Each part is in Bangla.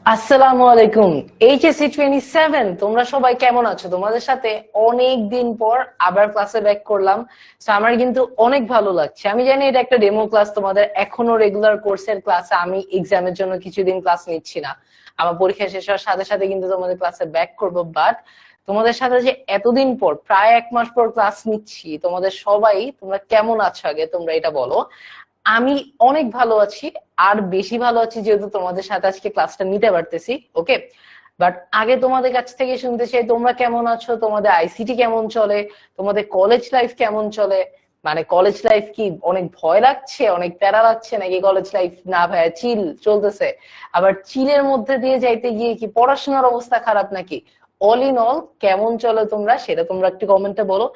আসসালামু আলাইকুম। এইচএসসি 27 তোমরা সবাই কেমন আছো? তোমাদের সাথে অনেক দিন পর আবার ক্লাসে ব্যাক করলাম। তো আমার কিন্তু অনেক ভালো লাগছে। আমি জানি এটা একটা ডেমো ক্লাস, তোমাদের এখনো রেগুলার কোর্সের ক্লাসে আমি এক্সামের জন্য কিছুদিন ক্লাস নিচ্ছি না। আমার পরীক্ষা শেষ হওয়ার সাথে সাথে কিন্তু তোমাদের ক্লাসে ব্যাক করব, বাট তোমাদের সাথে যে এতদিন পর প্রায় 1 মাস পর ক্লাস নিচ্ছি, তোমাদের সবাই তোমরা কেমন আছো আগে তোমরা এটা বলো। আমি অনেক ভালো আছি, আর বেশি ভালো আছি যেহেতু তোমাদের সাথে আজকে ক্লাসটা নিতে পারতেছি। ওকে, বাট আগে তোমাদের কাছ থেকে শুনতে চাই তোমরা কেমন আছো, তোমাদের আইসিটি কেমন চলে, তোমাদের কলেজ লাইফ কেমন চলে। মানে কলেজ লাইফ কি অনেক ভয় লাগছে, অনেক প্যারা লাগছে, নাকি কলেজ লাইফ না ভাইয়া চিল চলতেছে? আবার চিলের মধ্যে দিয়ে যাইতে গিয়ে কি পড়াশোনার অবস্থা খারাপ নাকি? অল ইন অল কেমন চলে তোমরা, সেটা তোমরা একটু কমেন্টে বলো।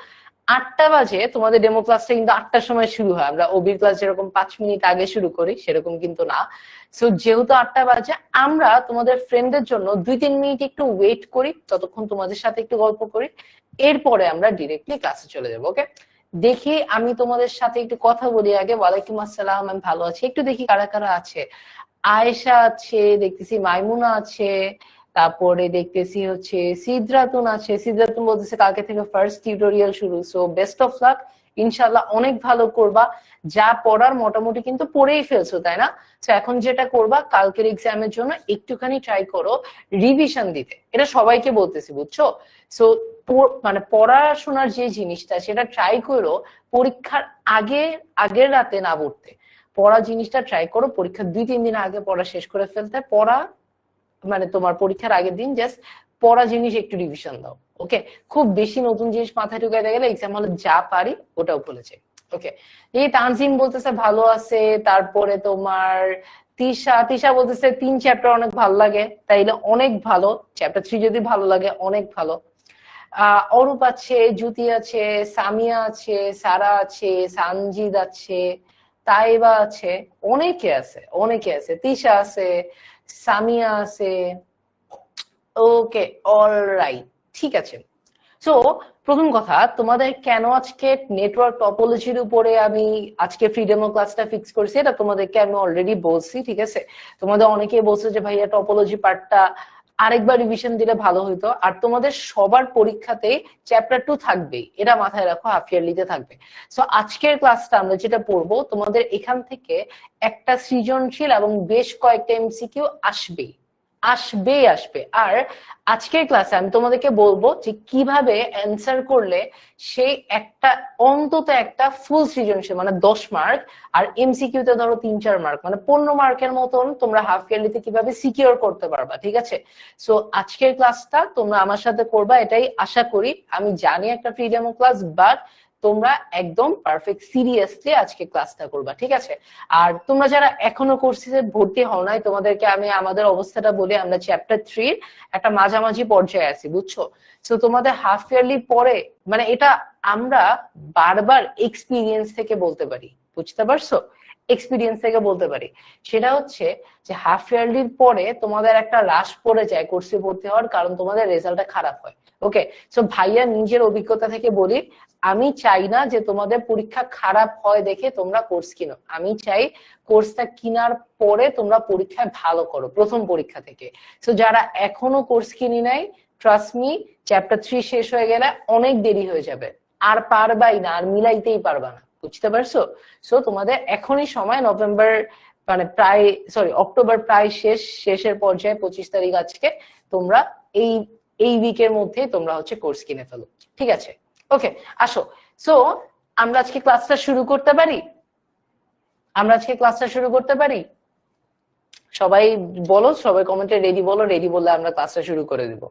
8টা বাজে তোমাদের ডেমো ক্লাসটা, কিন্তু 8টার সময় শুরু হয়। আমরা ওবির ক্লাস যেরকম 5 মিনিট আগে শুরু করি সেরকম কিন্তু না। সো যেহেতু 8টা বাজে, আমরা তোমাদের ফ্রেন্ডদের জন্য 2-3 মিনিট একটু ওয়েট করি, ততক্ষণ তোমাদের সাথে একটু গল্প করি, এরপরে আমরা ডিরেক্টলি ক্লাসে চলে যাবো। ওকে, দেখি আমি তোমাদের সাথে একটু কথা বলি আগে। ওয়ালাইকুম আসসালাম, আমি ভালো আছি। একটু দেখি কারা কারা আছে। আয়েশা আছে, দেখতেছি মাইমুনা আছে, তারপরে দেখতেছি হচ্ছে সিদ্রাতুন আছে। সিদ্রাতুন বলতেছে কালকে থেকে ফার্স্ট টিউটোরিয়াল শুরু, সো বেস্ট অফ লাক। ইনশাল্লাহ অনেক ভালো করবা। যা পড়ার মোটামুটি কিন্তু পড়েই ফেলছো, তাই না? তো এখন যেটা করবা, কালকের এক্সামের জন্য একটুখানি ট্রাই করো রিভিশন দিতে। এটা সবাইকে বলতেছি, বুঝছো? সো মানে পড়াশোনার যে জিনিসটা সেটা ট্রাই করো পরীক্ষার আগে, আগের রাতে না পড়তে। পড়া জিনিসটা ট্রাই করো পরীক্ষার 2-3 দিন আগে পড়া শেষ করে ফেলতে। পড়া মানে তোমার পরীক্ষার আগের দিন জাস্ট পড়া জিনিস একটু রিভিশন দাও। ওকে, খুব বেশি নতুন জিনিস মাথায় ঢুকাইতে গেলে এক্সাম হলে যা পারি ওটাও ভুলে যাই। ওকে, এই তানজিম বলতেছে ভালো আছে। তারপরে তোমার তিশা তিশা বলতেছে 3 চ্যাপ্টার অনেক ভালো লাগে, তাইলে অনেক ভালো। চ্যাপ্টার 3 যদি ভালো লাগে অনেক ভালো। অরূপ আছে, জ্যোতি আছে, সামিয়া আছে, সারা আছে, সানজিদ আছে, তাইবা আছে, অনেকে আছে, অনেকে আছে, তিশা আছে, সামিয়া আছে। ওকে, অলরাইট, ঠিক আছে। সো প্রথম কথা, তোমাদের কেন আজকে নেটওয়ার্ক টপোলজির উপরে আমি আজকে ফ্রিডেমো ক্লাসটা ফিক্স করছি, এটা তোমাদেরকে আমি অলরেডি বলছি, ঠিক আছে? তোমাদের অনেকেই বলছে যে ভাইয়া টপোলজি পার্টটা আরেকবার রিভিশন দিলে ভালো হইতো। আর তোমাদের সবার পরীক্ষাতে চ্যাপ্টার 2 থাকবেই, এটা মাথায় রাখো, হাফ ইয়ারলিতে থাকবে। সো আজকের ক্লাসটা আমরা যেটা পড়বো, তোমাদের এখান থেকে একটা সৃজনশীল এবং বেশ কয়েকটা এমসিকিউ আসবেই, আসবেই আসবে। আর আজকের ক্লাসে আমি তোমাদেরকে বলবো যে কিভাবে অ্যান্সার করলে সেই একটা, অন্তত একটা ফুল সৃজনশীল মানে 10 মার্ক, আর এমসিকিউ তে ধরো 3-4 মার্ক, মানে 15 মার্কের মতন তোমরা হাফ ইয়ারলিতে কিভাবে সিকিউর করতে পারবা, ঠিক আছে? সো আজকের ক্লাসটা তোমরা আমার সাথে করবা, এটাই আশা করি। আমি জানি একটা ফ্রি ডেমো ক্লাস, বাট তোমরা একদম পারফেক্ট সিরিয়াসলি আজকে ক্লাসটা করবা, ঠিক আছে? আর তোমরা যারা এখনো কোর্সে ভর্তি হও নাই, তোমাদেরকে আমি আমাদের অবস্থাটা বলি। আমরা চ্যাপ্টার 3 একটা মাঝামাঝি পর্যায়ে আছি, বুঝছো? তো তোমাদের হাফ ইয়ারলি পরে, মানে এটা আমরা বারবার এক্সপিরিয়েন্স থেকে বলতে পারি, বুঝতে পারছো? এক্সপিরিয়েন্স থেকে বলতে পারি। সেটা হচ্ছে যে হাফ ইয়ারলির পরে তোমাদের একটা হ্রাস পড়ে যায় কোর্সে ভর্তি হওয়ার, কারণ তোমাদের রেজাল্টটা খারাপ হয়। ওকে, সো ভাইয়া নিজের অভিজ্ঞতা থেকে বলি, আমি চাই না যে তোমাদের পরীক্ষা খারাপ হয় দেখে তোমরা কোর্স কিনো। আমি চাই কোর্সটা কিনার পরে তোমরা পরীক্ষায় ভালো করো প্রথম পরীক্ষা থেকে। সো যারা এখনো কোর্স কিনি নাই, ট্রাস্ট মি, চ্যাপ্টার 3 শেষ হয়ে গেলে অনেক দেরি হয়ে যাবে, আর পারবাই না, আর মিলাইতেই পারবা না, বুঝতে পারছো? সো তোমাদের এখনই সময়, নভেম্বর মানে প্রায়, সরি অক্টোবর প্রায় শেষের পর্যায়ে, 25 তারিখ আজকে। তোমরা এই এই উইকের মধ্যে তোমরা হচ্ছে কোর্স কিনে ফেলো, ঠিক আছে? ওকে, আসো। সো আমরা আজকে ক্লাসটা শুরু করতে পারি, আমরা আজকে ক্লাসটা শুরু করতে পারি। সবাই বলো, সবাই কমেন্টে রেডি বলো, রেডি বললে আমরা ক্লাসটা শুরু করে দিব।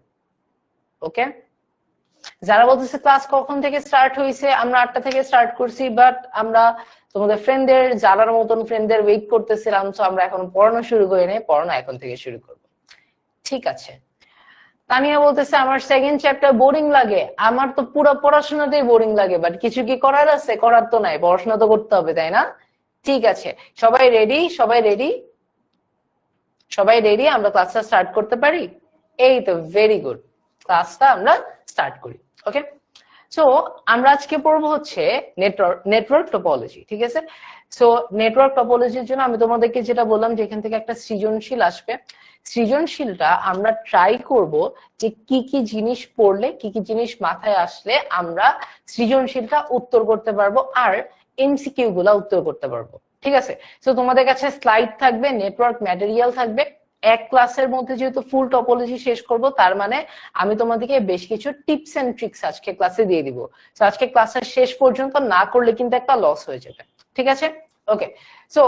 ওকে, যারা বলতেছে ক্লাস কখন থেকে স্টার্ট হয়েছে, আমরা 8টা থেকে স্টার্ট করছি, বাট আমরা তোমাদের ফ্রেন্ডদের, যারার মতন ফ্রেন্ডদের ওয়েট করতেছিলাম, তো আমরা এখন পড়ানো শুরু করি নাই, পড়ানো এখন থেকে শুরু করব, ঠিক আছে? তানিয়া বলতেছে আমার সেকেন্ড চ্যাপ্টার বোরিং লাগে। আমার তো পুরো পড়াশোনাতেই বোরিং লাগে, বাট কিছু কি করার আছে? করার তো নাই, পড়াশোনা তো করতে হবে, তাই না? ঠিক আছে, সবাই রেডি, সবাই রেডি, সবাই রেডি, আমরা ক্লাসটা স্টার্ট করতে পারি? এই তো, ভেরি গুড, ক্লাসটা আমরা স্টার্ট করি। ওকে, সো আমরা আজকে পড়বো হচ্ছে নেটওয়ার্ক টপোলজি, ঠিক আছে। সো নেটওয়ার্ক টপোলজির জন্য আমি তোমাদেরকে যেটা বললাম যে এখান থেকে একটা সৃজনশীল আসবে। সৃজনশীলটা আমরা ট্রাই করব যে কি কি জিনিস পড়লে, কি কি জিনিস মাথায় আসলে আমরা সৃজনশীলটা উত্তর করতে পারবো আর এমসিকিউ গুলা উত্তর করতে পারবো, ঠিক আছে। তো তোমাদের কাছে স্লাইড থাকবে, নেটওয়ার্ক ম্যাটেরিয়াল থাকবে। এক ক্লাসের মধ্যে যেহেতু ফুল টপোলজি শেষ করব, তার মানে আমি তোমাদেরকে বেশ কিছু টিপস এন্ড ট্রিক্স আজকে ক্লাসে দিয়ে দিব। তো আজকে ক্লাসের শেষ পর্যন্ত না করলে কিন্তু একটা লস হয়ে যাবে, ঠিক আছে। ওকে, সো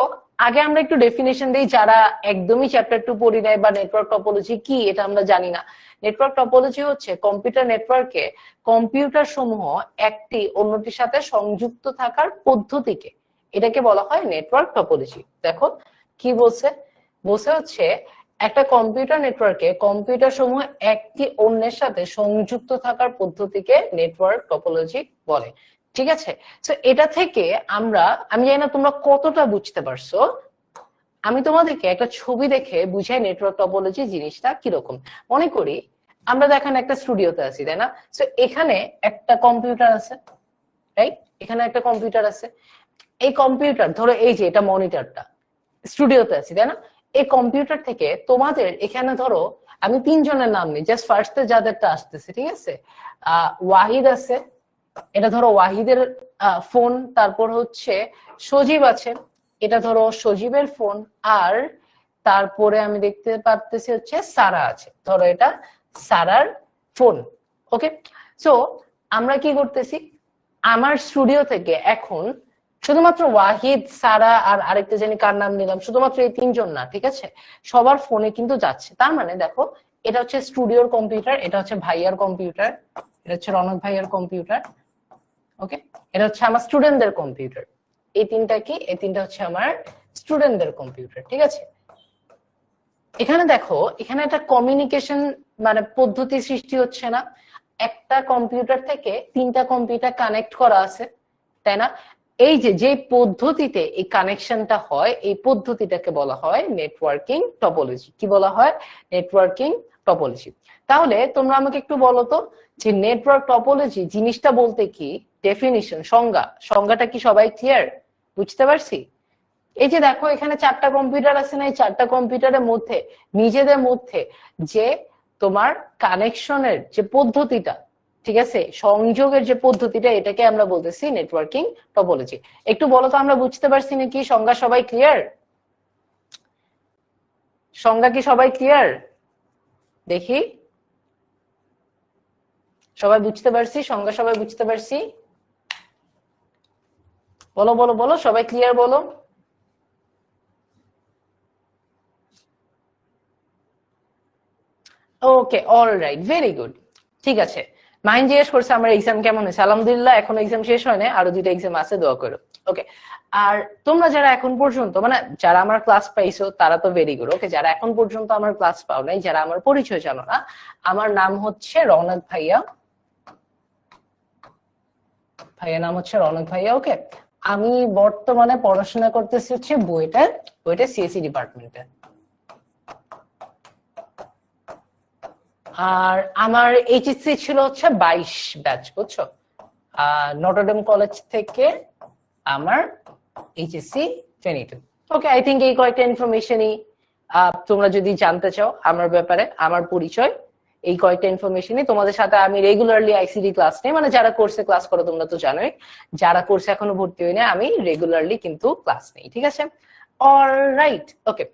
আগে আমরা একটু ডেফিনেশন দিই, যারা একদমই চ্যাপ্টার 2 পড়ি নাই বা নেটওয়ার্ক টপোলজি কি এটা আমরা জানি না। নেটওয়ার্ক টপোলজি হচ্ছে কম্পিউটার নেটওয়ার্কে কম্পিউটার সমূহ একটি অন্যটির সাথে সংযুক্ত থাকার পদ্ধতিকে, এটাকে বলা হয় নেটওয়ার্ক টপোলজি। দেখো কি বলছে, বলছে হচ্ছে একটা কম্পিউটার নেটওয়ার্কে কম্পিউটার সমূহ একটি অন্যের সাথে সংযুক্ত থাকার পদ্ধতিকে নেটওয়ার্ক টপোলজি বলে, ঠিক আছে। তো এটা থেকে আমি জানি না তোমরা কতটা বুঝতে পারছো, আমি তোমাদেরকে একটা ছবি দেখে বুঝাই নেটওয়ার্ক টপোলজি জিনিসটা কিরকম। মনে করি আমরা দেখেন একটা স্টুডিওতে আছি, তাই না। তো এখানে একটা কম্পিউটার আছে, রাইট, এখানে একটা কম্পিউটার আছে। এই কম্পিউটার ধরো এই যে এটা মনিটরটা, স্টুডিওতে আছি, তাই না। এই কম্পিউটার থেকে তোমাদের এখানে ধরো আমি 3 জনের নাম নিই, জাস্ট ফার্স্টে যাদেরটা আসতেছে, ঠিক আছে। ওয়াহিদ আছে, এটা ধরো ওয়াহিদের ফোন। তারপর হচ্ছে সজীব আছে, এটা ধরো সজীবের ফোন। আর তারপরে আমি দেখতে পারতেছি হচ্ছে সারা আছে, ধরো এটা সারার ফোন। ওকে, সো আমরা কি করতেছি, আমার স্টুডিও থেকে এখন শুধুমাত্র ওয়াহিদ, সারা আর আরেকটা জানি কার নাম নিলাম, শুধুমাত্র এই 3 জন না, ঠিক আছে, সবার ফোনে কিন্তু যাচ্ছে। তার মানে দেখো এটা হচ্ছে স্টুডিওর কম্পিউটার, এটা হচ্ছে ভাইয়ার কম্পিউটার, এটা হচ্ছে রনক ভাইয়ার কম্পিউটার। ওকে, এটা হচ্ছে আমার স্টুডেন্টদের কম্পিউটার। এই তিনটা কি, এই তিনটা হচ্ছে আমার স্টুডেন্টদের কম্পিউটার, ঠিক আছে। এখানে দেখো, এখানে একটা কমিউনিকেশন মানে পদ্ধতি সৃষ্টি হচ্ছে না, একটা কম্পিউটার থেকে 3টা কম্পিউটার কানেক্ট করা আছে, তাই না। এই যে পদ্ধতিতে এই কানেকশনটা হয়, এই পদ্ধতিটাকে বলা হয় নেটওয়ার্কিং টপোলজি। কি বলা হয়, নেটওয়ার্কিং টপোলজি। তাহলে তোমরা আমাকে একটু বলো তো যে নেটওয়ার্ক টপোলজি জিনিসটা বলতে কি, ডেফিনিশন, সংজ্ঞাটা কি সবাই ক্লিয়ার, বুঝতে পারছি। এই যে দেখো এখানে 4টা কম্পিউটার আছে না, এই 4টা কম্পিউটারের মধ্যে নিজেদের মধ্যে যে তোমার কানেকশনের যে পদ্ধতিটা, ঠিক আছে, সংযোগের যে পদ্ধতিটা, এটাকে আমরা বলতেছি নেটওয়ার্কিং টপোলজি। একটু বলো তো আমরা বুঝতে পারছি নাকি, সংজ্ঞা সবাই ক্লিয়ার, সংজ্ঞা কি সবাই ক্লিয়ার, দেখি সবাই বুঝতে পারছি, সংজ্ঞা সবাই বুঝতে পারছি, বলো বলো বলো, সবাই ক্লিয়ার বলো। ওকে, অলরাইট, ভেরি গুড, ঠিক আছে। মাহিন জিজ্ঞেস করছে আমার এক্সাম কেমন হয়েছে। আলহামদুলিল্লাহ, এখন এক্সাম শেষ হয় না, আরো 2টা এক্সাম আছে, দোয়া করো। ওকে, আর তোমরা যারা এখন পর্যন্ত মানে যারা আমার ক্লাস পাইছো তারা তো ভেরি গুড। ওকে, যারা এখন পর্যন্ত আমার ক্লাস পাও নাই, যারা আমার পরিচয় জানো না, আমার নাম হচ্ছে রৌনক ভাইয়া, ভাইয়া নাম হচ্ছে রৌনক ভাইয়া। ওকে, আমি বর্তমানে পড়াশোনা করতেছি হচ্ছে বুয়েটে সিএসসি ডিপার্টমেন্টে। আর আমার এইচএসসি ছিল হচ্ছে 22 ব্যাচ, বুঝছো। নটরডেম কলেজ থেকে আমার এইচএসসি 22। ওকে, আই থিঙ্ক এই কয়েকটা ইনফরমেশনই তোমরা যদি জানতে চাও আমার ব্যাপারে, আমার পরিচয়, এই কয়েকটা ইনফরমেশনই তোমাদের সাথে আমি রেগুলারলি আইসিডি ক্লাস নেই, মানে যারা কোর্সে ক্লাস করো তোমরা তো জানোই, যারা কোর্সে এখনো ভর্তি হই না আমি রেগুলারলি কিন্তু ক্লাস নেই, ঠিক আছে। অলরাইট, ওকে।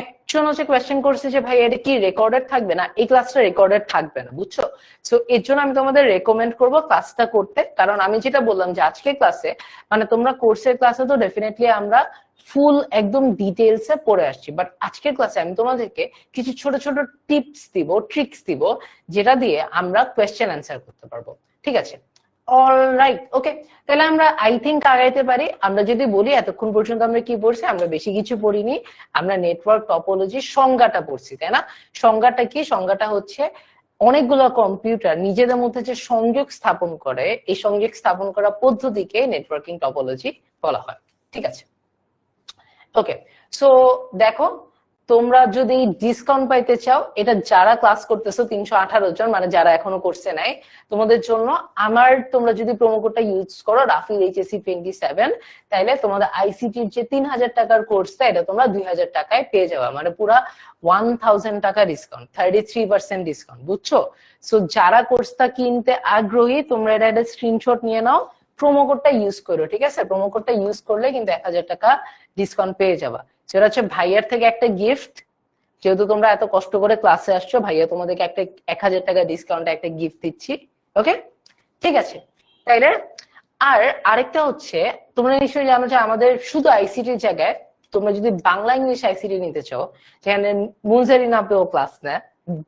একজন হচ্ছে কোয়েশ্চেন করছে যে ভাই এটা কি রেকর্ডেড থাকবে না, এই ক্লাসটা রেকর্ডেড থাকবে না, বুঝছো। সো এর জন্য আমি তোমাদের রেকমেন্ড করবো ক্লাসটা করতে, কারণ আমি যেটা বললাম যে আজকের ক্লাসে মানে তোমরা কোর্সের ক্লাসে তো ডেফিনেটলি আমরা ফুল একদম ডিটেলসে পড়ে আসছি, বাট আজকের ক্লাসে আমি তোমাদেরকে কিছু ছোট ছোট টিপস দিব, ট্রিক্স দিব, যেটা দিয়ে আমরা কোয়েশ্চেন অ্যান্সার করতে পারবো, ঠিক আছে। অলরাইট, ওকে, তাহলে আমরা আই থিঙ্ক আগাইতে পারি। আমরা যদি বলি এতক্ষণ পর্যন্ত আমরা কি পড়ছি, আমরা বেশি কিছু পড়িনি, আমরা নেটওয়ার্ক টপোলজির সংজ্ঞাটা পড়ছি, তাই না। সংজ্ঞাটা কি, সংজ্ঞাটা হচ্ছে অনেকগুলো কম্পিউটার নিজেদের মধ্যে যে সংযোগ স্থাপন করে, এই সংযোগ স্থাপন করা পদ্ধতিকে নেটওয়ার্কিং টপোলজি বলা হয়, ঠিক আছে। ওকে, সো দেখো তোমরা যদি ডিসকাউন্ট পাইতে চাও, এটা যারা ক্লাস করতেছো 318 জন, মানে যারা এখনো করছে নাই, তোমাদের জন্য তোমরা যদি প্রোমো কোডটা ইউজ করো রাফিল এইচএসসি 27, তাইলে তোমাদের আইসিটির যে 3000 টাকার কোর্সটা এটা তোমরা 2000 টাকায় পেয়ে যাবে, মানে পুরা 1000 টাকা ডিসকাউন্ট, 33% ডিসকাউন্ট, বুঝছো? সো যারা কোর্সটা কিনতে আগ্রহী তোমরা এটা একটা স্ক্রিনশট নিয়ে নাও, প্রোমো কোডটা ইউজ করো, ঠিক আছে? প্রোমো কোডটা ইউজ করলে কিন্তু 1000 টাকা ডিসকাউন্ট পেয়ে যাবা। সেটা হচ্ছে ভাইয়ার থেকে একটা গিফট, যেহেতু তোমরা এত কষ্ট করে ক্লাসে আসছো, ভাইয়া তোমাদেরকে একটা 1000 টাকা ডিসকাউন্টে একটা গিফট দিচ্ছি, ওকে? ঠিক আছে, তাইলে আর আরেকটা হচ্ছে, তোমরা নিশ্চয়ই জানো যে আমাদের শুধু আইসিটির জায়গায় তোমরা যদি বাংলা ইংলিশ আইসিটি নিতে চাও, যেখানে মুনজারিন আপেও ক্লাস নেয়,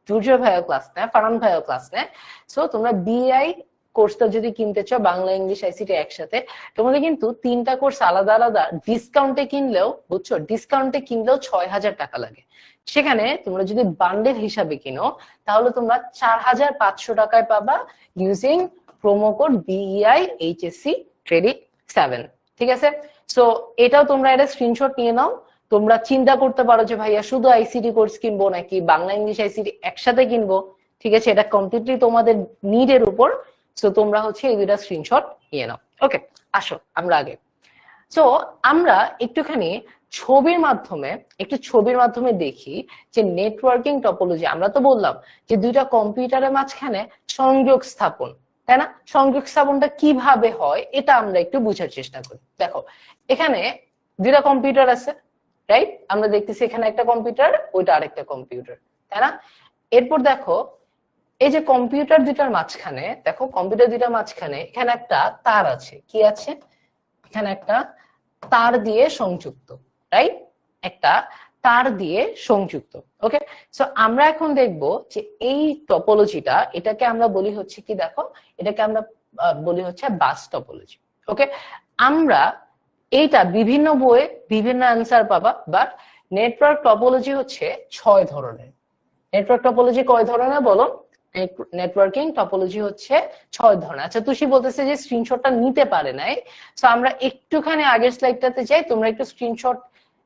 দুর্জয় ভাইও ক্লাস নেয়, ফারহান ভাইও ক্লাস নেয়, সো তোমরা বিআই কোর্সটা যদি কিনতে চাও বাংলা ইংলিশ আইসিটি একসাথে, তোমাদের কিন্তু 3টা কোর্স আলাদা আলাদা ডিসকাউন্টে কিনলেও, বুঝছো, ডিসকাউন্টে কিনলেও 6000 টাকা লাগে। সেখানে তোমরা যদি বান্ডেল হিসাবে কিনো তাহলে তোমরা 4500 টাকায় পাবা using promo code BEI HSC Credit 7, ঠিক আছে? সো এটাও তোমরা একটা স্ক্রিনশট নিয়ে নাও। তোমরা চিন্তা করতে পারো যে ভাইয়া শুধু আইসিটি কোর্স কিনবো নাকি বাংলা ইংলিশ আইসিটি একসাথে কিনবো, ঠিক আছে? এটা কমপ্লিটলি তোমাদের নিডের উপর। সো তোমরা হচ্ছে এই দুইটা স্ক্রিনশট নিয়ে নাও, ওকে? আসো আমরা আগে, সো আমরা একটুখানি ছবির মাধ্যমে দেখি যে নেটওয়ার্কিং টপোলজি। আমরা তো বললাম যে দুইটা কম্পিউটারের মাঝখানে সংযোগ স্থাপন, তাই না? সংযোগ স্থাপনটা কিভাবে হয় এটা আমরা একটু বোঝার চেষ্টা করি। দেখো এখানে দুইটা কম্পিউটার আছে, রাইট? আমরা দেখতেছি এখানে একটা কম্পিউটার, ওইটা আরেকটা কম্পিউটার, তাই না? এরপর দেখো এই যে কম্পিউটার দুইটার মাঝখানে, দেখো কম্পিউটার দুইটার মাঝখানে এখানে একটা তার আছে, কি আছে? এখানে একটা তার দিয়ে সংযুক্ত, রাইট? একটা তার দিয়ে সংযুক্ত, ওকে? সো আমরা এখন দেখব যে এই টপোলজিটা, এটাকে আমরা বলি হচ্ছে কি, দেখো এটাকে আমরা বলি হচ্ছে বাস টপোলজি, ওকে? আমরা এইটা বিভিন্ন বইয়ে বিভিন্ন অ্যান্সার পাবা, বাট নেটওয়ার্ক টপোলজি হচ্ছে 6 ধরনের। নেটওয়ার্ক টপোলজি কয় ধরনের বলো? নেটওয়ার্কিং টপোলজি হচ্ছে 6 ধরনের। আচ্ছা, তুষি বলতেছে যে স্ক্রিনশটটা নিতে পারে নাই, সো আমরা একটুখানি আগের স্লাইডটাতে যাই, তোমরা একটু স্ক্রিনশট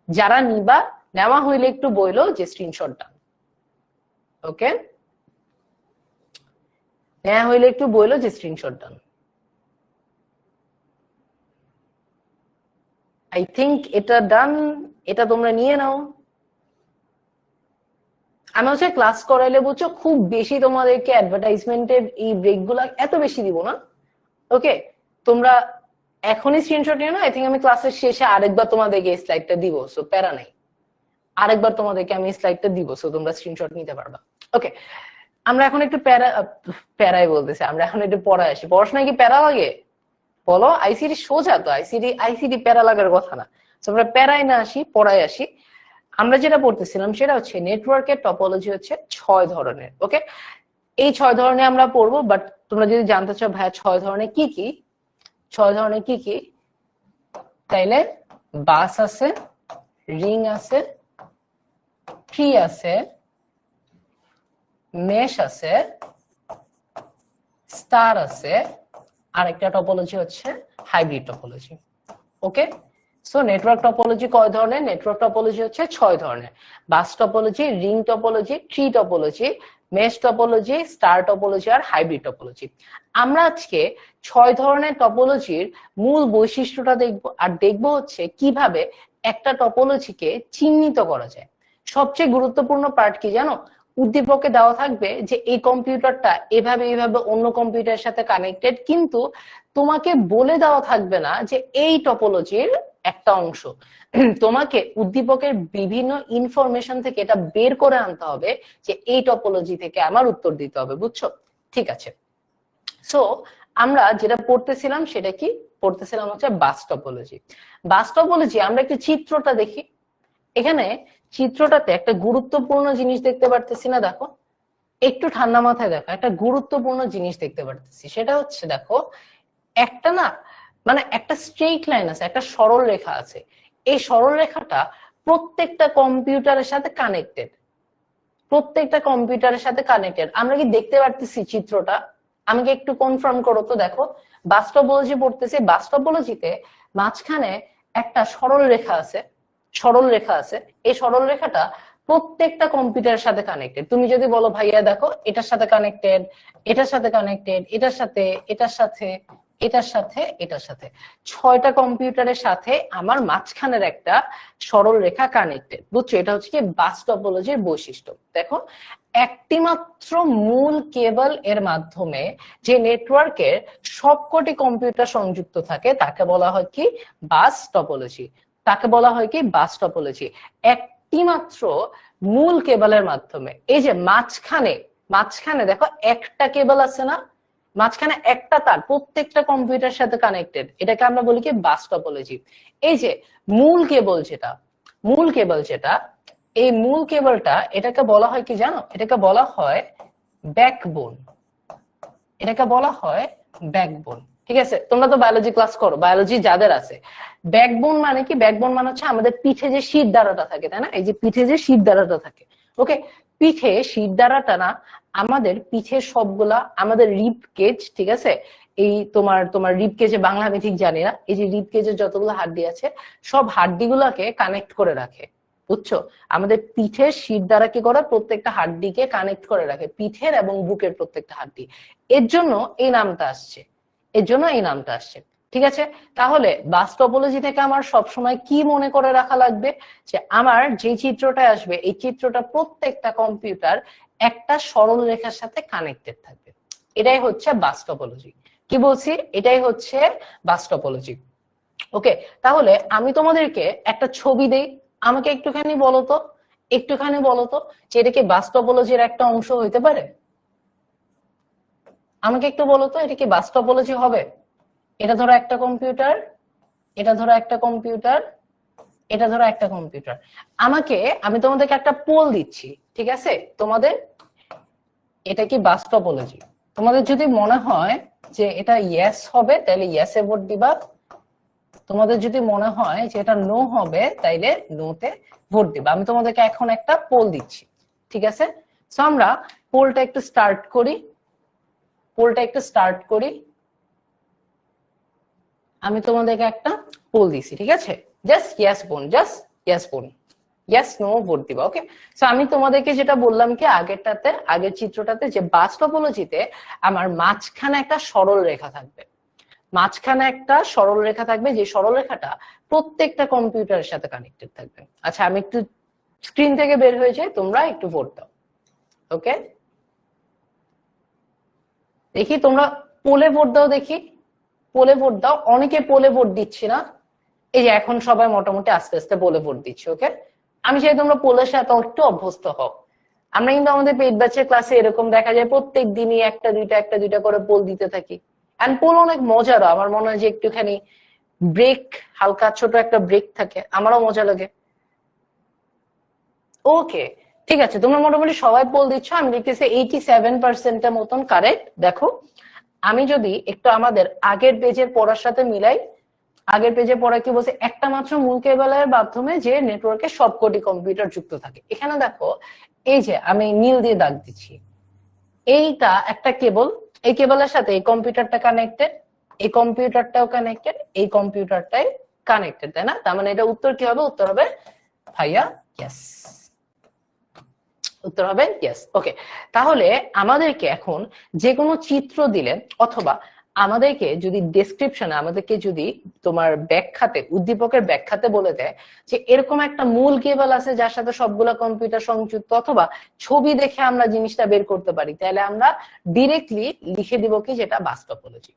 যারা নিবা, নেওয়া হইলে একটু বইলো যে স্ক্রিনশটটা, ওকে? নেওয়া হইলে একটু বইলো যে স্ক্রিনশটটা। আই থিংক এটা ডান, এটা তোমরা নিয়ে নাও। আমি হচ্ছে ক্লাস করাইলে বুঝছো খুব বেশি তোমাদেরকে অ্যাডভার্টাইজমেন্টের এই ব্রেক গুলা এত বেশি দিব না, ওকে? তোমরা এখনই স্ক্রিনশট নিও না, আই থিঙ্ক আমি ক্লাসের শেষে আরেকবার তোমাদেরকে এই স্লাইডটা দিব, সো প্যারা নাই, আরেকবার তোমাদেরকে আমি স্লাইডটা দিব, সো তোমরা স্ক্রিনশট নিতে পারবা, ওকে? আমরা এখন একটু প্যারাই বলতেছি, আমরা এখন একটু পড়ায় আসি। পড়াশোনায় কি প্যারা লাগে বলো? আইসিটি সোজা তো, আইসিটি প্যারা লাগার কথা না। আমরা প্যারায় না আসি, পড়ায় আসি। আমরা যেটা পড়তেছিলাম সেটা হচ্ছে নেটওয়ার্কের টপোলজি হচ্ছে 6 ধরনের, ওকে? এই 6 ধরনের আমরা পড়বো, বাট তোমরা যদি জানতে চাও ভাইয়া 6 ধরনের কি কি, 6 ধরনের কি কি, তাইলে বাস আছে, রিং আছে, ট্রি আছে, মেশ আছে, স্টার আছে, আরেকটা টপোলজি হচ্ছে hybrid topology, okay? So network topology কয় ধরনের? নেটওয়ার্ক টপোলজি হচ্ছে 6 ধরনের। Bus topology, ring topology, tree topology, mesh topology, star topology আর হাইব্রিড টপোলজি। আমরা আজকে 6 ধরনের টপোলজির মূল বৈশিষ্ট্যটা দেখব, আর দেখব হচ্ছে কিভাবে একটা টপোলজিকে চিহ্নিত করা যায়। সবচেয়ে গুরুত্বপূর্ণ পার্ট কি জানো? উদ্দীপকে দেওয়া থাকবে যে এই কম্পিউটারটা এভাবে এভাবে অন্য কম্পিউটারের সাথে কানেক্টেড, কিন্তু তোমাকে বলে দেওয়া থাকবে না যে এই টপোলজির একটা অংশ। তোমাকে উদ্দীপকের বিভিন্ন ইনফরমেশন থেকে এটা বের করে আনতে হবে যে এই টপোলজি থেকে আমার উত্তর দিতে হবে, বুঝছো? ঠিক আছে, সো আমরা যেটা পড়তেছিলাম সেটা কি পড়তেছিলাম হচ্ছে বাস টপোলজি। বাস টপোলজি আমরা একটু চিত্রটা দেখি। এখানে চিত্রটাতে একটা গুরুত্বপূর্ণ জিনিস দেখতে পারতেছি না? দেখো একটু ঠান্ডা মাথায় দেখো, একটা গুরুত্বপূর্ণ জিনিস দেখতে পারতেছি, সেটা হচ্ছে দেখো একটা না, মানে একটা স্ট্রেইট লাইন আছে, একটা সরল রেখা আছে। এই সরল রেখাটা প্রত্যেকটা কম্পিউটারের সাথে কানেক্টেড, প্রত্যেকটা কম্পিউটারের সাথে কানেক্টেড। আমরা কি দেখতে পারতেছি চিত্রটা? আমাকে একটু কনফার্ম করো তো। দেখো বাস টপোলজি পড়তেছি, বাস টপোলজিতে মাঝখানে একটা সরল রেখা আছে, সরল রেখা আছে। এই সরল রেখাটা প্রত্যেকটা কম্পিউটারের সাথে কানেক্টেড। তুমি যদি বলো ভাইয়া দেখো এটার সাথে কানেক্টেড, এটার সাথে কানেক্টেড, এটার সাথে, এটার সাথে, এটার সাথে, এটার সাথে, 6টা কম্পিউটারের সাথে আমার মাঝখানের একটা সরল রেখা কানেক্টেড। বুঝছো, এটা হচ্ছে কি বাস টপোলজির বৈশিষ্ট্য। দেখো, একটি মাত্র মূল কেবল এর মাধ্যমে যে নেটওয়ার্কের সবকটি কম্পিউটার সংযুক্ত থাকে তাকে বলা হয় কি বাস টপোলজি। তাকে বলা হয় কি বাস টপোলজি। একটি মাত্র মূল কেবলের মাধ্যমে, এই যে মাঝখানে, মাঝখানে দেখো একটা কেবল আছে না, মাঝখানে একটা তার প্রত্যেকটা কম্পিউটার সাথে কানেক্টেড, এটাকে আমরা বলি কি বাস টপোলজি। এই যে মূল কেবল যেটা, মূল কেবল যেটা, এই মূল কেবলটা এটাকে বলা হয় কি জানো, এটাকে বলা হয় ব্যাকবোন। এটাকে বলা হয় ব্যাকবোন। ঠিক আছে, তোমরা তো বায়োলজি ক্লাস করো, বায়োলজি যাদের আছে, ব্যাকবোন মানে কি, ব্যাকবোন মানে হচ্ছে আমাদের পিঠে যে শির দ্বারাটা থাকে, তাই না, এই যে পিঠে যে শির দ্বারাটা থাকে, ওকে, পিঠে শির দ্বারাটা না, আমাদের পিঠের সবগুলা, আমাদের রিব কেজ, ঠিক আছে, এই তোমার তোমার রিব কেজে বাংলা আমি ঠিক জানি না, এই যে রিব কেজের যতগুলো হাড্ডি আছে সব হাড্ডি গুলাকে কানেক্ট করে রাখে। বুঝছো, আমাদের পিঠের শির দ্বারা কি করে, প্রত্যেকটা হাড্ডিকে কানেক্ট করে রাখে, পিঠের এবং বুকের প্রত্যেকটা হাড্ডি। এর জন্য এই নামটা আসছে, এর জন্য এই নামটা আসছে। ঠিক আছে, তাহলে বাস টপোলজি থেকে আমার সবসময় কি মনে করে রাখা লাগবে, যে আমার যে চিত্রটা আসবে এই চিত্রটা প্রত্যেকটা কম্পিউটার একটা সরল রেখার সাথে কানেক্টেড থাকবে। এটাই হচ্ছে বাস টপোলজি। কি বলছি, এটাই হচ্ছে বাস টপোলজি। ওকে, তাহলে আমি তোমাদেরকে একটা ছবি দেই, আমাকে একটুখানি বলো তো, একটুখানি বলো তো যে এটা কি বাস টপোলজির একটা অংশ হইতে পারে? আমাকে একটু বলো তো, এটা কি বাস টপোলজি হবে? এটা ধরো একটা কম্পিউটার, এটা ধরো একটা কম্পিউটার, এটা ধরো একটা কম্পিউটার। আমি তোমাদেরকে একটা পোল দিচ্ছি, ঠিক আছে, তোমাদের এটা কি বাস টপোলজি? তোমাদের যদি মনে হয় যে এটা ইয়েস হবে তাহলে ইয়েসে ভোট দিবা, তোমাদের যদি মনে হয় যে এটা নো হবে তাইলে নোতে ভোট দিবা। আমি তোমাদেরকে এখন একটা পোল দিচ্ছি, ঠিক আছে? সো আমরা পোলটা একটু স্টার্ট করি, পোলটা একটু স্টার্ট করি। আমি তোমাদেরকে একটা পোল দিছি, ঠিক আছে, জাস্ট ইয়েস বোন, জাস্ট ইয়েস বোন, ইয়েস নো ভোট দিবা। ওকে, সো আমি তোমাদেরকে যেটা বললাম কি আগেরটাতে, আগের চিত্রটাতে, যে বাস টপোলজিতে আমার মাঝখানে একটা সরল রেখা থাকবে, মাঝখানে একটা সরল রেখা থাকবে, যে সরল রেখাটা প্রত্যেকটা কম্পিউটারের সাথে কানেক্টেড থাকবে। আচ্ছা, আমি একটু স্ক্রিন থেকে বের হয়ে যাই, তোমরা একটু ভোট দাও। ওকে, দেখি তোমরা পোলে ভোট দাও, দেখি পোলে ভোট দাও। অনেকে পোলে ভোট দিচ্ছি না, এই যে এখন সবাই মোটামুটি আস্তে আস্তে পোলে ভোট দিচ্ছে। ওকে, আমি চাই তোমরা পোলের সাথে একটু অভ্যস্ত হও। আমরা কিন্তু আমাদের পেট ব্যাচের ক্লাসে এরকম দেখা যায় প্রত্যেক দিনই একটা দুইটা করে পোল দিতে থাকি। এন্ড পোল অনেক মজারও, আমার মনে হয় যে একটুখানি ব্রেক, হালকা ছোট একটা ব্রেক থাকে, আমারও মজা লাগে। ওকে, ঠিক আছে, তোমরা মোটামুটি সবাই পোল দিচ্ছ, আমি দেখতেছি 87% মতন কারেক্ট। দেখো, আমি যদি একটু আমাদের আগের পেজের পড়ার সাথে মিলাই, আগের পেজে পড়া কি বলছে, একটা মাত্র মূল কেবলের মাধ্যমে যে নেটওয়ার্কে সবকটি কম্পিউটার যুক্ত থাকে। এখানে দেখো, এই যে আমি নীল দিয়ে দাগ দিচ্ছি, এইটা একটা কেবল, এই কেবলের সাথে এই কম্পিউটারটা কানেক্টেড, এই কম্পিউটারটাও কানেক্টেড, এই কম্পিউটারটাই কানেক্টেড, তাই না? তার মানে এটা উত্তর কি হবে? উত্তর হবে ভাইয়া ইয়েস, উত্তর হবে ইয়েস। ওকে, তাহলে আমাদেরকে এখন যে কোনো চিত্র দিলে, অথবা আমাদেরকে যদি ডেসক্রিপশনে, আমাদেরকে যদি তোমার ব্যাখ্যাতে, উদ্দীপকের ব্যাখ্যাতে বলে দেয় যে এরকম একটা মূল কেবল আছে যার সাথে সবগুলা কম্পিউটার সংযুক্ত, অথবা ছবি দেখে আমরা জিনিসটা বের করতে পারি, তাহলে আমরা ডিরেক্টলি লিখে দিব কি যেটা বাস টপোলজি,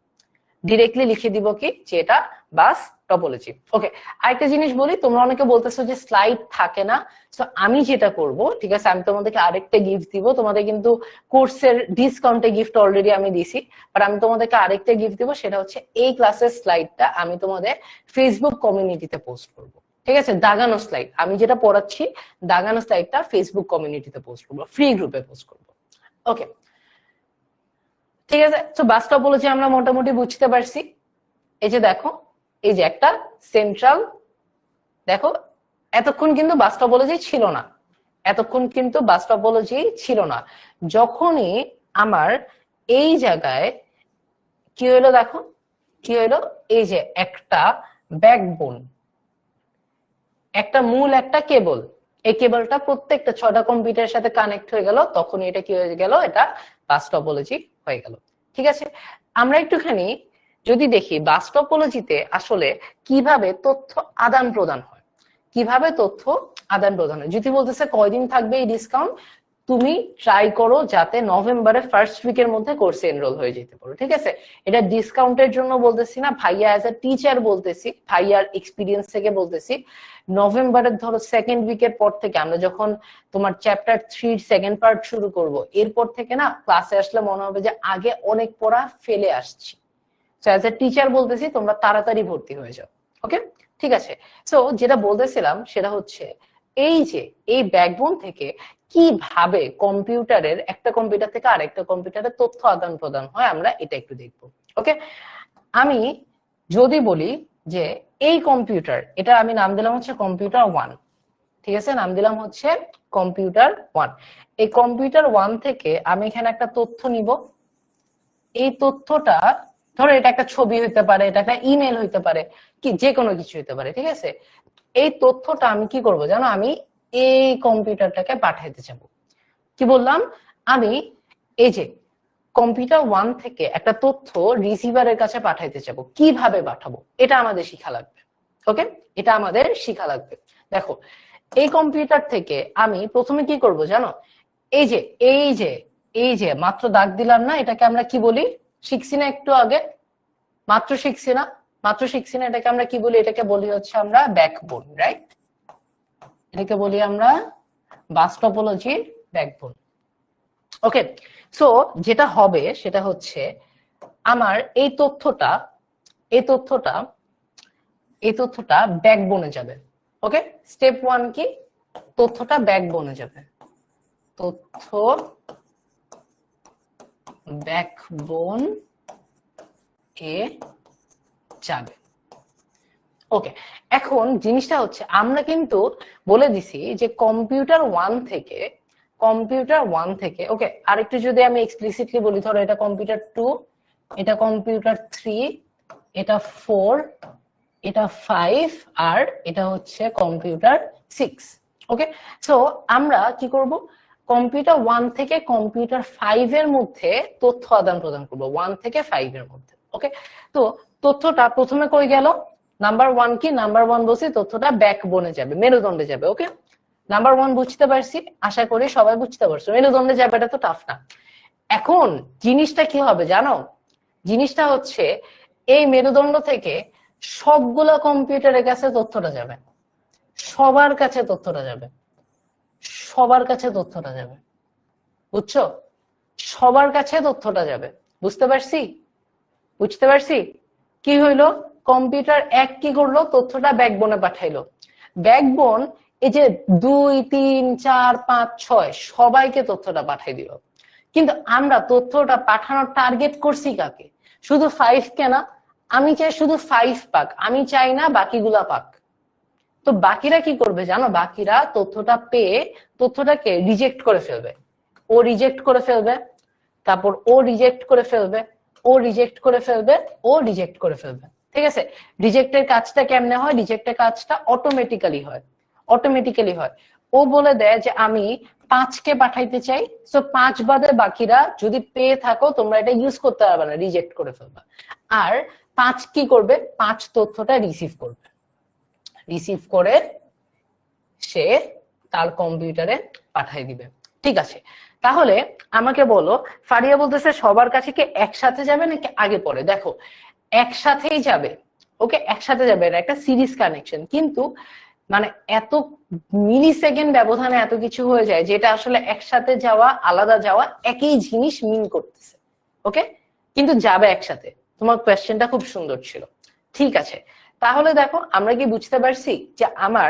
ডিরেক্টলি লিখে দিব কি যে এটা বাস টপোলজি। ওকে, আরেকটা জিনিস বলি, তোমরা অনেকে বলতেছো যে স্লাইড থাকে না, তো আমি যেটা করব, ঠিক আছে, আমি তোমাদেরকে আরেকটা গিফট দিব। তোমাদের কিন্তু কোর্সের ডিসকাউন্টে গিফট অলরেডি আমি দিছি, বাট আমি তোমাদেরকে আরেকটা গিফট দিব, সেটা হচ্ছে এই ক্লাসের স্লাইডটা আমি তোমাদের ফেসবুক কমিউনিটিতে পোস্ট করব। ঠিক আছে, দাগানো স্লাইড, আমি যেটা পড়াচ্ছি দাগানো স্লাইডটা ফেসবুক কমিউনিটিতে পোস্ট করবো, ফ্রি গ্রুপে পোস্ট করবো। ওকে, ঠিক আছে, তো বাস টপোলজি আমরা মোটামুটি বুঝতে পারছি। এই যে দেখো, এই যে একটা সেন্ট্রাল, দেখো এতক্ষণ কিন্তু বাস টপোলজি ছিল না, এতক্ষণ কিন্তু বাস টপোলজি ছিল না। যখনই আমার এই জায়গায় কি হইলো, দেখো কি হইলো, এই যে একটা ব্যাকবোন, একটা মূল একটা কেবল, এই কেবলটা প্রত্যেকটা 6টা কম্পিউটারের সাথে কানেক্ট হয়ে গেল, তখনই এটা কি হয়ে গেল, এটা বাস টপোলজি হয়ে গেল। ঠিক আছে, আমরা একটুখানি যদি দেখি বাস টপোলজিতে আসলে কিভাবে তথ্য আদান প্রদান হয়, কিভাবে তথ্য আদান প্রদান হয়। যদি বলতেছে কয়দিন থাকবে এই ডিসকাউন্ট, তুমি ট্রাই করো যাতে নভেম্বরের ফার্স্ট উইকের মধ্যে কোর্সে এনরোল হয়ে যেতে পারো। ঠিক আছে, এটা ডিসকাউন্টের জন্য বলতেছি না, ভাইয়া অ্যাজ এ টিচার বলতেছি, ভাইয়ার এক্সপিরিয়েন্স থেকে বলতেছি। নভেম্বরের ধরো সেকেন্ড উইকের পর থেকে আমরা যখন তোমার চ্যাপ্টার 3 সেকেন্ড পার্ট শুরু করব, এরপর থেকে না ক্লাসে আসলে মনে হবে যে আগে অনেক পড়া ফেলে আসছি। সো অ্যাজ এ টিচার বলতেছি তোমরা তাড়াতাড়ি ভর্তি হয়ে যাও। ওকে, ঠিক আছে। সো যেটা বলতেছিলাম সেটা হচ্ছে এই যে এই ব্যাকবোন থেকে কিভাবে কম্পিউটারের একটা কম্পিউটার থেকে আরেকটা কম্পিউটারে তথ্য আদান প্রদান হয়, আমরা এটা একটু দেখবো। ওকে, আমি যদি বলি যে এই কম্পিউটার, এটা আমি নাম দিলাম হচ্ছে কম্পিউটার 1, ঠিক আছে, নাম দিলাম হচ্ছে কম্পিউটার 1। এই কম্পিউটার 1 থেকে আমি এখানে একটা তথ্য নিব। এই তথ্যটা ধরো এটা একটা ছবি হইতে পারে, এটা একটা ইমেল হইতে পারে, কি যে কোনো কিছু হইতে পারে। ঠিক আছে, এই তথ্যটা আমি কি করব জানো, আমি এই কম্পিউটারটাকে পাঠাইতে যাব। কি বললাম, আমি এই যে কম্পিউটার 1 থেকে একটা তথ্য রিসিভারের কাছে পাঠাইতে যাব। কিভাবে পাঠাবো এটা আমাদের শিখা লাগবে। ওকে, এটা আমাদের শিখা লাগবে। দেখো, এই কম্পিউটার থেকে আমি প্রথমে কি করব জানো, এই যে এই যে এই যে মাত্র দাগ দিলাম না, এটাকে আমরা কি বলি, শিখছি না একটু আগে, মাত্র শিখছি না, এটাকে আমরা কি বলি, এটাকে বলি হচ্ছে আমরা ব্যাকবোন, রাইট? এটাকে বলি আমরা বাস টপোলজির ব্যাকবোন। ওকে, সো যেটা হবে সেটা হচ্ছে আমার এই তথ্যটা ব্যাকবোনে যাবে। ওকে, স্টেপ 1 কি, তথ্যটা ব্যাকবোনে যাবে, তথ্য ব্যাকবোন এ যাবে। ওকে, এখন জিনিসটা হচ্ছে আমরা কিন্তু বলে দিছি যে কম্পিউটার 1 থেকে ওকে, আরেকটু যদি আমি এক্সপ্লিসিটলি বলি, ধরো এটা কম্পিউটার 2, এটা কম্পিউটার 3, এটা 4, এটা 5, আর এটা হচ্ছে কম্পিউটার 6। ওকে, সো আমরা কি করব, কম্পিউটার 1 থেকে কম্পিউটার 5 এর মধ্যে তথ্য আদান প্রদান করব, 1 থেকে 5 এর মধ্যে। ওকে, তো তথ্যটা প্রথমে কই গেল, নাম্বার 1 কি, নাম্বার 1 বলছি তথ্যটা ব্যাকবোনে যাবে, মেরুদণ্ডে যাবে। ওকে, নাম্বার 1 বুঝতে পারছি, আশা করি সবাই বুঝতে পারছো, মেরুদণ্ডে যাবে, এটা তো টাফ না। এখন জিনিসটা কি হবে জানো, জিনিসটা হচ্ছে এই মেরুদণ্ড থেকে সবগুলা কম্পিউটারের কাছে তথ্যটা যাবে, সবার কাছে তথ্যটা যাবে, বুঝছো, সবার কাছে তথ্যটা যাবে। বুঝতে পারছি কি হইলো, কম্পিউটার 1 কি করলো, তথ্যটা ব্যাকবোনে পাঠাইলো। ব্যাকবোন এই যে 2, 3, 4, 5, 6 সবাইকে তথ্যটা পাঠাই দিল। কিন্তু আমরা তথ্যটা পাঠানোর টার্গেট করছি কাকে, শুধু 5 কে না, আমি চাই শুধু 5 পাক, আমি চাই না বাকিগুলা পাক। তো বাকিরা কি করবে জানো, বাকিরা তথ্যটা পেয়ে তথ্যটাকে রিজেক্ট করে ফেলবে, ও রিজেক্ট করে ফেলবে, তারপর ও রিজেক্ট করে ফেলবে, ও রিজেক্ট করে ফেলবে, ও রিজেক্ট করে ফেলবে। ঠিক আছে, রিজেক্টের কাজটা কেমনে হয়, রিজেক্টের কাজটা অটোমেটিক্যালি হয়। ও বলে দেয় যে আমি 5 কে পাঠাইতে চাই, সো 5 বাদে বাকিরা যদি পেয়ে থাকো তোমরা এটা ইউজ করতে পারবে না, রিজেক্ট করে ফেলবা। আর 5 কি করবে, 5 তথ্যটা রিসিভ করে সে তার কম্পিউটারে পাঠিয়ে দিবে। ঠিক আছে, তাহলে আমাকে বলো, ফারিয়া বলতেছে সবার কাছে কি একসাথে যাবে নাকি আগে পরে? দেখো, একসাথেই যাবে। ওকে, একসাথে যাবে, এটা একটা সিরিজ কানেকশন, কিন্তু মানে এত মিলি সেকেন্ড ব্যবধানে এত কিছু হয়ে যায় যেটা আসলে একসাথে যাওয়া আলাদা যাওয়া একই জিনিস মিন করতেছে। ওকে, কিন্তু যাবে একসাথে। তোমার কোয়েশ্চেনটা খুব সুন্দর ছিল। ঠিক আছে, তাহলে দেখো আমরা কি বুঝতে পারছি যে আমার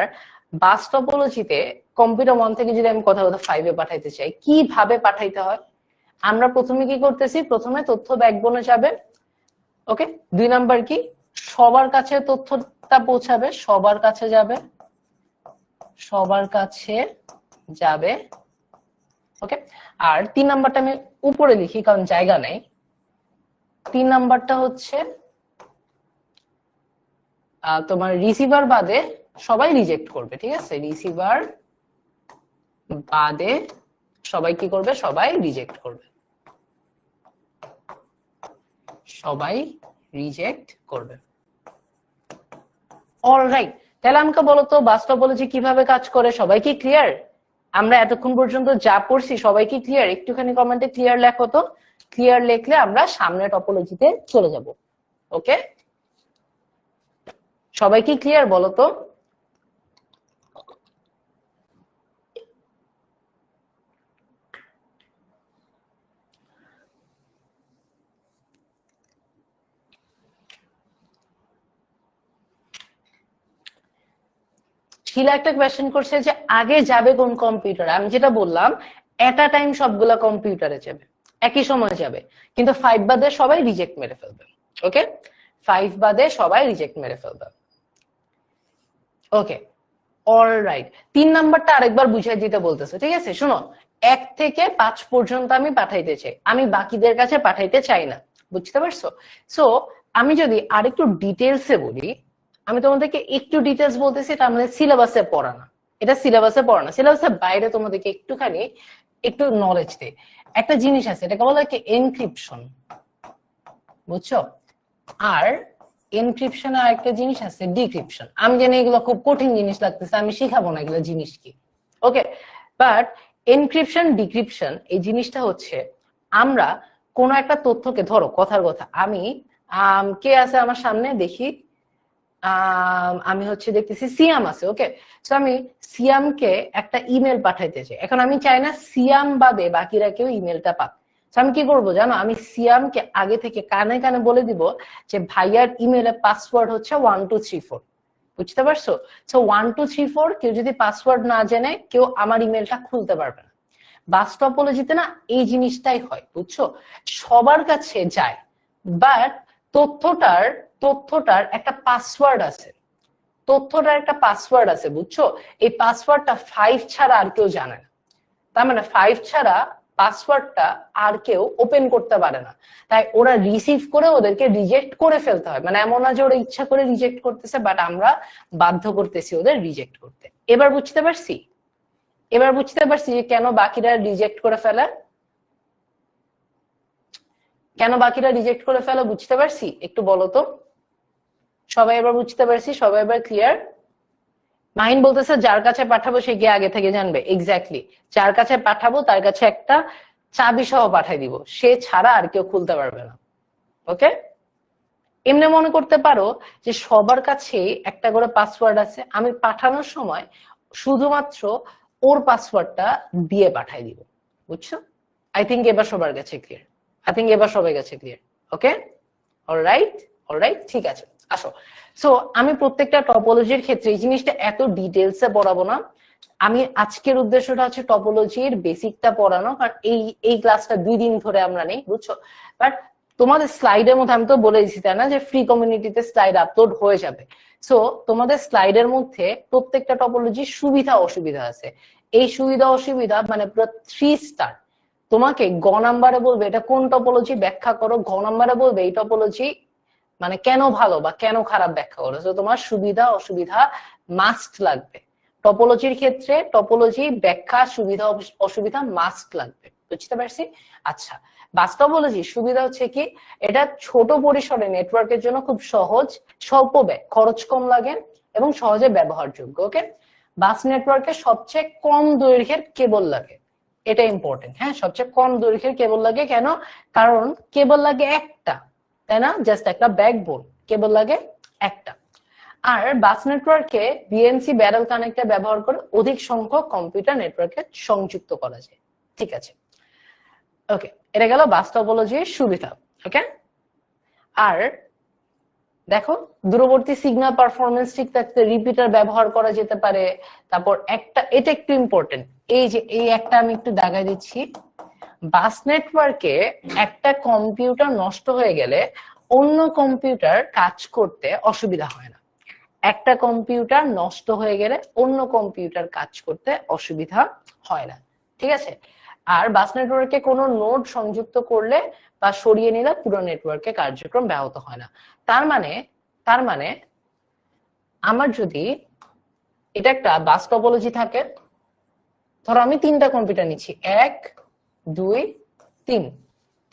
বাস টপোলজিতে কম্পিউটার 1 থেকে যদি আমি কথা 5 এ পাঠাইতে চাই, কিভাবে পাঠাইতে হয়। আমরা প্রথমে কি করতেছি, প্রথমে তথ্য ব্যাকবোনে যাবে। ওকে, 2 নাম্বার কি, সবার কাছে তথ্যটা পৌঁছাবে, সবার কাছে যাবে। ওকে, আর 3 নাম্বারটা আমি উপরে লিখি কারণ জায়গা নেই। 3 নাম্বারটা হচ্ছে তোমার রিসিভার বাদে সবাই রিজেক্ট করবে। ঠিক আছে, রিসিভার বাদে সবাই কি করবে? সবাই রিজেক্ট করবে, সবাই রিজেক্ট করবে। অলরাইট, তাহলে আমাকে বলো তো বাস টপোলজি কিভাবে কাজ করে? সবাই কি ক্লিয়ার? আমরা এতক্ষণ পর্যন্ত যা পড়ছি সবাই কি ক্লিয়ার? একটুখানি কমেন্টে ক্লিয়ার লেখো তো। ক্লিয়ার লিখলে আমরা সামনে টপোলজিতে চলে যাব। ওকে, সবাই কি ক্লিয়ার বলো তো? শিলা একটা কোয়েশ্চেন করছে যে আগে যাবে কোন কম্পিউটার? আমি যেটা বললাম, এট আ টাইম সবগুলা কম্পিউটারে যাবে, একই সময় যাবে, কিন্তু 5 বাদে সবাই রিজেক্ট মেরে ফেলবে। ওকে, 5 বাদে সবাই রিজেক্ট মেরে ফেলবে। ওকে, অলরাইট, 3 নাম্বারটা আরেকবার বুঝিয়ে দিতে বলতেছে, ঠিক আছে? শুনো, 1 থেকে 5 পর্যন্ত আমি পাঠাইতে চাই, আমি বাকিদের কাছে পাঠাইতে চাই না, বুঝতে পারছো? সো আমি যদি আরেকটু ডিটেলসে বলি, আমি তোমাদেরকে একটু ডিটেলস বলতেছি, এটা আমাদের সিলেবাসে পড়া না, এটা সিলেবাসে পড়া না, সিলেবাসের বাইরে তোমাদেরকে একটুখানি একটু নলেজ দেয়। একটা জিনিস আছে, এটাকে বলা হয় কি এনক্রিপশন, বুঝছো? আর এনক্রিপশন আর একটা জিনিস আছে ডিক্রিপশন। আমি জানি এগুলো খুব কঠিন জিনিস লাগতেছে, আমি শিখাবো না এগুলো জিনিস কি। ওকে, বাট এনক্রিপশন ডিক্রিপশন এই জিনিসটা হচ্ছে, আমরা কোন একটা তথ্যকে, ধরো কথার কথা, আমি কে আছে আমার সামনে দেখি, আমি হচ্ছে দেখতেছি সিয়াম আছে। ওকে, তো আমি সিয়ামকে একটা ইমেল পাঠাইতে চাই, এখন আমি চাই না সিয়াম বাদে বাকিরা কেউ ইমেলটা পাক। আমি কি করবো জানো? আমি সিয়ামকে আগে থেকে কানে কানে বলে দিব যে ভাইয়ার ইমেলের পাসওয়ার্ড হচ্ছে 1234, বুঝতে পারছো? সো 1234 কেউ যদি পাসওয়ার্ড না জেনে কেউ আমার ইমেলটা খুলতে পারবে না। বাস টপোলজিতে না এই জিনিসটাই হয়, বুঝছো? সবার কাছে যায়, বাট তথ্যটার একটা পাসওয়ার্ড আছে, তথ্যটার একটা পাসওয়ার্ড আছে, বুঝছো? এই পাসওয়ার্ডটা 5 ছাড়া আর কেউ জানে না। তার মানে 5 ছাড়া পাসওয়ার্ডটা আর কেউ ওপেন করতে পারে না, তাই ওরা রিসিভ করে ওদেরকে রিজেক্ট করে ফেলতে হয়। মানে এমন না যে ওরা ইচ্ছা করে রিজেক্ট করতেছে, বাট আমরা বাধ্য করতেছি ওদের রিজেক্ট করতে। এবার বুঝতে পারছি, এবার বুঝতে পারছি যে কেন বাকিরা রিজেক্ট করে ফেলে, কেন বাকিরা রিজেক্ট করে ফেলে, বুঝতে পারছি? একটু বলো তো সবাই। এবার বুঝতে পারছি, সবাই এবার ক্লিয়ার? মাহিন বলতেছে যার কাছে পাঠাবো সে গিয়ে আগে থেকে জানবে। এক্স্যাক্টলি, যার কাছে পাঠাবো তার কাছে একটা চাবি সহ পাঠাই দিব, সে ছাড়া আর কেউ খুলতে পারবে না। ওকে, এমনি মনে করতে পারো যে সবার কাছে একটা করে পাসওয়ার্ড আছে, আমি পাঠানোর সময় শুধুমাত্র ওর পাসওয়ার্ডটা দিয়ে পাঠাই দিব, বুঝছো? আই থিঙ্ক এবার সবার কাছে ক্লিয়ার, আই থিঙ্ক এবার সবার কাছে ক্লিয়ার। ওকে, অলরাইট, অলরাইট, ঠিক আছে, আসো। সো আমি প্রত্যেকটা টপোলজির ক্ষেত্রে এই জিনিসটা এত ডিটেলসে পড়াবো না। আমি আজকের উদ্দেশ্যটা হচ্ছে টপোলজির বেসিকটা পড়ানো, কারণ এই ক্লাসটা 2 দিন ধরে আমরা নেই, বুঝছো? বাট তোমাদের স্লাইডের মধ্যে আমি তো বলে দিচ্ছি তাই না যে ফ্রি কমিউনিটিতে স্লাইড আপলোড হয়ে যাবে। সো তোমাদের স্লাইডের মধ্যে প্রত্যেকটা টপোলজির সুবিধা অসুবিধা আছে। এই সুবিধা অসুবিধা মানে পুরো 3 স্টার। তোমাকে গ নাম্বারে বলবে এটা কোন টপোলজি ব্যাখ্যা করো, ঘ নাম্বারে বলবে এই টপোলজি মানে কেন ভালো বা কেন খারাপ ব্যাখ্যা করো। তো তোমার সুবিধা অসুবিধা মাস্ট লাগবে টপোলজির ক্ষেত্রে, টপোলজি ব্যাখ্যা সুবিধা অসুবিধা মাস্ট লাগবে, বুঝতে পারছি? আচ্ছা, বাস টপোলজির সুবিধা হচ্ছে কি, এটা ছোট পরিসরে নেটওয়ার্কের জন্য খুব সহজ, স্বল্প ব্যয়, খরচ কম লাগে এবং সহজে ব্যবহারযোগ্য। ওকে, বাস নেটওয়ার্কে সবচেয়ে কম দৈর্ঘ্যের কেবল লাগে, এটা ইম্পর্টেন্ট। হ্যাঁ, সবচেয়ে কম দৈর্ঘ্যের কেবল লাগে, কেন? কারণ কেবল লাগে একটা, তাই না? জাস্ট একটা ব্যাকবোন, কেবল লাগে একটা। আর বাস নেটওয়ার্কে বিএনসি ব্যারেল কানেক্টর ব্যবহার করে অধিক সংখ্যক কম্পিউটার নেটওয়ার্কে সংযুক্ত করা যায়। ঠিক আছে, ওকে, এটা গেল বাস টপোলজির সুবিধা। ওকে, আর দেখো দূরবর্তী সিগন্যাল পারফরমেন্স ঠিক থাকতে রিপিটার ব্যবহার করা যেতে পারে। তারপর একটা, এটা একটু ইম্পর্টেন্ট, এই যে এই একটা আমি একটু দাগাই দিচ্ছি, বাস নেটওয়ার্কে একটা কম্পিউটার নষ্ট হয়ে গেলে অন্য কম্পিউটার কাজ করতে অসুবিধা হয় না। একটা কম্পিউটার নষ্ট হয়ে গেলে অন্য কম্পিউটার কাজ করতে অসুবিধা হয় না, ঠিক আছে? আর বাস নেটওয়ার্কে কোনো নোড সংযুক্ত করলে বা সরিয়ে নিলে পুরো নেটওয়ার্কে কার্যক্রম ব্যাহত হয় না। তার মানে আমার যদি এটা একটা বাস টপোলজি থাকে, ধরো আমি 3টা কম্পিউটার নিচ্ছি, 1 2 3,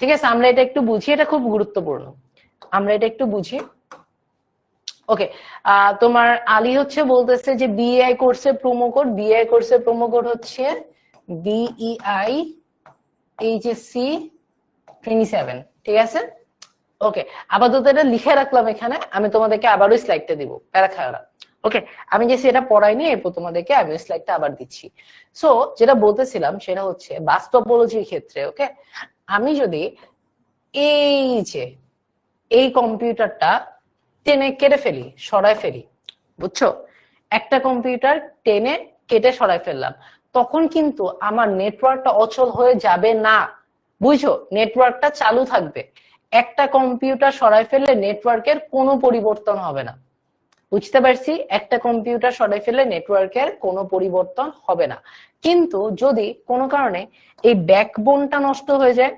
ঠিক আছে? আমরা এটা একটু বুঝি, এটা খুব গুরুত্বপূর্ণ, আমরা এটা একটু বুঝি। ওকে, তোমার আলী হচ্ছে বলতেছে যে বিএআই কোর্সের প্রোমো কোড, বিএআই কোর্সের প্রোমো কোড হচ্ছে BEI HSC 27, ঠিক আছে? ওকে, আপাতত এটা লিখে রাখলাম এখানে, আমি তোমাদেরকে আবারও স্লাইডটা দিব, প্যারা খায় না। ওকে, আমি যে সেটা পড়াইনি, এরপর তোমাদেরকে আমি স্লাইডটা আবার দিচ্ছি। সো যেটা বলতেছিলাম সেটা হচ্ছে বাস্তবোলজির ক্ষেত্রে, ওকে, আমি যদি এই যে এই কম্পিউটারটা টেনে কেটে ফেলি, সরাই ফেলি, বুঝছো? একটা কম্পিউটার টেনে কেটে সরাই ফেললাম, তখন কিন্তু আমার নেটওয়ার্কটা অচল হয়ে যাবে না, বুঝছো? নেটওয়ার্কটা চালু থাকবে। একটা কম্পিউটার সরাই ফেললে নেটওয়ার্কের কোনো পরিবর্তন হবে না, বুঝতে পারছি? একটা কম্পিউটার সরাই ফেললে নেটওয়ার্কের কোনো পরিবর্তন হবে না। কিন্তু যদি কোনো কারণে এই ব্যাকবোনটা নষ্ট হয়ে যায়,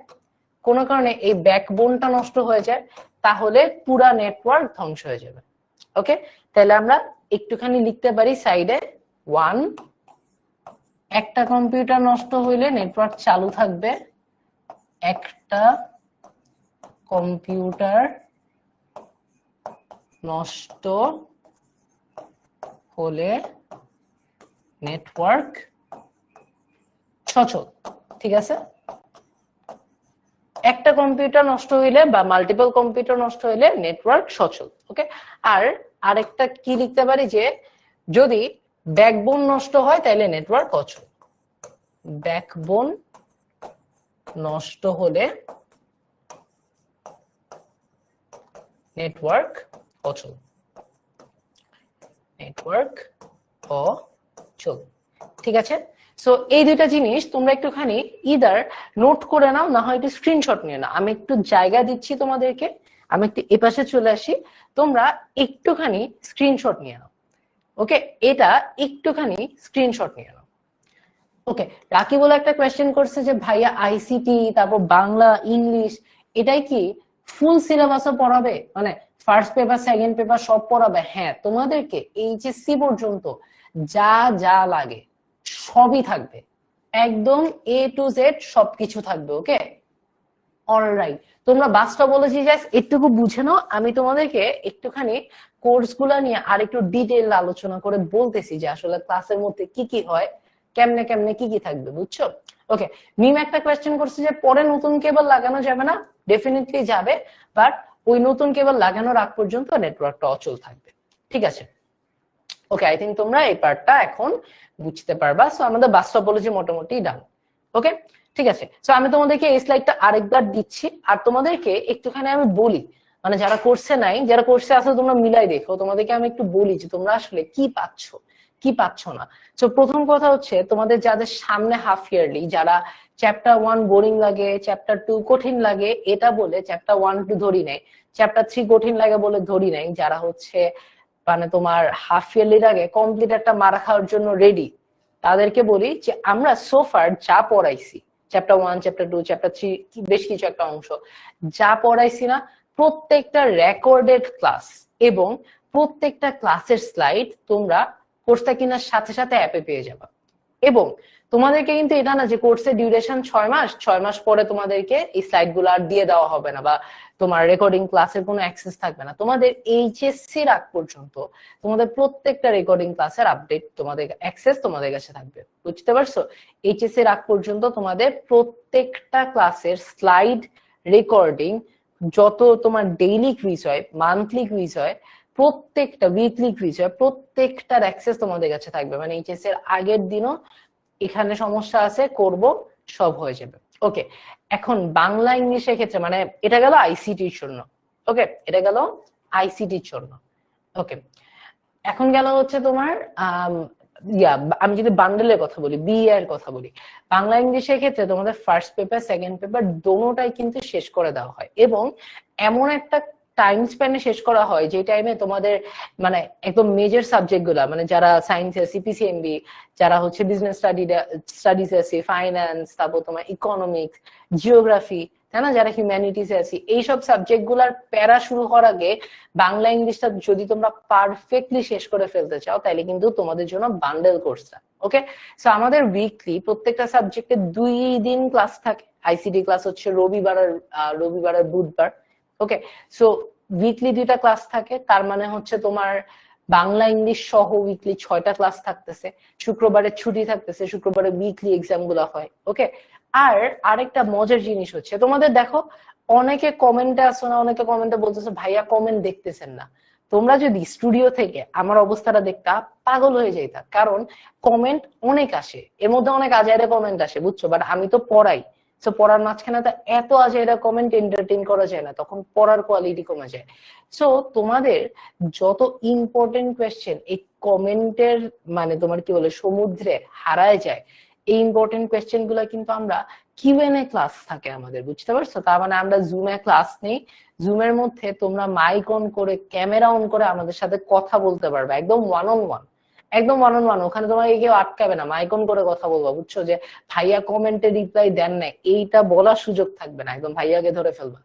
কোনো কারণে এই ব্যাকবোনটা নষ্ট হয়ে যায়, তাহলে পুরা নেটওয়ার্ক ধ্বংস হয়ে যাবে। ওকে, তাহলে আমরা একটুখানি লিখতে পারি সাইডে 1, একটা কম্পিউটার নষ্ট হইলে নেটওয়ার্ক চালু থাকবে, একটা কম্পিউটার নষ্ট হলে নেটওয়ার্ক সচল, ঠিক আছে? একটা কম্পিউটার নষ্ট হইলে বা মাল্টিপল কম্পিউটার নষ্ট হইলে নেটওয়ার্ক সচল। ওকে, আর আরেকটা কি লিখতে পারি যে যদি ব্যাকবোন নষ্ট হয় তাহলে নেটওয়ার্ক অচল, ব্যাকবোন নষ্ট হলে নেটওয়ার্ক অচল, নেটওয়ার্ক অচল, ঠিক আছে? সো এই দুইটা জিনিস তোমরা একটুখানি ইদার নোট করে নাও, না হয় একটু স্ক্রিনশট নিয়ে নাও। আমি একটু জায়গা দিচ্ছি তোমাদেরকে, আমি একটু এপাশে চলে আসি, তোমরা একটুখানি স্ক্রিনশট নিয়ে নাও। ওকে, এটা একটুখানি স্ক্রিনশট নিয়ে নাও। ওকে, রাকি বলে একটা কোয়েশ্চেন করছে যে ভাইয়া আইসিটি, তারপর বাংলা, ইংলিশ, এটাই কি ফুল সিলেবাসও পড়াবে, মানে ফার্স্ট পেপার সেকেন্ড পেপার সব পড়াবে? হ্যাঁ, তোমাদেরকে এইচএসসি পর্যন্ত যা যা লাগে সবই থাকবে, একদম A to Z সবকিছু থাকবে। ওকে, অলরাইট, তোমরা বাস্তবোলজি জাস্ট একটুকু বুঝে নাও, আমি তোমাদেরকে একটুখানি কোর্স গুলা নিয়ে আর একটু ডিটেইল আলোচনা করে বলতেছি যে আসলে ক্লাসের মধ্যে কি কি হয়, কেমনে কেমনে কি কি থাকবে, বুঝছো? ওকে, মিম একটা কোয়েশ্চেন করছে যে পরে নতুন কেবল লাগানো যাবে না? ডেফিনেটলি যাবে, বাট ওই নতুন কেবল লাগানোর আগ পর্যন্ত নেটওয়ার্কটা অচল থাকবে, ঠিক আছে? ওকে, আই থিঙ্ক তোমরা এই পার্টটা এখন বুঝতে পারবা। সো আমাদের বাস্তবোলজি মোটামুটি ডান। ওকে, ঠিক আছে। সো আমি তোমাদেরকে এই স্লাইডটা আরেকবার দিচ্ছি, আর তোমাদেরকে একটুখানি আমি বলি, মানে যারা কোর্সে নাই, যারা কোর্সে আছে তোমরা মিলাই দেখো, তোমাদেরকে আমি একটু বলি যে তোমরা আসলে কি পাচ্ছ কি পাচ্ছ না। তো প্রথম কথা হচ্ছে তোমাদের যাদের সামনে হাফ ইয়ারলি, যারা চ্যাপ্টার 1 বোরিং লাগে, চ্যাপ্টার 2 কঠিন লাগে, এটা বলে চ্যাপ্টার 1 2 ধরি নাই, চ্যাপ্টার 3 কঠিন লাগে বলে ধরি নাই, যারা হচ্ছে মানে তোমার হাফ ইয়ারলির আগে কমপ্লিট একটা মারা খাওয়ার জন্য রেডি, তাদেরকে বলি যে আমরা সোফার যা পড়াইছি, চ্যাপ্টার 1 চ্যাপ্টার 2 চ্যাপ্টার 3 বেশ কিছু একটা অংশ যা পড়াইছি না, প্রত্যেকটা রেকর্ডেড ক্লাস এবং প্রত্যেকটা ক্লাসের স্লাইড তোমরা কোর্সটা কেনার সাথে সাথে অ্যাপে পেয়ে যাবে। এবং তোমাদেরকে কিন্তু এটা না যে কোর্সের ডিউরেশন 6 মাস, 6 মাস পরে তোমাদেরকে এই স্লাইড গুলো আর দিয়ে দেওয়া হবে না, বা তোমার রেকর্ডিং ক্লাসের কোনো অ্যাক্সেস থাকবে না। তোমাদের এইচএসসির আগ পর্যন্ত তোমাদের প্রত্যেকটা রেকর্ডিং ক্লাসের আপডেট, তোমাদের অ্যাক্সেস তোমাদের কাছে থাকবে, বুঝতে পারছো? এইচএসসির আগ পর্যন্ত তোমাদের প্রত্যেকটা ক্লাসের স্লাইড রেকর্ডিং, যত তোমার ডেইলি কুইজ হয়, মান্থলি কুইজ হয়, প্রত্যেকটা উইকলি কুইজ হয়, প্রত্যেকটার অ্যাক্সেস তোমাদের কাছে থাকবে। মানে এইচএসসি এর আগের দিনও এখানে সমস্যা আছে, করব, সব হয়ে যাবে। ওকে, এখন বাংলা ইংলিশের ক্ষেত্রে, মানে এটা গেল আইসিটির জন্য। ওকে, এটা গেল আইসিটির জন্য। ওকে, এখন গেল হচ্ছে তোমার আমি যদি বান্ডেলের কথা বলি, বিএ এর কথা বলি, বাংলা ইংলিশের ক্ষেত্রে তোমাদের ফার্স্ট পেপার সেকেন্ড পেপার দোনোটাই কিন্তু শেষ করে দেওয়া হয়, এবং এমন একটা টাইম স্প্যানে শেষ করা হয় যে টাইমে তোমাদের মানে একদম মেজর সাবজেক্ট গুলা, মানে যারা সায়েন্স আছে পিসিএমবি, যারা হচ্ছে বিজনেস স্টাডিজ আছে, ফাইন্যান্স, তারপর তোমার ইকোনমিক্স, জিওগ্রাফি, তাই না, যারা হিউম্যানিটিসে আছি, এইসব সাবজেক্ট গুলার প্যারা শুরু হওয়ার আগে বাংলা ইংলিশটা যদি তোমরা পারফেক্টলি শেষ করে ফেলতে চাও তাহলে কিন্তু তোমাদের জন্য বান্ডেল কোর্সটা। ওকে, সো আমাদের উইকলি প্রত্যেকটা সাবজেক্টে 2 দিন ক্লাস থাকে। আইসিটি ক্লাস হচ্ছে রবিবার আর বুধবার। ওকে, সো উইকলি 2টা ক্লাস থাকে, তার মানে হচ্ছে তোমার বাংলা ইংলিশ সহ উইকলি 6টা ক্লাস থাকতেছে। শুক্রবারে ছুটি থাকতেছে, শুক্রবারে উইকলি এক্সাম গুলা হয়। ওকে, আর আরেকটা মজার জিনিস হচ্ছে তোমাদের দেখো, অনেকে কমেন্টে আসো না, অনেকে কমেন্টে বলতেছো ভাইয়া কমেন্ট দেখতেছেন না। তোমরা যদি স্টুডিও থেকে আমার অবস্থাটা দেখতা পাগল হয়ে যাইতা, কারণ কমেন্ট অনেক আসে, এর মধ্যে অনেক আজাইরা কমেন্ট আসে বুঝছো, বাট আমি তো পড়াই, তো পড়ার মাঝখানে তো এত আজাইরা কমেন্ট এন্টারটেইন করা যায় না, তখন পড়ার কোয়ালিটি কমে যায়। সো তোমাদের যত ইম্পর্টেন্ট কোয়েশ্চেন এই কমেন্টের মানে তোমার কি বলে সমুদ্রে হারায় যায়, এই ইম্পর্টেন্ট কোয়েশ্চেন গুলা কিন্তু আমরা কিউএনএ ক্লাস থাকে আমাদের, বুঝতে পারছো? তার মানে আমরা জুমে ক্লাস নেই, জুমের মধ্যে তোমরা মাইক অন করে ক্যামেরা অন করে আমাদের সাথে কথা বলতে পারবে, একদম ওয়ান অন ওয়ান, একদম ওয়ান অন ওয়ান। ওখানে তোমাকে কেউ আটকাবে না, মাইক অন করে কথা বলবা, বুঝছো? যে ভাইয়া কমেন্টে রিপ্লাই দেন না এইটা বলার সুযোগ থাকবে না, একদম ভাইয়াকে ধরে ফেলবা,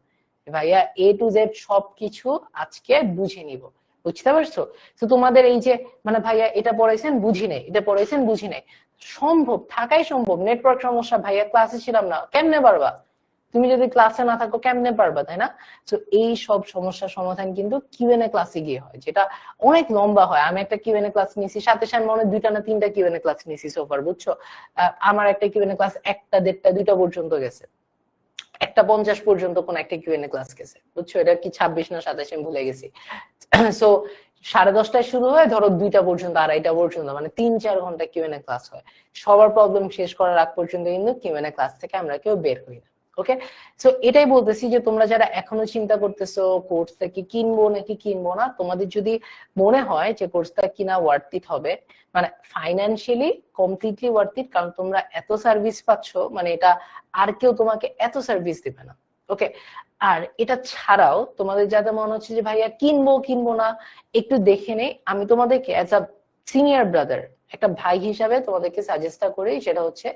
ভাইয়া এ টু জেড সবকিছু আজকে বুঝে নিব, বুঝতে পারছো? তো তোমাদের এই যে মানে ভাইয়া এটা পড়াইছেন বুঝি নাই, এটা পড়াইছেন বুঝি নাই, সম্ভব থাকাই সম্ভব, নেটওয়ার্ক সমস্যা, ভাইয়া ক্লাসে ছিলাম না, কেমনে পারবা? তুমি যদি ক্লাসে না থাকো কেমনে পারবা, তাই না? তো এই সব সমস্যার সমাধান কিন্তু কিউএনএ ক্লাসে গিয়ে হয়, যেটা অনেক লম্বা হয়। আমি একটা কিউএনএ ক্লাস নিয়েছি, সাথে সাথে মনে হয় 2টা না 3টা কিউএনএ ক্লাস নিয়েছি সোফার, বুঝছো? আমার একটা কিউএনএ ক্লাস 1টা 1:30 2টা পর্যন্ত গেছে, 1:50 পর্যন্ত কোন একটা কিউএনএ ক্লাস গেছে, বুঝছো? এটা কি 26 না 27 আমি ভুলে গেছি। সো 10:30টায় শুরু হয়, ধরো 2টা পর্যন্ত, 2:30টা পর্যন্ত, মানে 3-4 ঘন্টা কিউএনএ ক্লাস হয়। সবার প্রবলেম শেষ করার আগ পর্যন্ত কিন্তু কিউএনএ ক্লাস থেকে আমরা কেউ বের হই না। ওকে, সো এটাই বলতেছি যে তোমরা যারা এখনো চিন্তা করতেছো কোর্সটা কি কিনবো নাকি কিনবো না, তোমাদের যদি মনে হয় যে কোর্সটা কিনা ওয়ার্থ ইট হবে, মানে ফাইন্যান্সিয়ালি কমপ্লিটলি ওয়ার্থ ইট, কারণ তোমরা এত সার্ভিস পাচ্ছ, মানে এটা আর কেউ তোমাকে এত সার্ভিস দিবে না। ওকে, আর এটা ছাড়াও তোমাদের যাতে মনে হচ্ছে যে ভাইয়া কিনবো কিনবো না, একটু দেখে নেই, আমি তোমাদেরকে অ্যাজ আ সিনিয়র ব্রাদার, একটা ভাই হিসাবে তোমাদেরকে সাজেস্ট করি, সেটা হচ্ছে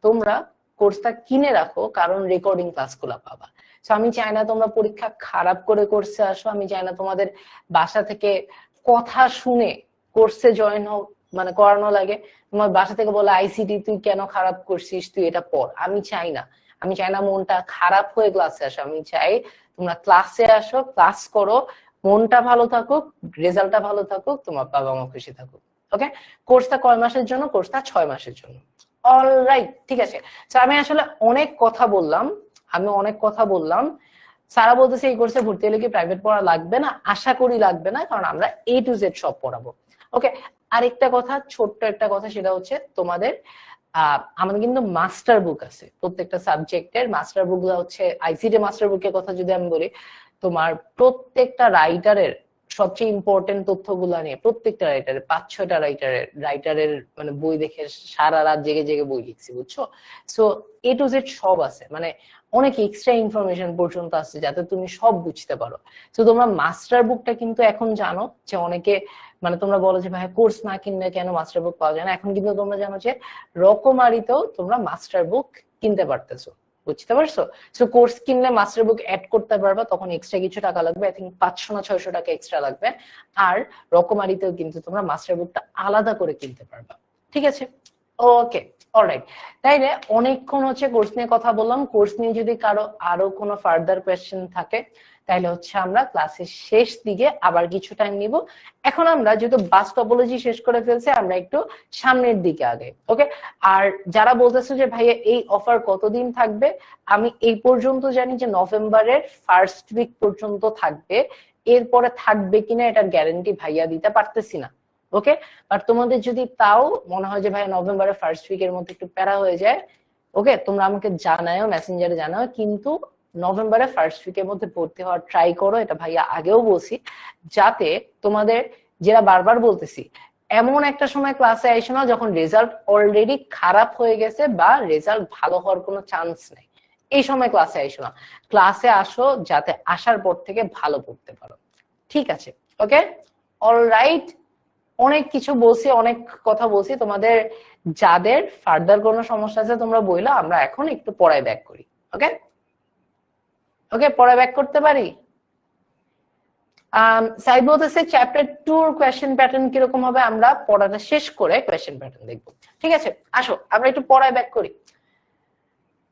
তোমরা কোর্সটা কিনে রাখো, কারণ রেকর্ডিং ক্লাসগুলো পাবা। তো আমি চাই না তোমরা পরীক্ষা খারাপ করে কোর্সে আসো, আমি চাই না তোমাদের বাসা থেকে কথা শুনে কোর্সে জয়েন হোক, মানে করানো লাগে, তোমার বাসা থেকে বলে আইসিটি তুই কেন খারাপ করছিস, তুই এটা পড়। আমি চাই না, আমি চাই না মনটা খারাপ হয়ে ক্লাসে আসো, আমি চাই তোমরা ক্লাসে আসো, ক্লাস করো, মনটা ভালো থাকুক, রেজাল্টটা ভালো থাকুক, তোমার বাবা মা খুশি থাকুক। ওকে, কোর্সটা কয় মাসের জন্য? কোর্সটা 6 মাসের জন্য। অলরাইট, ঠিক আছে। আমি আসলে অনেক কথা বললাম, সারা বলতেছে এই কোর্সে ভর্তি হলে কি প্রাইভেট পড়া লাগবে না? আশা করি লাগবে না, কারণ আমরা A to Z সব পড়াবো। ওকে, আরেকটা কথা, ছোট্ট একটা কথা, সেটা হচ্ছে তোমাদের আমাদের কিন্তু মাস্টার বুক আছে প্রত্যেকটা সাবজেক্টের। মাস্টার বুক গুলো হচ্ছে আইসিটি মাস্টার বুকের কথা যদি আমি বলি, তোমার প্রত্যেকটা রাইটারের সবচেয়ে ইম্পর্টেন্ট তথ্যগুলো নিয়ে, প্রত্যেকটা রাইটারের 5-6টা রাইটারের মানে বই দেখে সারা রাত জেগে জেগে বই লিখছি, বুঝছো? সো A to Z সব আছে, মানে অনেক এক্সট্রা ইনফরমেশন পর্যন্ত আছে যাতে তুমি সব বুঝতে পারো। তো তোমরা মাস্টার বুকটা কিন্তু এখন জানো যে অনেকে মানে তোমরা বলো যে ভাই কোর্স না কিনলে কেন মাস্টার বুক পাওয়া যায় না, এখন কিন্তু তোমরা জানো যে রকমারিতেও তোমরা মাস্টার বুক কিনতে পারতেছো, বুঝতে পারছো? সো কোর্স কিনলে মাস্টার বুক অ্যাড করতে পারবা, তখন এক্সট্রা কিছু টাকা লাগবে, আই থিঙ্ক 500 না 600 টাকা এক্সট্রা লাগবে। আর রকমারিতেও কিন্তু তোমরা মাস্টার বুকটা আলাদা করে কিনতে পারবা, ঠিক আছে? ওকে, অলরাইট। তাইলে অনেকক্ষণ হচ্ছে কোর্স নিয়ে কথা বললাম। কোর্স নিয়ে যদি কারো আরো কোনো ফার্দার কোয়েশ্চেন থাকে তাহলে হচ্ছে আমরা ক্লাসের শেষ দিকে আবার কিছু টাইম নিব। এখন আমরা যেহেতু বাস টপোলজি শেষ করে ফেলছি, আমরা একটু সামনের দিকে আগে। ওকে, আর যারা বলতেছে যে ভাইয়া এই অফার কতদিন থাকবে, আমি এই পর্যন্ত জানি যে নভেম্বরের ফার্স্ট উইক পর্যন্ত থাকবে, এরপরে থাকবে কিনা এটার গ্যারান্টি ভাইয়া দিতে পারতেছি না। ওকে, আর তোমাদের যদি তাও মনে হয় যে ভাই নভেম্বরের ফার্স্ট উইকের মধ্যে একটু প্যারা হয়ে যায়, ওকে, তোমরা আমাকে জানাও, মেসেঞ্জারে জানাও, কিন্তু নভেম্বরের ফার্স্ট উইকের মধ্যে ভর্তি হওয়ার ট্রাই করো, এটা ভাইয়া আগেও বলছি, যাতে তোমাদের যেটা বারবার বলতেছি, এমন একটা সময় ক্লাসে আইসো না যখন রেজাল্ট অলরেডি খারাপ হয়ে গেছে বা রেজাল্ট ভালো হওয়ার কোনো চান্স নেই, এই সময় ক্লাসে আইসো না। ক্লাসে আসো যাতে আসার পর থেকে ভালো পড়তে পারো, ঠিক আছে? ওকে, অলরাইট। অনেক কিছু বলছি, অনেক কথা বলছি, তোমাদের যাদের ফার্দার কোনো সমস্যা আছে তোমরা বইলা, আমরা এখন একটু পড়ায় ব্যাক করি। ওকে। ওকে, পড়া ব্যাক করতে পারি? সাইড বলতেছে চ্যাপ্টার 2 এর কোয়েশ্চেন প্যাটার্ন কিরকম হবে, আমরা পড়াটা শেষ করে কোয়েশ্চেন প্যাটার্ন দেখবো। ঠিক আছে, আসো আমরা একটু পড়ায় ব্যাক করি।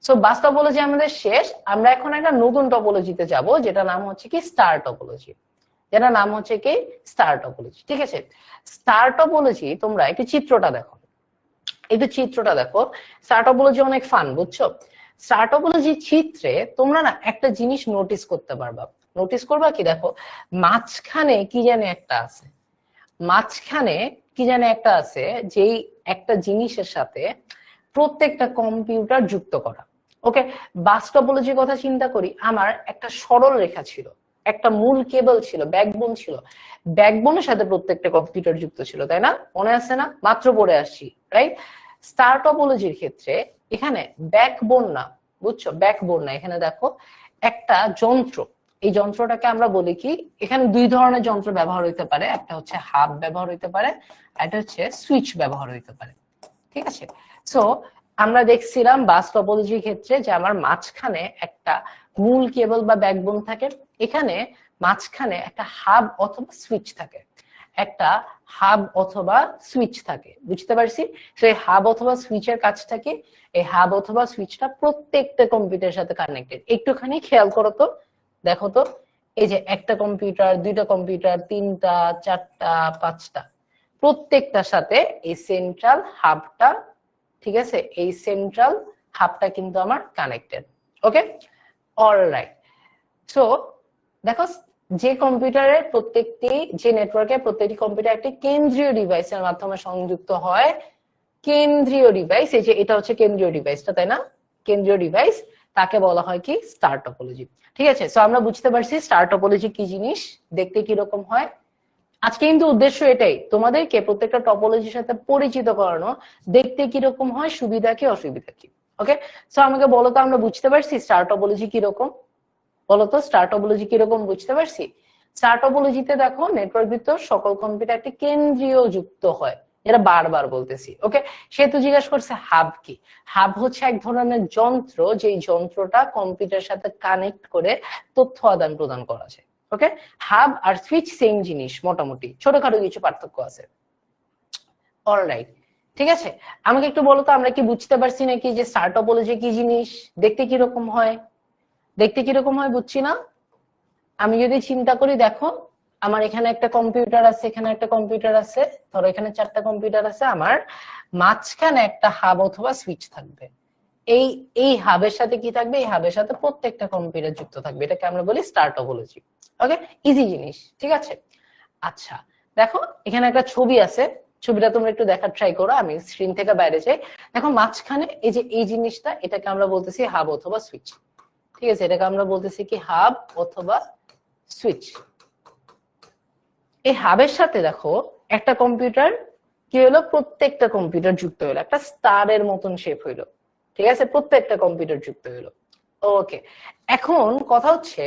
সো বাস টপোলজি আমাদের শেষ, আমরা এখন একটা নতুন টপোলজিতে যাব, যেটা নাম হচ্ছে কি স্টার টপোলজি। যেটা নাম হচ্ছে কি স্টার টপোলজি। ঠিক আছে, স্টার টপোলজি তোমরা একটু চিত্রটা দেখো, একটু চিত্রটা দেখো। স্টার টপোলজি অনেক ফান, বুঝছো? স্টার টপোলজি চিত্রে তোমরা না একটা জিনিস নোটিস করতে পারবা। নোটিস করবা কি, দেখো মাঝখানে কি জানে একটা আছে, মাঝখানে কি জানে একটা আছে, যেই একটা জিনিসের সাথে প্রত্যেকটা কম্পিউটার যুক্ত করা। ওকে, বাস টপোলজির কথা চিন্তা করি, আমার একটা সরল রেখা ছিল, একটা মূল কেবল ছিল, ব্যাকবোন ছিল, ব্যাকবোনের সাথে প্রত্যেকটা কম্পিউটার যুক্ত ছিল, তাই না? মনে আছে না? মাত্র পড়ে আসছি, রাইট? স্টার টপোলজির ক্ষেত্রে এখানে ব্যাকবোন না, বুঝছো? ব্যাকবোন না, এখানে দেখো একটা যন্ত্র, এই যন্ত্রটাকে আমরা বলি কি, এখানে দুই ধরনের যন্ত্র ব্যবহার হইতে পারে, একটা হচ্ছে হাব ব্যবহার হইতে পারে, আর একটা হচ্ছে সুইচ ব্যবহার হইতে পারে। ঠিক আছে, সো আমরা দেখছিলাম বাস টপোলজির ক্ষেত্রে যে আমার মাঝখানে একটা মূল কেবল বা ব্যাকবোন থাকে, এখানে মাঝখানে একটা হাব অথবা সুইচ থাকে, একটা হাব অথবা সুইচ থাকে, বুঝতে পারছি? সেই হাব অথবা সুইচের কাজটা কি, এই হাব অথবা সুইচটা প্রত্যেকটা কম্পিউটারের সাথে কানেক্টেড। একটুখানি খেয়াল করো তো, দেখো তো, এই যে একটা কম্পিউটার, দুইটা কম্পিউটার, তিনটা, চারটা, পাঁচটা, প্রত্যেকটার সাথে এই সেন্ট্রাল হাবটা, ঠিক আছে, এই সেন্ট্রাল হাবটা কিন্তু আমার কানেক্টেড। ওকে, অলরাইট। সো দেখো, যে কম্পিউটারের প্রত্যেকটি, যে নেটওয়ার্কে প্রত্যেকটি কম্পিউটার একটি কেন্দ্রীয় ডিভাইসের মাধ্যমে সংযুক্ত হয়, কেন্দ্রীয় ডিভাইস, এই যে এটা হচ্ছে কেন্দ্রীয় ডিভাইসটা, তাই না? কেন্দ্রীয় ডিভাইস, তাকে বলা হয় কি স্টার টপোলজি। ঠিক আছে, সো আমরা বুঝতে পারছি স্টার টপোলজি কি জিনিস, দেখতে কি রকম হয়। আজকে কিন্তু উদ্দেশ্য এটাই, তোমাদেরকে প্রত্যেকটা টপোলজির সাথে পরিচিত করানো, দেখতে কিরকম হয়, সুবিধা কি অসুবিধা কি। ওকে, সো আমাকে বলো তো, আমরা বুঝতে পারছি স্টার টপোলজি কিরকম? বলতো স্টার টপোলজি কিরকম, বুঝতে পারছি? স্টার টপোলজিতে দেখো নেটওয়ার্ক ভিতর সকল কম্পিউটার একটি কেন্দ্রীয় যুক্ত হয়, এটা বারবার বলতেছি। ওকে, সে তো জিজ্ঞাসা করছে হাব কি। হাব হচ্ছে এক ধরনের যন্ত্র, যেই যন্ত্রটা কম্পিউটারের সাথে কানেক্ট করে তথ্য আদান প্রদান করা যায়। ওকে, হাব আর সুইচ সেম জিনিস, মোটামুটি ছোটখাটো কিছু পার্থক্য আছে। অলরাইট, ঠিক আছে, আমাকে একটু বলো তো, আমরা কি বুঝতে পারছি নাকি যে স্টার টপোলজি কি জিনিস, দেখতে কিরকম হয়? দেখতে কিরকম হয় বুঝছি না? আমি যদি চিন্তা করি, দেখো আমার এখানে একটা কম্পিউটার আছে, এখানে একটা কম্পিউটার আছে, ধরো এখানে চারটা কম্পিউটার আছে, আমার মাঝখানে একটা হাব অথবা সুইচ থাকবে। এই এই হাবের সাথে কি থাকবে, এই হাবের সাথে প্রত্যেকটা কম্পিউটার যুক্ত থাকবে, এটাকে আমরা বলি স্টার টপোলজি। ওকে, ইজি জিনিস, ঠিক আছে। আচ্ছা, দেখো এখানে একটা ছবি আছে, ছবিটা তোমরা একটু দেখার ট্রাই করো, আমি স্ক্রিন থেকে বাইরে যাই। দেখো মাঝখানে এই যে এই জিনিসটা, এটাকে আমরা বলতেছি হাব অথবা সুইচ। ঠিক আছে, এটাকে আমরা বলতেছি কি হাব অথবা সুইচ। এই হাবের সাথে দেখো একটা কম্পিউটার কি হলো, প্রত্যেকটা কম্পিউটার যুক্ত হলো, একটা স্টারের মতন শেপ হইলো। ঠিক আছে, প্রত্যেকটা কম্পিউটার যুক্ত হলো। ওকে, এখন কথা হচ্ছে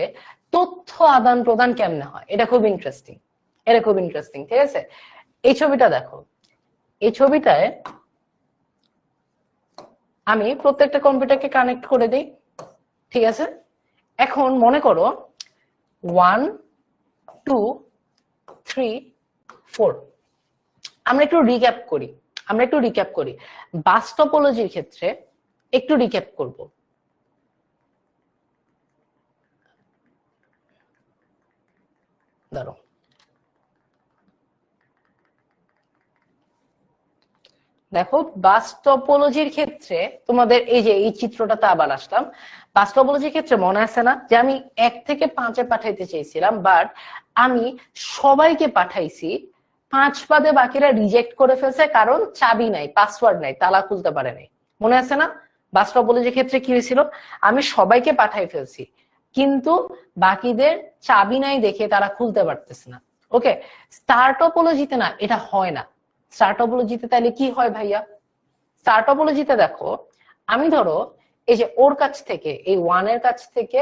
তথ্য আদান প্রদান কেমনে হয়, এটা খুব ইন্টারেস্টিং, এটা খুব ইন্টারেস্টিং। ঠিক আছে, এই ছবিটা দেখো, এই ছবিটায় আমি প্রত্যেকটা কম্পিউটারকে কানেক্ট করে দিই। ঠিক আছে, এখন মনে করো 1 2 3 4, আমরা একটু রিক্যাপ করি, আমরা একটু রিক্যাপ করি বাস টপোলজির ক্ষেত্রে, একটু রিক্যাপ করব। ধরো দেখো বাস টপোলজির ক্ষেত্রে তোমাদের এই যে এই চিত্রটাতে আবার আসলাম। বাস টপোলজির ক্ষেত্রে মনে আছে না যে আমি 1 থেকে 5-এ পাঠাইতে চেয়েছিলাম, বাট আমি সবাইকে পাঠাইছি 5 বাদে বাকিরা রিজেক্ট করে ফেলছে, কারণ চাবি নাই, পাসওয়ার্ড নাই, তালা খুলতে পারে নাই। মনে আছে না বাস টপোলজির ক্ষেত্রে কি হয়েছিল, আমি সবাইকে পাঠাই ফেলছি, কিন্তু বাকিদের চাবি নাই দেখে তারা খুলতে পারতেছে না। ওকে, স্টার টপোলজিতে না এটা হয় না। স্টার টপোলজিতে তাহলে কি হয় ভাইয়া? স্টার টপোলজিতে দেখো, আমি ধরো এই যে ওর কাছ থেকে, এই 1 এর কাছ থেকে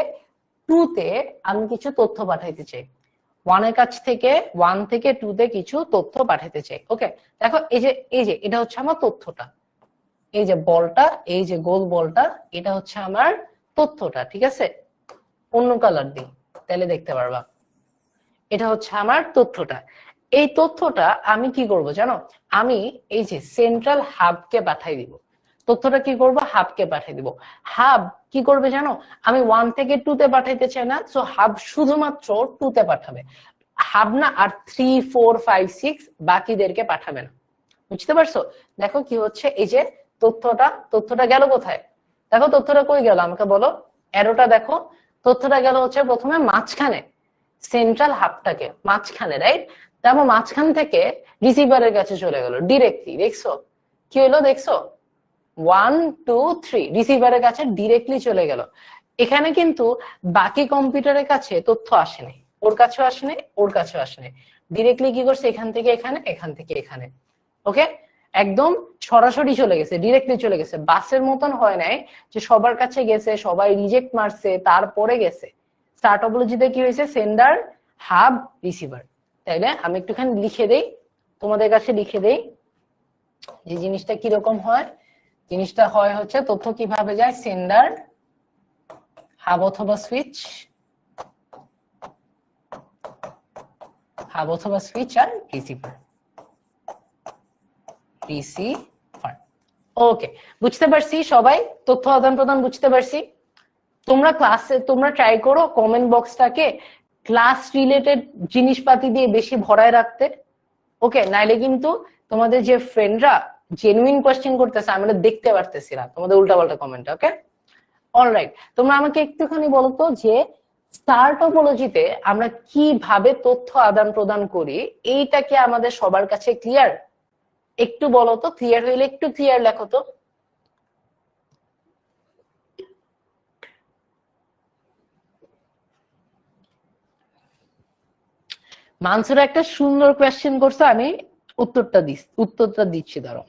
2 তে আমি কিছু তথ্য পাঠাইতে চাই, 1 এর কাছ থেকে 1 থেকে 2 তে কিছু তথ্য পাঠাতে চাই। ওকে, দেখো এই যে এটা হচ্ছে আমার তথ্যটা, এই যে বলটা, এই যে গোল বলটা, এটা হচ্ছে আমার তথ্যটা। ঠিক আছে, অন্য কালার দিই, তাহলে দেখতে পারবা। এটা হচ্ছে আমার তথ্যটা। এই তথ্যটা আমি কি করব জানো, আমি এই যে সেন্ট্রাল হাবকে পাঠাই দিব। তথ্যটা কি করব, হাবকে পাঠিয়ে দিব। হাব কি করবে জানো, আমি 1 থেকে 2 তে পাঠাইতে চাই না, সো হাব শুধুমাত্র 2 তে পাঠাবে। হাব না আর 3, 4, 5, 6 বাকিদেরকে পাঠাবে না। বুঝতে পারছো? দেখো কি হচ্ছে, এই যে তথ্যটা গেল কোথায়, দেখো তথ্যটা কই গেল আমাকে বলো, অ্যারোটা দেখো। তথ্যটা গেল হচ্ছে প্রথমে মাঝখানে, সেন্ট্রাল হাবটাকে মাঝখানে, রাইট? তারপর মাঝখান থেকে রিসিভারের কাছে চলে গেল ডিরেক্টলি। দেখছো কি হলো, দেখছো 1, 2, 3 রিসিভারের কাছে ডিরেক্টলি চলে গেল। এখানে কিন্তু বাকি কম্পিউটারের কাছে তথ্য আসেনি, ওর কাছেও আসেনি, ওর কাছেও আসেনি, ডিরেক্টলি কি করছে, এখান থেকে এখানে, এখান থেকে এখানে। ওকে, একদম সরাসরি চলে গেছে, ডিরেক্টলি চলে গেছে। বাসের মতন হয় নাই যে সবার কাছে গেছে, সবাই রিজেক্ট মারছে তারপরে গেছে। স্টার টপোলজিতে কি হয়েছে, সেন্ডার, হাব, রিসিভার। তাইলে আমি একটুখানি লিখে দেই, তোমাদের কাছে লিখে দেই যে জিনিসটা কিরকম হয়। জিনিসটা হয় হচ্ছে তথ্য কিভাবে যায়, সেন্ডার, হাব অথবা সুইচ, হাব অথবা সুইচ আর রিসিভার। ওকে, বুঝতে পারছি সবাই, তথ্য আদান প্রদান বুঝতে পারছি। তোমরা ক্লাসে তোমরা ট্রাই করো কমেন্ট বক্সটাকে ক্লাস রিলেটেড জিনিসপাতি দিয়ে বেশি ভরায় রাখতে। ওকে, নাইলে কিন্তু তোমাদের যে ফ্রেন্ডরা জেনুইন কোয়েশ্চেন করতেছে আমরা দেখতে পারতেছি না তোমাদের উল্টাপাল্টা কমেন্ট। ওকে, অলরাইট, তোমরা আমাকে একটুখানি বলো তো যে স্টার টপোলজিতে আমরা কিভাবে তথ্য আদান প্রদান করি, এইটা কি আমাদের সবার কাছে ক্লিয়ার? একটু বলো তো, ক্লিয়ার হইলে একটু ক্লিয়ার লেখো তো। মানসুরা একটা সুন্দর কোয়েশ্চেন করছো, আমি উত্তরটা দিচ্ছি, ধরো।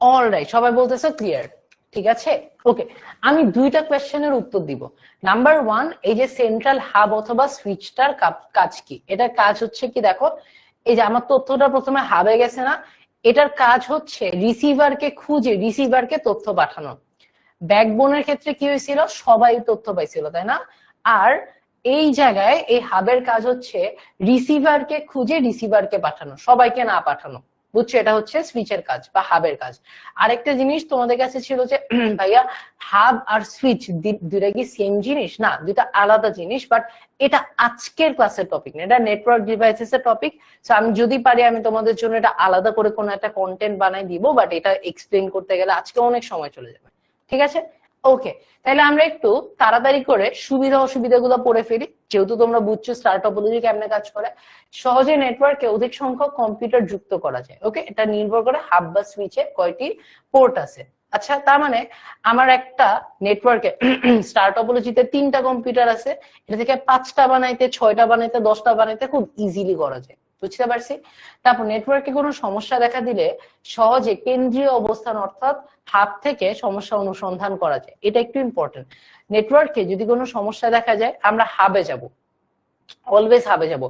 অলরাইট, সবাই বলতেছে ক্লিয়ার, ঠিক আছে। ওকে, আমি দুইটা কোয়েশ্চেনের উত্তর দিব। নাম্বার 1, এই যে সেন্ট্রাল হাব অথবা সুইচটার কাজ কি? এটার কাজ হচ্ছে কি, দেখো এই যে আমার তথ্যটা প্রথমে হাবে গেছে না, এটার কাজ হচ্ছে রিসিভারকে খুঁজে রিসিভারকে তথ্য পাঠানো। ব্যাকবোনের ক্ষেত্রে কি হয়েছিল, সবাই তথ্য পাইছিল, তাই না? আর এই জায়গায় এই হাবের কাজ হচ্ছে রিসিভারকে খুঁজে রিসিভারকে পাঠানো, সবাইকে না পাঠানো। বুঝছো, এটা হচ্ছে সুইচের কাজ বা হাবের কাজ। আরেকটা জিনিস তোমাদের কাছে ছিল যে ভাইয়া হাব আর সুইচ দুইটা কি সেম জিনিস? না, দুইটা আলাদা জিনিস, বাট এটা আজকের ক্লাসের টপিক না, এটা নেটওয়ার্ক ডিভাইসেস এর টপিক। সো আমি যদি পারি আমি তোমাদের জন্য এটা আলাদা করে কোনো একটা কন্টেন্ট বানাই দিব, বাট এটা এক্সপ্লেন করতে গেলে আজকে অনেক সময় চলে যাবে। ঠিক আছে, ওকে, তাহলে আমরা একটু তাড়াতাড়ি করে সুবিধা অসুবিধা গুলো পড়ে ফেলি, যেহেতু তোমরা বুঝছো স্টার টপোলজি কেমনে কাজ করে। সহজে নেটওয়ার্কে অধিক সংখ্যক কম্পিউটার যুক্ত করা যায়। ওকে, এটা নির্ভর করে হাব বা সুইচে কয়টি পোর্ট আছে। আচ্ছা, তার মানে আমার একটা নেটওয়ার্কে স্টার টপোলজিতে 3টা কম্পিউটার আছে, এটা থেকে 5টা বানাইতে, 6টা বানাইতে, 10টা বানাইতে খুব ইজিলি করা যায়। বুঝতে পারছি? তারপর নেটওয়ার্কে কোনো সমস্যা দেখা দিলে সহজে কেন্দ্রীয় অবস্থান অর্থাৎ হাব থেকে সমস্যা অনুসন্ধান করা যায়। এটা একটু ইম্পর্টেন্ট। নেটওয়ার্কে যদি কোনো সমস্যা দেখা যায় আমরা হাবে যাব, অলওয়েজ হাবে যাব।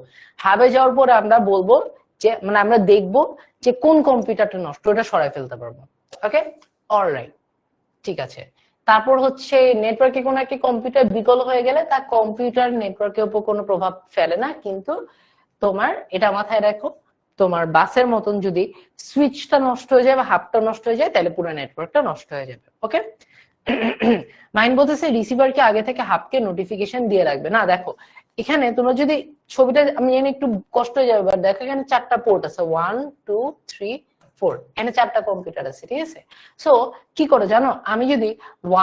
হাবে যাওয়ার পরে আমরা বলবো যে মানে আমরা দেখবো যে কোন কম্পিউটারটা নষ্ট, ওটা সরাই ফেলতে পারবো। ওকে, অলরাইট, ঠিক আছে। তারপর হচ্ছে নেটওয়ার্কে কোনো একটা কম্পিউটার বিকল হয়ে গেলে তা কম্পিউটার নেটওয়ার্কের উপর কোনো প্রভাব ফেলে না, কিন্তু তোমার এটা মাথায় রাখো, তোমার বাসের মতন যদি সুইচটা নষ্ট হয়ে যায় বা হাবটা নষ্ট হয়ে যায় তাহলে পুরো নেটওয়ার্কটা নষ্ট হয়ে যাবে। ওকে, মাইন্ড বলতেছে রিসিভারকে আগে থেকে হাবকে নোটিফিকেশন দিয়ে রাখবে না। দেখো এখানে তোমরা যদি ছবিটা, আমি জানি একটু কষ্ট হয়ে যাবে, বাট দেখো এখানে 4টা পোর্ট আছে, 1, 2, 3, 4, এখানে 4টা কম্পিউটার আছে, ঠিক আছে। সো কি করে জানো, আমি যদি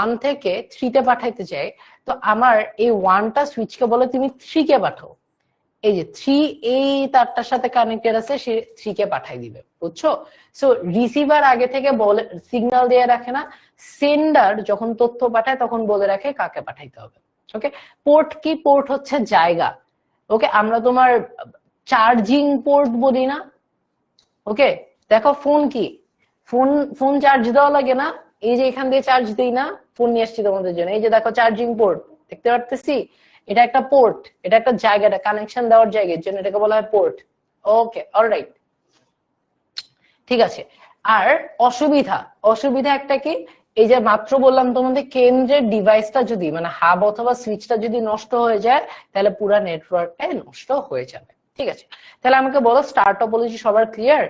1 থেকে 3 তে পাঠাইতে চাই, তো আমার এই 1টা সুইচকে বলে তুমি 3 কে পাঠাও। এই যে 3 এই তারটার সাথে কানেক্টেড আছে, সে 3 কে পাঠাই দিবে। বুঝছো? সো রিসিভার আগে থেকে বলে সিগন্যাল দিয়ে রাখে না, সেন্ডার যখন তথ্য পাঠায় তখন বলে রাখে কাকে পাঠাইতে হবে। ওকে, পোর্ট কি? পোর্ট হচ্ছে জায়গা। ওকে, আমরা তোমার চার্জিং পোর্ট বলি না। ওকে, দেখো ফোন কি, ফোন চার্জ দেওয়া লাগে না, এই যে এখান দিয়ে চার্জ দিই না, ফোন নিয়ে আসছি তোমাদের জন্য, এই যে দেখো চার্জিং পোর্ট দেখতে পারতেছি, এটা একটা পোর্ট, এটা একটা জায়গা, এটা কানেকশন দেওয়ার জায়গার জন্য এটাকে বলা হয় পোর্ট। ওকে, অলরাইট, ঠিক আছে। আর অসুবিধা, অসুবিধা একটা কি, এই যে মাত্র বললাম তোমাদের কেন্দ্রের ডিভাইসটা যদি মানে হাব অথবা সুইচটা যদি নষ্ট হয়ে যায় তাহলে পুরো নেটওয়ার্কটাই নষ্ট হয়ে যাবে। ঠিক আছে, তাহলে আমাকে বলো স্টার টপোলজি সবার ক্লিয়ার?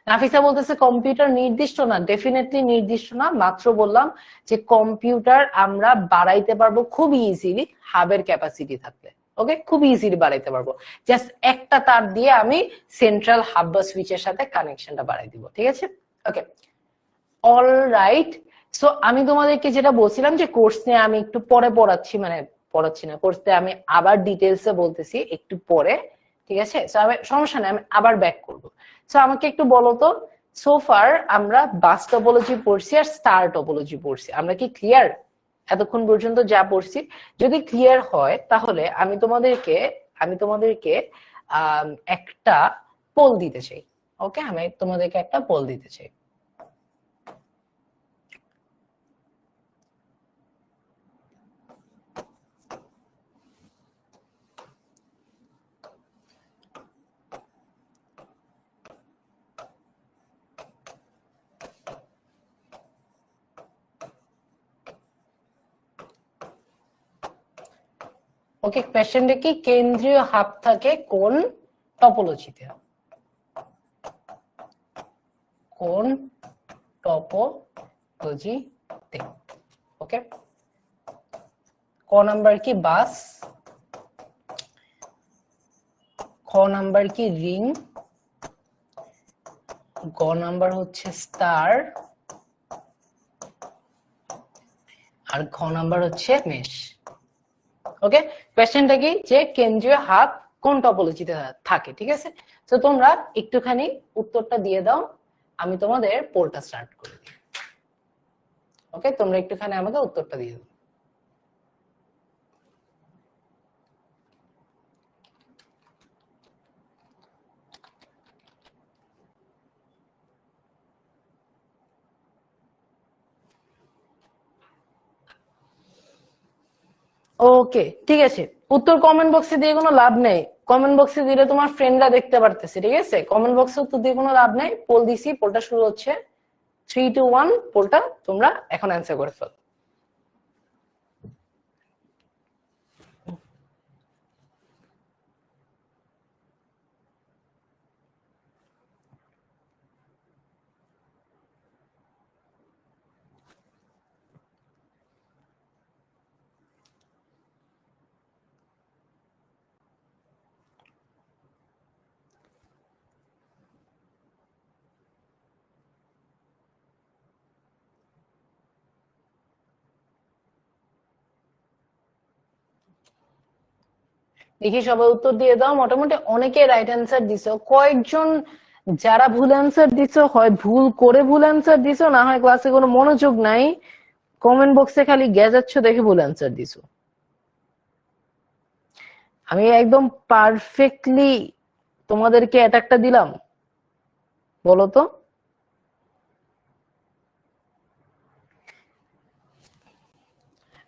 নাফিসা বলতেছে কম্পিউটার নির্দিষ্ট না, ডেফিনেটলি নির্দিষ্ট না। মাত্র বললাম যে কম্পিউটার আমরা বাড়াইতে পারবো খুব ইজিলি হাবের ক্যাপাসিটি থাকলে। ওকে, খুব ইজিলি বাড়াইতে পারবো, জাস্ট একটা তার দিয়ে আমি সেন্ট্রাল হাব বা সুইচের সাথে কানেকশনটা বাড়াই দিব। ঠিক আছে, ওকে অল রাইট। সো আমি তোমাদেরকে যেটা বলছিলাম যে কোর্স নিয়ে আমি একটু পরে পড়াচ্ছি, মানে পড়াচ্ছি না, কোর্সে আমি আবার ডিটেলসে বলতেছি একটু পরে। ঠিক আছে, সো আমি সমস্যা নেই, আমি আবার ব্যাক করবো। সো আমাকে একটু বলো তো, সোফার আমরা বাস টপোলজি পড়ছি আর স্টার টপোলজি পড়ছি, আমরা কি ক্লিয়ার এতক্ষণ পর্যন্ত যা পড়ছি? যদি ক্লিয়ার হয় তাহলে আমি তোমাদেরকে একটা পোল দিতে চাই। ওকে, আমি তোমাদেরকে একটা পোল দিতে চাই। ওকে, কোয়েশ্চেনটা কি, কেন্দ্রীয় হাব থাকে কোন টপোলজিতে? কোন টপোলজিতে? ওকে, ক নাম্বার কি বাস, খ নাম্বার কি রিং, গ নাম্বার হচ্ছে স্টার, আর খ নাম্বার হচ্ছে মেশ। ওকে, কোয়েশ্চেনটা কি যে কেন্দ্রীয় হাব কোন টপোলজিতে থাকে। ঠিক আছে, তো তোমরা একটুখানি উত্তরটা দিয়ে দাও, আমি তোমাদের পোলটা স্টার্ট করে দিই। ওকে, তোমরা একটুখানি আমাকে উত্তরটা দিয়ে দাও। ওকে, ঠিক আছে, উত্তর কমেন্ট বক্সে দিয়ে কোনো লাভ নেই, কমেন্ট বক্সে দিলে তোমার ফ্রেন্ডরা দেখতে পারতেছে। ঠিক আছে, কমেন্ট বক্সে উত্তর দিয়ে কোনো লাভ নেই। পোল দিছি, পোলটা শুরু হচ্ছে 3, 2, 1, পোলটা তোমরা এখন অ্যান্সার করে ফেলো। দেখি সবাই উত্তর দিয়ে দাও। মোটামুটি অনেকে রাইট অ্যান্সার দিছো, কয়েকজন যারা ভুল অ্যান্সার দিছো হয় ভুল করে ভুল অ্যান্সার দিছো, না হয় ক্লাসে কোনো মনোযোগ নাই, কমেন্ট বক্সে খালি গেজাচ্ছ দেখে ভুল অ্যান্সার দিছো। আমি একদম পারফেক্টলি তোমাদেরকে অ্যাটাকটা দিলাম, বলো তো?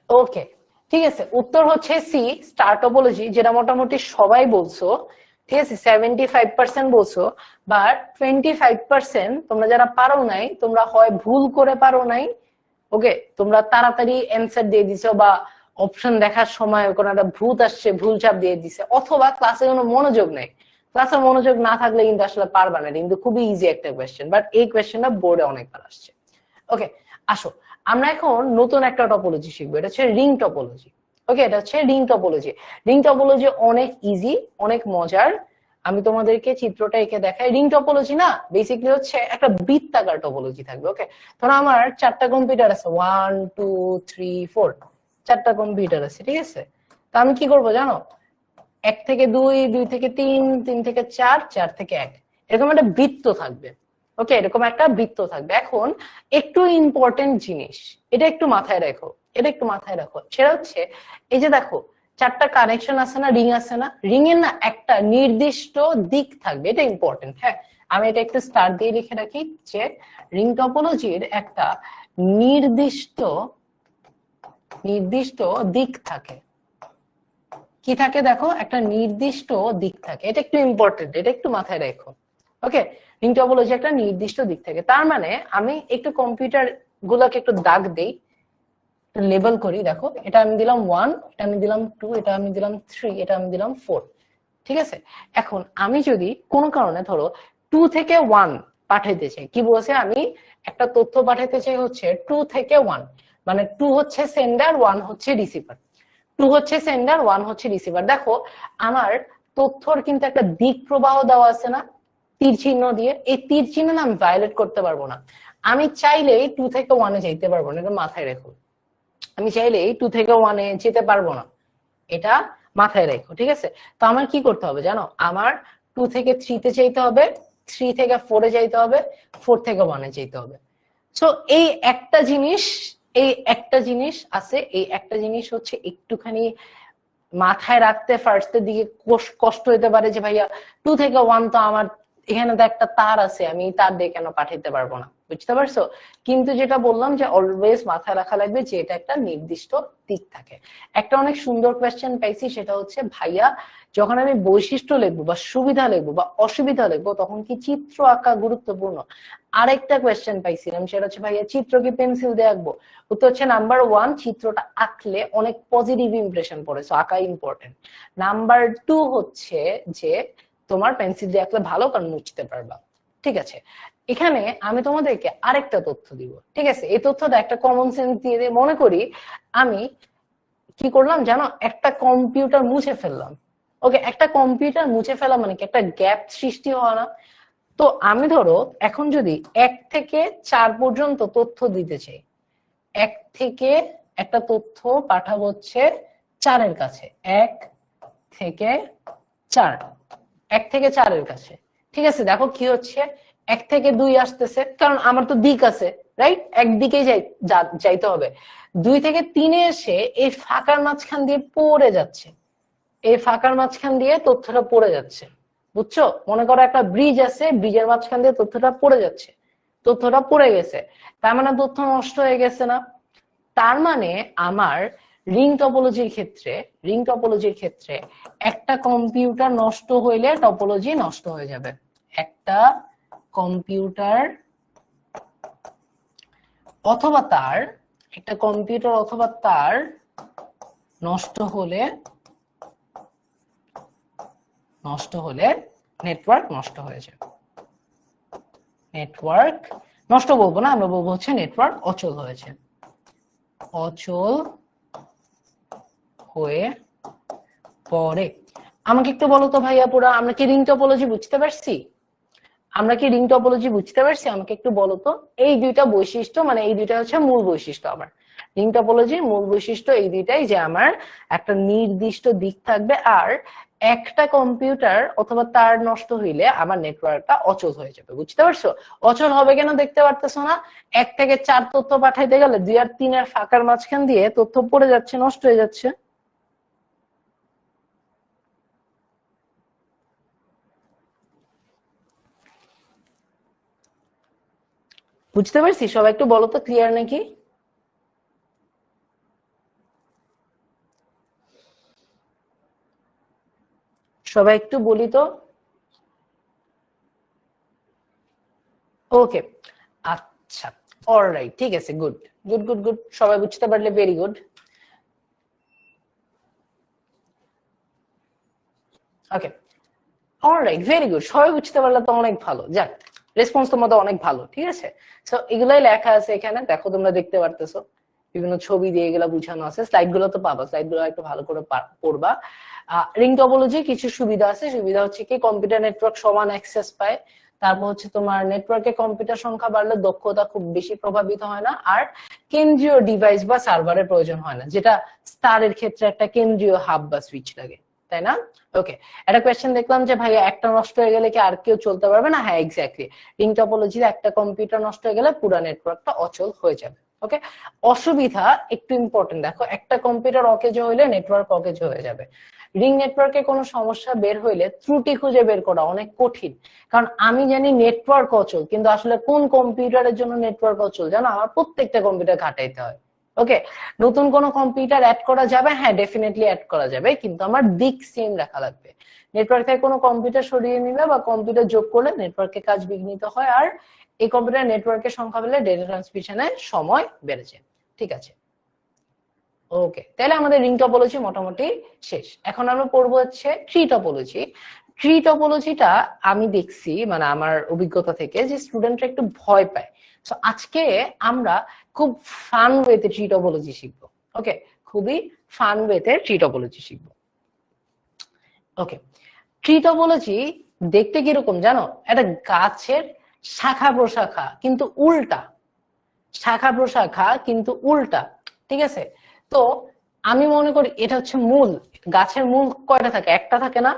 ওকে, ঠিক আছে, উত্তর হচ্ছে সি, স্টার টপোলজি, যেটা মোটামুটি সবাই বলছো। ঠিক আছে, 75% বলছো, বাট 25% তোমরা যারা পারো নাই, তোমরা হয় ভুল করে পারো নাই, ওকে, তোমরা তাড়াতাড়ি অ্যান্সার দিয়ে দিছো, বা অপশন দেখার সময় কোনো একটা ভূত আসছে ভুল চাপ দিয়ে দিছে, অথবা ক্লাসে কোনো মনোযোগ নেই। ক্লাসে মনোযোগ না থাকলে কিন্তু আসলে পারবা না, কিন্তু খুবই ইজি একটা কোয়েশ্চেন, বাট এই কোয়েশ্চেনটা বোর্ডে অনেকবার আসছে। ওকে, আসো আমরা এখন নতুন একটা টপোলজি শিখবো, এটা হচ্ছে রিং টপোলজি। ওকে, এটা হচ্ছে রিং টপোলজি। রিং টপোলজি অনেক ইজি, অনেক মজার। আমি তোমাদেরকে চিত্রটা এঁকে দেখাই। রিং টপোলজি না বেসিক্যালি হচ্ছে একটা বৃত্তাকার টপোলজি থাকবে। ওকে, ধরো আমার 4টা কম্পিউটার আছে, 1, 2, 3, 4, 4টা কম্পিউটার আছে। ঠিক আছে, তা আমি কি করবো জানো, 1 থেকে 2, 2 থেকে 3, 3 থেকে 4, 4 থেকে 1, এরকম একটা বৃত্ত থাকবে। ওকে, এরকম একটা বৃত্ত থাকবে। এখন একটু ইম্পর্টেন্ট জিনিস, এটা একটু মাথায় রাখো, এটা একটু মাথায় রাখো, সেটা হচ্ছে এই যে দেখো 4টা কানেকশন আছে না, রিং আছে না, রিং এর না একটা নির্দিষ্ট দিক থাকবে, এটা ইম্পর্টেন্ট। হ্যাঁ, আমি এটা একটু স্টার দিয়ে লিখে রাখি যে রিং টপোলজির একটা নির্দিষ্ট নির্দিষ্ট দিক থাকে। কি থাকে দেখো, একটা নির্দিষ্ট দিক থাকে, এটা একটু ইম্পর্টেন্ট, এটা একটু মাথায় রাখো। ওকে, রিং টপোলজি একটা নির্দিষ্ট দিক থেকে, তার মানে আমি একটু কম্পিউটার গুলোকে একটু দাগ দেই, লেবেল করি। দেখো এটা আমি দিলাম 1, এটা আমি দিলাম 2, এটা আমি দিলাম 3, এটা আমি দিলাম 4। ঠিক আছে, এখন আমি যদি কোনো কারণে ধরো 2 থেকে 1 পাঠাইতে চাই, কি বলছে, আমি একটা তথ্য পাঠাইতে চাই হচ্ছে 2 থেকে 1, মানে 2 হচ্ছে সেন্ডার, 1 হচ্ছে রিসিভার। 2 হচ্ছে সেন্ডার, 1 হচ্ছে রিসিভার। দেখো আমার তথ্যর কিন্তু একটা দিক প্রবাহ দেওয়া আছে না, তীর চিহ্ন দিয়ে। এই তীর চিহ্ন না আমি ভায়োলেট করতে পারবো না। আমি চাইলেই 2 থেকে 1 এ যাইতে পারবো না, এটা মাথায় রেখো। আমি চাইলেই 2 থেকে 1 এ যেতে পারবো না, এটা মাথায় রেখো। ঠিক আছে, তো আমার কি করতে হবে জানো, আমার 2 থেকে 3 তে চাইতে হবে, 3 থেকে 4 এ যাইতে হবে, 4 থেকে 1 এ যেতে হবে। সো এই একটা জিনিস, এই একটা জিনিস আছে, এই একটা জিনিস হচ্ছে একটুখানি মাথায় রাখতে ফার্স্টের দিকে কষ্ট হতে পারে যে ভাইয়া 2 থেকে 1 তো আমার এখানে তো একটা তার আছে, আমি তার দিয়ে কেন পাঠাইতে পারবো না, বুঝতে পারছো? কিন্তু যেটা বললাম যে অলওয়েজ মাথায় রাখা লাগবে যে এটা একটা নির্দিষ্ট দিক থাকে। একটা অনেক সুন্দর কোয়েশ্চেন পাইছি, সেটা হচ্ছে ভাইয়া যখন আমি বৈশিষ্ট্য লিখবো বা সুবিধা লিখবো বা অসুবিধা লিখবো তখন কি চিত্র আঁকা গুরুত্বপূর্ণ? আরেকটা কোয়েশ্চেন পাইছিলাম, সেটা হচ্ছে ভাইয়া চিত্র কি পেন্সিল দিয়ে আঁকবো? উত্তর হচ্ছে নাম্বার 1, চিত্রটা আঁকলে অনেক পজিটিভ ইমপ্রেশন পড়ে, সো আঁকা ইম্পর্টেন্ট। নাম্বার 2 হচ্ছে যে তোমার পেন্সিল দিয়ে আঁকলে ভালো, কারণ মুছতে পারবা। ঠিক আছে, এখানে আমি তোমাদেরকে আরেকটা তথ্য দিব। ঠিক আছে, এই তথ্যটা একটা কমন সেন্স দিয়ে দিয়ে মনে করি আমি কি করলাম জানো, একটা কম্পিউটার মুছে ফেললাম। ওকে, একটা কম্পিউটার মুছে ফেলা মানে কি একটা গ্যাপ সৃষ্টি হওয়া না? তো আমি ধরো এখন যদি 1 থেকে 4 পর্যন্ত তথ্য দিতে চাই, 1 থেকে একটা তথ্য পাঠাবো হচ্ছে 4 এর কাছে, 1 থেকে 4, 1 থেকে 4 এর কাছে। ঠিক আছে, দেখো কি হচ্ছে, 1 থেকে 2 আসতেছে, কারণ আমার তো দিক আছে, রাইট, একদিকেই যাইতে হবে। 2 থেকে 3 এসে এই ফাঁকার মাঝখান দিয়ে পড়ে যাচ্ছে, এই ফাঁকার মাঝখান দিয়ে তথ্যটা পড়ে যাচ্ছে, বুঝছো? মনে করো একটা ব্রিজ আছে, ব্রিজের মাঝখান দিয়ে তথ্যটা পড়ে যাচ্ছে, তথ্যটা পড়ে গেছে, তার মানে তথ্য নষ্ট হয়ে গেছে না? তার মানে আমার রিং টপোলজির ক্ষেত্রে, রিং টপোলজির ক্ষেত্রে একটা কম্পিউটার নষ্ট হইলে টপোলজি নষ্ট হয়ে যাবে। একটা কম্পিউটার অথবা তার, একটা কম্পিউটার অথবা তার নষ্ট হলে নেটওয়ার্ক নষ্ট হয়ে যাবে। নেটওয়ার্ক নষ্ট বলবো না, আমরা বলবো হচ্ছে নেটওয়ার্ক অচল হয়েছে, অচল হয়ে পড়ে। আমাকে একটু বলো তো ভাইয়া পুরা আমরা কি রিং টপোলজি বুঝতে পারছি? আমরা কি রিং টপোলজি বুঝতে পারছি? আমাকে একটু বলো তো। এই দুইটা বৈশিষ্ট্য, মানে এই দুইটা হচ্ছে মূল বৈশিষ্ট্য আমার রিং টপোলজির মূল বৈশিষ্ট্য এই দুইটাই, যে আমার একটা নির্দিষ্ট দিক থাকবে, আর একটা কম্পিউটার অথবা তার নষ্ট হইলে আমার নেটওয়ার্কটা অচল হয়ে যাবে। বুঝতে পারছো? অচল হবে কেন দেখতে পারতেছো না? 1 থেকে 4 তথ্য পাঠাইতে গেলে 2 আর 3 এর ফাঁকার মাঝখান দিয়ে তথ্য পড়ে যাচ্ছে, নষ্ট হয়ে যাচ্ছে। বুঝতে পারছি? সবাই একটু বলো তো, ক্লিয়ার নাকি? সবাই একটু বলি তো। ওকে, আচ্ছা, অলরাইট, ঠিক আছে, গুড গুড গুড গুড, সবাই বুঝতে পারলে ভেরি গুড। ওকে, অলরাইট, ভেরি গুড, সবাই বুঝতে পারলে তো অনেক ভালো। যাক, রেসপন্স তোমাদের অনেক ভালো। ঠিক আছে, সো এগুলাই লেখা আছে এখানে, দেখো তোমরা দেখতে পারতেছো, বিভিন্ন ছবি দিয়ে এগুলা বুঝানো আছে। স্লাইড গুলো তো পাবা, স্লাইড গুলো একটু ভালো করে পড়বা। রিং টপোলজি কিছু সুবিধা আছে, সুবিধা হচ্ছে কি কম্পিউটার নেটওয়ার্ক সমান অ্যাক্সেস পায়, তারপর হচ্ছে তোমার নেটওয়ার্কে কম্পিউটার সংখ্যা বাড়লে দক্ষতা খুব বেশি প্রভাবিত হয় না, আর কেন্দ্রীয় ডিভাইস বা সার্ভারের প্রয়োজন হয় না, যেটা স্টারের ক্ষেত্রে একটা কেন্দ্রীয় হাব বা সুইচ লাগে, তাই না? ওকে, একটা কোয়েশ্চেন দেখলাম যে ভাইয়া একটা নষ্ট হয়ে গেলে কি আর কেউ চলতে পারবে না? হ্যাঁ, এক্স্যাক্টলি, রিং টপোলজির একটা কম্পিউটার নষ্ট হয়ে গেলে পুরো নেটওয়ার্কটা অচল হয়ে যাবে। ওকে, অসুবিধা একটু ইম্পর্টেন্ট, দেখো একটা কম্পিউটার অকেজো হইলে নেটওয়ার্ক অকেজো হয়ে যাবে। রিং নেটওয়ার্কে কোনো সমস্যা বের হইলে ত্রুটি খুঁজে বের করা অনেক কঠিন, কারণ আমি জানি নেটওয়ার্ক অচল, কিন্তু আসলে কোন কম্পিউটারের জন্য নেটওয়ার্ক অচল জানো, আমার প্রত্যেকটা কম্পিউটার ঘাটাইতে হয়। ওকে, নতুন কোনো কম্পিউটার অ্যাড করা যাবে? হ্যাঁ, ডেফিনেটলি অ্যাড করা যাবে, কিন্তু আমার দিক সেম রাখা লাগবে। নেটওয়ার্ক থেকে কোনো কম্পিউটার সরিয়ে নিলে বা কম্পিউটার যোগ করলে নেটওয়ার্কের কাজ বিঘ্নিত হয়, আর এই কম্পিউটার নেটওয়ার্কের সংখ্যা বেড়ে ডেটা ট্রান্সমিশনের সময় বেড়ে যায়। ঠিক আছে, ওকে, তাহলে আমাদের রিং টপোলজি মোটামুটি শেষ। এখন আমরা পড়বো হচ্ছে ট্রি টপোলজি। ট্রি টপোলজিটা আমি দেখছি মানে আমার অভিজ্ঞতা থেকে যে স্টুডেন্টরা একটু ভয় পায়। তো আজকে আমরা খুব ফান ওয়েতে ট্রি টপোলজি শিখবো। ওকে, খুবই ফান ওয়েতে ট্রি টপোলজি শিখবো। ওকে, ট্রি টপোলজি দেখতে কিরকম জানো? একটা গাছের শাখা প্রশাখা কিন্তু উল্টা, শাখা প্রশাখা কিন্তু উল্টা। ঠিক আছে, তো আমি মনে করি এটা হচ্ছে মূল। গাছের মূল কয়টা থাকে? একটা থাকে না?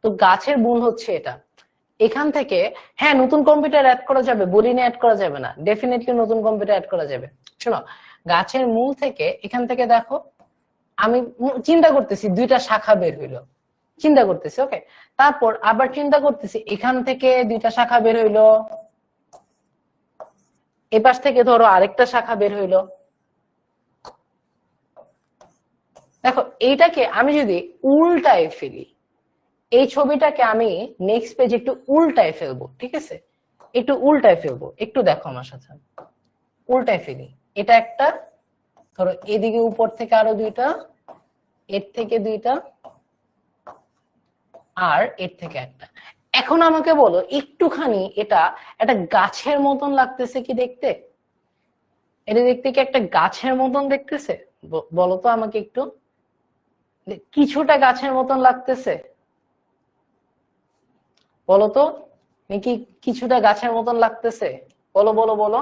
তো গাছের মূল হচ্ছে এটা। এখান থেকে হ্যাঁ নতুন কম্পিউটার অ্যাড করা যাবে, বলি না অ্যাড করা যাবে না, ডেফিনেটলি নতুন কম্পিউটার অ্যাড করা যাবে। শোনো, গাছের মূল থেকে এখান থেকে দেখো আমি চিন্তা করতেছি দুইটা শাখা বের হইলো, চিন্তা করতেছি। ওকে, তারপর আবার চিন্তা করতেছি এখান থেকে দুইটা শাখা বের হইলো, এপাশ থেকে ধরো আরেকটা শাখা বের হইলো। দেখো এইটাকে আমি যদি উল্টায় ফেলি, এই ছবিটাকে আমি নেক্সট পেজে একটু উল্টায় ফেলবো। ঠিক আছে, একটু উল্টায় ফেলবো, একটু দেখো আমার সাথে, উল্টায় ফেলি। এটা একটা, ধরো এদিকে উপর থেকে আরো দুইটা, এর থেকে দুইটা, আর এর থেকে একটা। এখন আমাকে বলো একটুখানি এটা একটা গাছের মতন লাগতেছে কি দেখতে? এটা দেখতে কি একটা গাছের মতন দেখতেছে? বলো তো আমাকে একটু, কিছুটা গাছের মতন লাগতেছে? বলো তো, নাকি কিছুটা গাছের মতন লাগতেছে? বলো বলো বলো।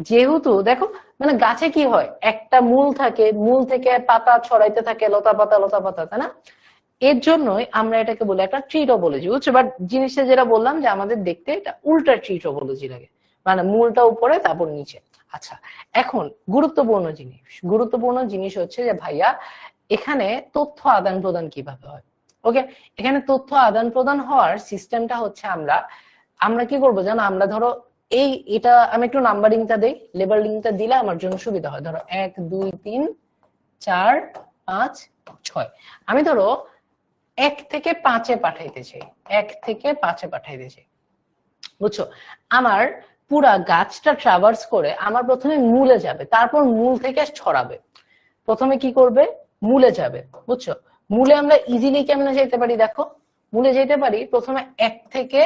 যেহেতু দেখো মানে গাছে কি হয়, একটা মূল থাকে, মূল থেকে পাতা ছড়াইতে থাকে, লতা পাতা লতা পাতা, তাই না? এর জন্যই আমরা এটাকে বলি একটা ট্রি টপোলজি, বুঝছো? বাট জিনিসটা যেটা বললাম যে আমাদের দেখতে এটা উল্টা ট্রি টপোলজি লাগে, মানে মূলটা উপরে তারপর নিচে। আচ্ছা, এখন গুরুত্বপূর্ণ জিনিস হচ্ছে যে ভাইয়া এখানে তথ্য আদান প্রদান কিভাবে হয়। ওকে, এখানে তথ্য আদান প্রদান হওয়ার সিস্টেমটা হচ্ছে আমরা আমরা কি করবো জানো? আমরা ধরো এটা আমি একটু নাম্বারিংটা দেই, লেবেলিংটা দিলে আমার জন্য সুবিধা হয়। ধরো 1 2 3 4 5 6, আমি ধরো 1 থেকে 5-এ পাঠাইতে চাই, 1 থেকে 5-এ পাঠাইতে চাই, বুঝছো? আমার পুরা গাছটা ট্রাভার্স করে আমার প্রথমে মূলে যাবে, তারপর মূল থেকে ছড়াবে। প্রথমে কি করবে? মূলে যাবে, বুঝছো? মূলে আমরা ইজিলি কেমনে যেতে পারি দেখো, মূলে যেতে পারি প্রথমে 1 থেকে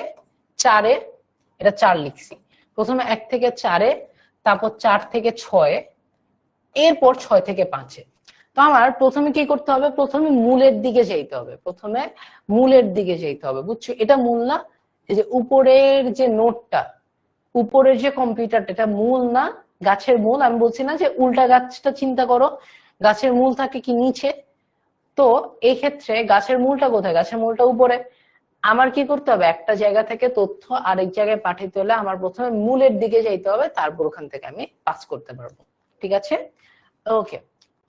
4-এ, এটা 4 লিখছি, প্রথমে 1 থেকে 4-এ, তারপর 4 থেকে 6-এ, এরপর 6 থেকে 5-এ। তো আমার প্রথমে কি করতে হবে? প্রথমে মূলের দিকে যেতে হবে, প্রথমে মূলের দিকে যেতে হবে, বুঝছো? এটা মূল না? এই যে উপরের যে নোটটা, উপরের যে কম্পিউটারটা, এটা মূল না? গাছের মূল। আমি বলছি না যে উল্টা গাছটা চিন্তা করো, গাছের মূল থাকে কি নিচে? তো এই ক্ষেত্রে গাছের মূলটা কোথায়? গাছের মূলটা উপরে। আমার কি করতে হবে? একটা জায়গা থেকে তথ্য আরেক জায়গায় পাঠাইতে হলে আমার প্রথমে মূলের দিকে যাইতে হবে, তারপর ওখান থেকে আমি পাস করতে পারবো। ঠিক আছে, ওকে,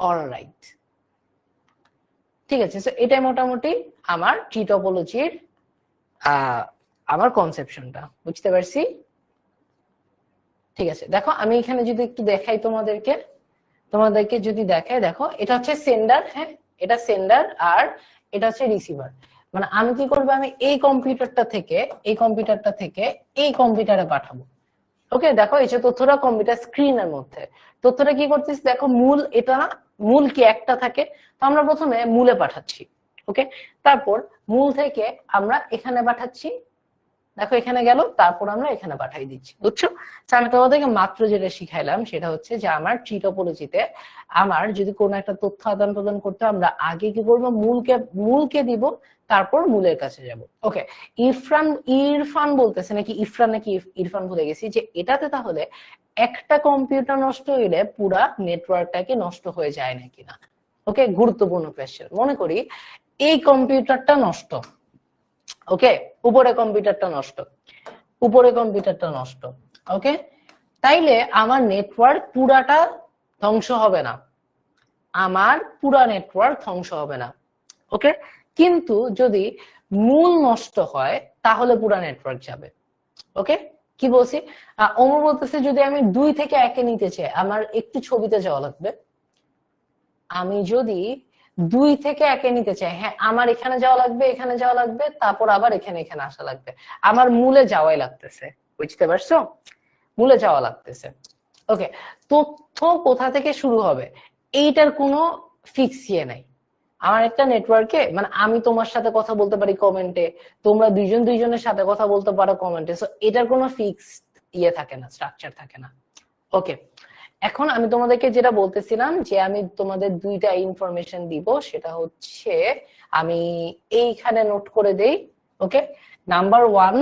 অলরাইট, ঠিক আছে। সো এটাই মোটামুটি আমার ট্রি টপোলজির আমার কনসেপশনটা, বুঝতে পারছি? ঠিক আছে, দেখো আমি এখানে যদি একটু দেখাই তোমাদেরকে যদি দেখাই, দেখো এটা হচ্ছে সেন্ডার, হ্যাঁ এটা সেন্ডার, আর এটা হচ্ছে রিসিভার। মানে আমি কি করবো? আমি এই কম্পিউটারটা থেকে এই কম্পিউটারে পাঠাবো। ওকে, দেখো এই যে তথ্যটা কম্পিউটার স্ক্রিনের মধ্যে, তথ্যটা কি করতেছি দেখো, মূল এটা না? মূল কি একটা থাকে? তো আমরা প্রথমে মূলে পাঠাচ্ছি। ওকে, তারপর মূল থেকে আমরা এখানে পাঠাচ্ছি, দেখো এখানে গেল, তারপর আমরা এখানে পাঠাই দিচ্ছি, বুঝছো? আমি তোমাদেরকে মাত্র যেটা শিখাইলাম সেটা হচ্ছে যে আমার ট্রি টপোলজিতে আমার যদি কোনো একটা তথ্য আদান প্রদান করতে, আমরা আগে কি করবো? মূলকে দিব, তারপর মূলের কাছে যাব। ওকে, ইরফান বলতেছে নাকি ইরফান নাকি ইরফান ভুলে গেছি, যে এটাতে তাহলে একটা কম্পিউটার নষ্ট হইলে পুরা নেটওয়ার্কটা কি নষ্ট হয়ে যায় নাকি না? ওকে, গুরুত্বপূর্ণ কোয়েশ্চেন। মনে করি এই কম্পিউটারটা নষ্ট, ওকে, উপরে কম্পিউটারটা নষ্ট, ওকে, তাইলে আমার নেটওয়ার্ক পুরাটা ধ্বংস হবে না, আমার পুরা নেটওয়ার্ক ধ্বংস হবে না। ওকে, কিন্তু যদি মূল নষ্ট হয় তাহলে পুরা নেটওয়ার্ক যাবে। ওকে, কি বলছি? ওমর বলতেছে যদি আমি 2 থেকে 1-এ নিতে চাই, আমার একটু ছবিতে যাওয়া লাগবে। আমি যদি 2 থেকে 1-এ নিতে চাই, হ্যাঁ আমার এখানে যাওয়া লাগবে, এখানে যাওয়া লাগবে, তারপর আবার এখানে এখানে আসা লাগবে। আমার মূলে যাওয়াই লাগতেছে, বুঝতে পারছো? মূলে যাওয়া লাগতেছে। ওকে, তথ্য কোথা থেকে শুরু হবে এইটার কোনো ফিক্স ইয়ে নাই। আমার একটা নেটওয়ার্কে মানে আমি তোমার সাথে কথা বলতে পারি কমেন্টে, তোমরা দুইজন দুইজনের সাথে কথা বলতে পারো কমেন্টে, সো এটার কোনো ফিক্স ইয়ে থাকে না, স্ট্রাকচার থাকে না। ওকে, এখন আমি তোমাদেরকে যেটা বলতেছিলাম যে আমি তোমাদের 2টা ইনফরমেশন দিব, সেটা হচ্ছে আমি এইখানে নোট করে দেই। ওকে, নাম্বার 1,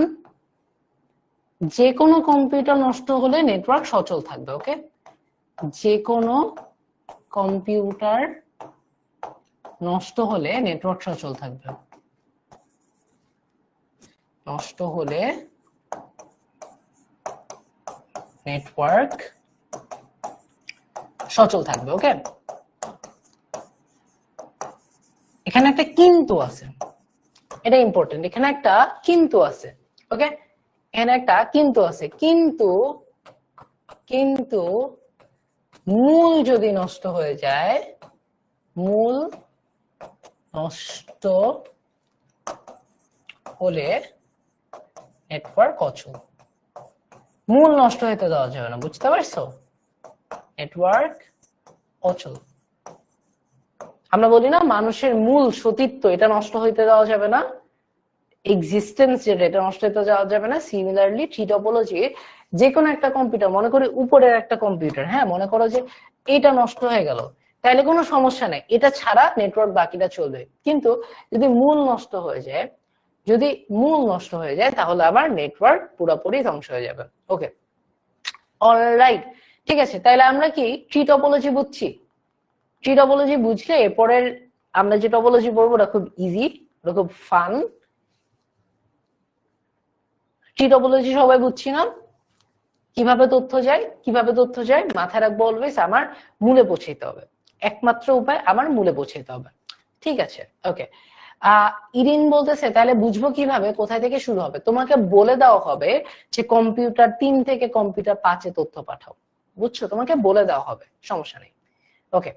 যে কোনো কম্পিউটার নষ্ট হলে নেটওয়ার্ক সচল থাকবে। ওকে, যে কোনো কম্পিউটার নষ্ট হলে নেটওয়ার্ক সচল থাকবে, নষ্ট হলে নেটওয়ার্ক সচল থাকবে। ওকে, এখানে একটা কিন্তু আছে, এটা ইম্পর্টেন্ট, এখানে একটা কিন্তু আছে। ওকে, এখানে একটা কিন্তু আছে, কিন্তু কিন্তু মূল যদি নষ্ট হয়ে যায়, মূল নষ্ট হলে নেটওয়ার্ক অচল। মূল নষ্ট হতে দেওয়া যাবে না, বুঝতে পারছো? নেটওয়ার্ক অচল। আমরা বলি না মানুষের মূল সতীত্ব এটা নষ্ট হইতে দেওয়া যাবে না, এক্সিস্টেন্স যেটা এটা নষ্ট হতে দেওয়া যাবে না। সিমিলারলি ট্রি টপোলজি, যে কোনো একটা কম্পিউটার, মনে করি উপরের একটা কম্পিউটার, হ্যাঁ মনে করো যে এটা নষ্ট হয়ে গেল, তাহলে কোনো সমস্যা নেই, এটা ছাড়া নেটওয়ার্ক বাকিটা চলবে। কিন্তু যদি মূল নষ্ট হয়ে যায়, যদি মূল নষ্ট হয়ে যায় তাহলে আবার নেটওয়ার্ক পুরোপুরি ধ্বংস হয়ে যাবে। ওকে, অলরাইট, ঠিক আছে, তাহলে আমরা কি ট্রি টপোলজি বুঝছি? ট্রি টপোলজি বুঝলে এরপরের আমরা যে টপোলজি পড়বো ওটা খুব ইজি, ওটা খুব ফান। ট্রি টপোলজি সবাই বুঝছি না? কিভাবে তথ্য যায়, কিভাবে তথ্য যায় মাথায় রাখবো অলওয়েজ, আমার মূলে পৌঁছাইতে হবে, একমাত্র উপায় আমার মূলে পৌঁছাইতে হবে। ঠিক আছে, ওকে। ইরিন বলতেছে তাহলে বুঝবো কিভাবে কোথায় থেকে শুরু হবে? তোমাকে বলে দেওয়া হবে যে কম্পিউটার 3 থেকে কম্পিউটার 5-এ তথ্য পাঠাও, বুঝছো? তোমাকে বলে দেওয়া হবে, সমস্যা নেই। ওকে,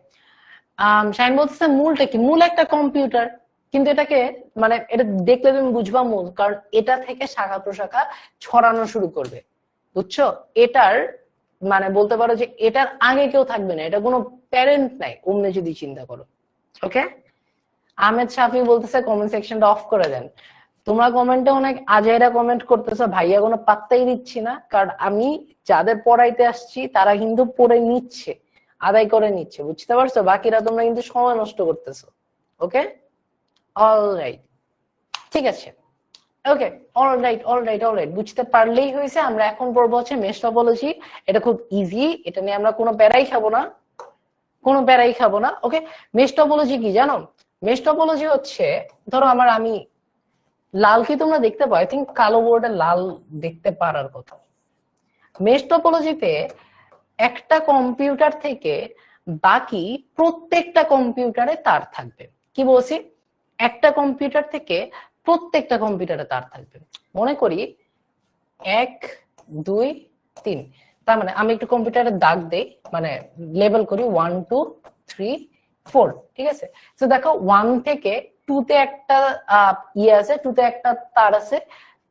শাইন বলতেছে মূলটা কি? মূল একটা কম্পিউটার, কিন্তু এটাকে মানে এটা দেখলে তুমি বুঝবা মূল, কারণ এটা থেকে শাখা প্রশাখা ছড়ানো শুরু করবে, বুঝছো? এটার মানে বলতে পারো যে এটার আগে কেউ থাকবে না, এটা কোনো প্যারেন্ট নাই অমনে যদি চিন্তা করো। ওকে, আহমেদ শাফি বলতেছে কমেন্ট সেকশনটা অফ করে দেন। তোমরা কমেন্টে অনেক আজাইরা কমেন্ট করতেছো, ভাইয়া কোনো পাত্তাই দিচ্ছি না, কারণ আমি যাদের পড়াইতে আসছি তারা কিন্তু পড়ে নিচ্ছে, আদায় করে নিচ্ছে, বুঝতে পারছো? বাকিরা তোমরা কিন্তু সময় নষ্ট করতেছো। ওকে, অলরাইট, ঠিক আছে। ওকে, অলরাইট অলরাইট অলরাইট, বুঝতে পারলেই হয়েছে। আমরা এখন পড়বো হচ্ছে মেশ টপোলজি। এটা খুব ইজি, এটা নিয়ে আমরা কোনো প্যারাই খাবো না, কোনো প্যারাই খাবো না। ওকে, মেশ টপোলজি কি জানো? মেশ টপোলজি হচ্ছে, ধরো আমি লাল কি তোমরা দেখতে পাও? আই থিঙ্ক কালো বোর্ডে লাল দেখতে পারার কথা। মেশ টপোলজিতে একটা কম্পিউটার থেকে বাকি প্রত্যেকটা কম্পিউটারে তার থাকবে। কি বলছি? একটা কম্পিউটার থেকে প্রত্যেকটা কম্পিউটারে তার থাকবে। মনে করি 1 2 3, তার মানে আমি একটু কম্পিউটারের দাগ দেই, মানে লেবেল করি 1 2 3 4, ঠিক আছে? তো দেখো 1 থেকে 2 তে একটা ইয়ে আছে, 2 তে একটা তার আছে,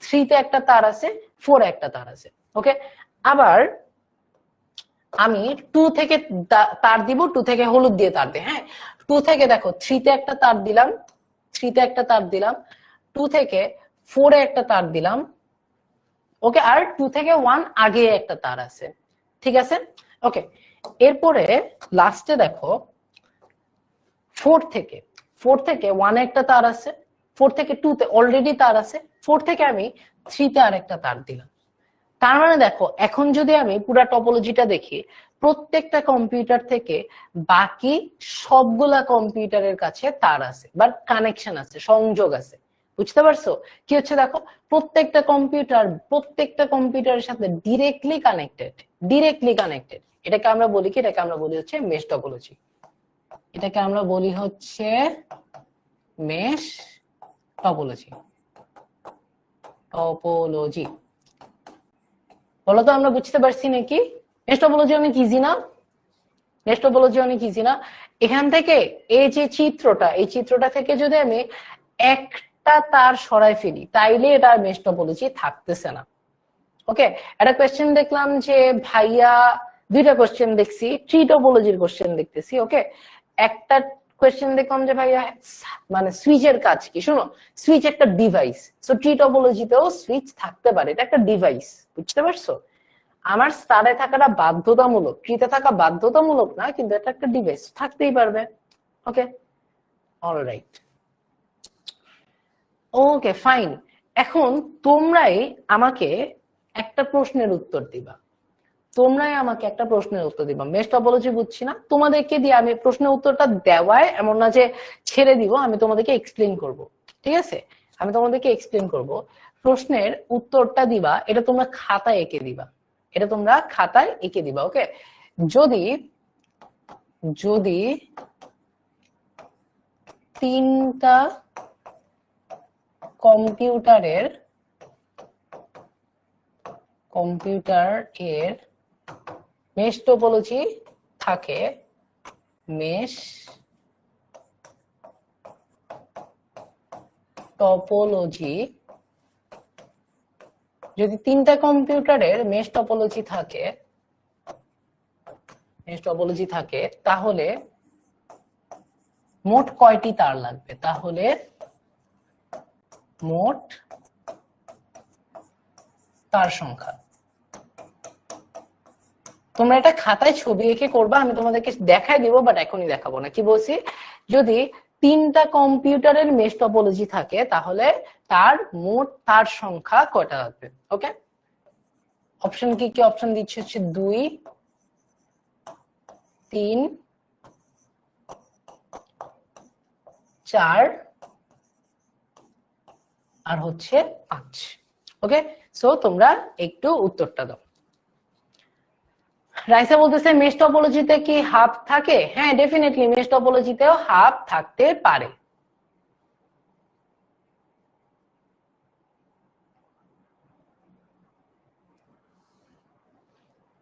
3 তে একটা তার আছে, 4 এ একটা তার আছে। ওকে, আবার আমি 2 থেকে তার দিব, 2 থেকে হলুদ দিয়ে তার দিই, হ্যাঁ 2 থেকে দেখো 3 তে একটা তার দিলাম, 3 তে একটা তার দিলাম, 2 থেকে 4 এ একটা তার দিলাম। ওকে, আর 2 থেকে 1 আগে একটা তার আছে, ঠিক আছে? ওকে, এরপরে লাস্টে দেখো 4 থেকে 1 এ একটা তার আছে, 4 থেকে 2 তে অলরেডি তার আছে, 4 থেকে আমি 3 তে আরেকটা তার দিলাম। তার মানে দেখো এখন যদি আমি পুরা টপোলজিটা দেখি, প্রত্যেকটা কম্পিউটার থেকে বাকি সবগুলা কম্পিউটারের কাছে তার আছে বা কানেকশন আছে, সংযোগ আছে, বুঝতে পারছো? কি হচ্ছে দেখো, প্রত্যেকটা কম্পিউটারের সাথে ডিরেক্টলি কানেক্টেড। এটাকে আমরা বলি কি? এটাকে আমরা বলি হচ্ছে মেশ টপোলজি। এটাকে আমরা বলি হচ্ছে মেশ টপোলজি। বলো তো আমরা বুঝতে পারছি নাকি? মেশ টপোলজি অনেক ইজি না? মেশ টপোলজি অনেক ইজি না? এখান থেকে এই যে চিত্রটা, এই চিত্রটা থেকে যদি আমি একটা তার সরাই ফেলি তাইলে এটা মেশ টপোলজি থাকতেছে না। ওকে, একটা কোয়েশ্চেন দেখলাম যে ভাইয়া, দুইটা কোয়েশ্চেন দেখছি, ট্রি টপোলজির কোয়েশ্চেন দেখতেছি। ওকে, একটা কোয়েশ্চেন দেখলাম যে ভাইয়া মানে সুইচের কাজ কি। শোনো, সুইচ একটা ডিভাইস, সো ট্রি টপোলজিতেও সুইচ থাকতে পারে, এটা একটা ডিভাইস, বুঝতে পারছো? আমার স্টারে থাকাটা বাধ্যতামূলক, ট্রিতে থাকা বাধ্যতামূলক না, কিন্তু এটা একটা ডিভাইস, থাকতেই পারবে। ওকে, অলরাইট, ওকে ফাইন। এখন তোমরাই আমাকে একটা প্রশ্নের উত্তর দিবা, মেশ টপোলজি বুঝছি না, তোমাদেরকে দিয়ে আমি প্রশ্নের উত্তরটা দেওয়ায় এমন না যে ছেড়ে দিব, আমি তোমাদেরকে এক্সপ্লেন করব। ঠিক আছে, আমি তোমাদেরকে এক্সপ্লেন করব। প্রশ্নের উত্তরটা দিবা, এটা তোমরা খাতায় এঁকে দিবা, ওকে? যদি যদি তিনটা কম্পিউটার এর মেশ টপোলজি থাকে, মেশ টপোলজি, যদি তিনটা কম্পিউটারের মেশ টপোলজি থাকে তাহলে মোট কয়টি তার লাগবে? তাহলে মোট তার সংখ্যা। তোমরা এটা খাতায় ছবি এঁকে করবা, আমি তোমাদেরকে দেখাই দিব, বাট এখনই দেখাবো না। কি বলছি? যদি তিনটা কম্পিউটারের মেশ টপোলজি থাকে তাহলে তার মোট তার সংখ্যা কয়টা লাগবে? ওকে, অপশন কি কি অপশন দিচ্ছে হচ্ছে 2, 3, 4 আর হচ্ছে 5। ওকে, সো তোমরা একটু উত্তরটা দাও। রাইসা বলতেছে মেশ টপোলজিতে কি হাব থাকে? হ্যাঁ, ডেফিনেটলি মেশ টপোলজিতেও হাব থাকতে পারে।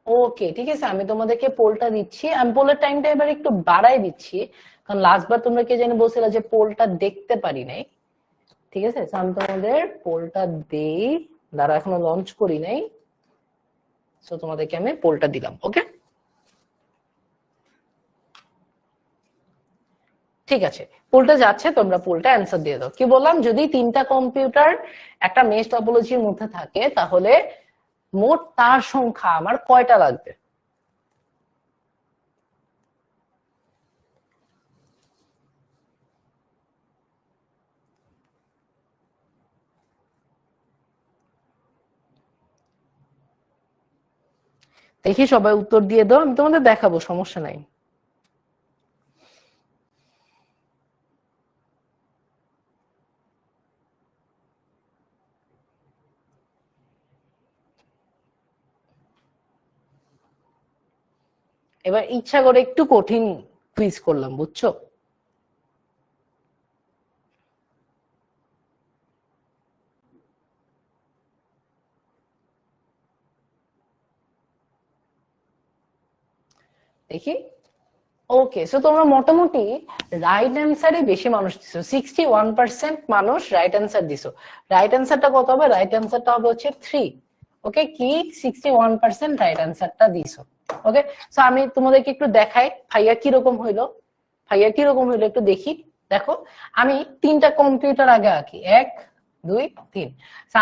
ওকে, ঠিক আছে, আমি তোমাদেরকে পোলটা দিচ্ছি, আমি পোলের টাইমটা এবার একটু বাড়াই দিচ্ছি, কারণ লাস্টবার তোমরা কে জানি বলছিলে যে পোলটা দেখতে পারি নাই। ঠিক আছে, আমি তোমাদের পোলটা দেই, দাঁড়া এখনো লঞ্চ করি নাই, সো তোমাদেরকে আমি পোলটা দিলাম। ওকে, ঠিক আছে, পোলটা যাচ্ছে, তোমরা পোলটা অ্যান্সার দিয়ে দাও। কি বললাম? যদি তিনটা কম্পিউটার একটা মেশ টপোলজির মধ্যে থাকে তাহলে মোট তার সংখ্যা আমার কয়টা লাগবে? দেখি সবাই উত্তর দিয়ে দাও, আমি তোমাদের দেখাবো, সমস্যা নাই। এবার ইচ্ছা করে একটু কঠিন কুইজ করলাম, বুঝছো? দেখি, ওকে, সো তোমরা মোটামুটি রাইট অ্যান্সারে বেশি মানুষ দিছো, 61% মানুষ রাইট অ্যান্সার দিছো। রাইট অ্যান্সারটা কত হবে? রাইট অ্যান্সারটা হবে হচ্ছে 3। ওকে, কি 61% রাইট অ্যান্সারটা দিছো। ওকে, সো আমি তোমাদেরকে একটু দেখাই ভাইয়া কিরকম হইলো, একটু দেখি। দেখো, আমি তিনটা কম্পিউটার আগে আঁকি, 1, 2, 3।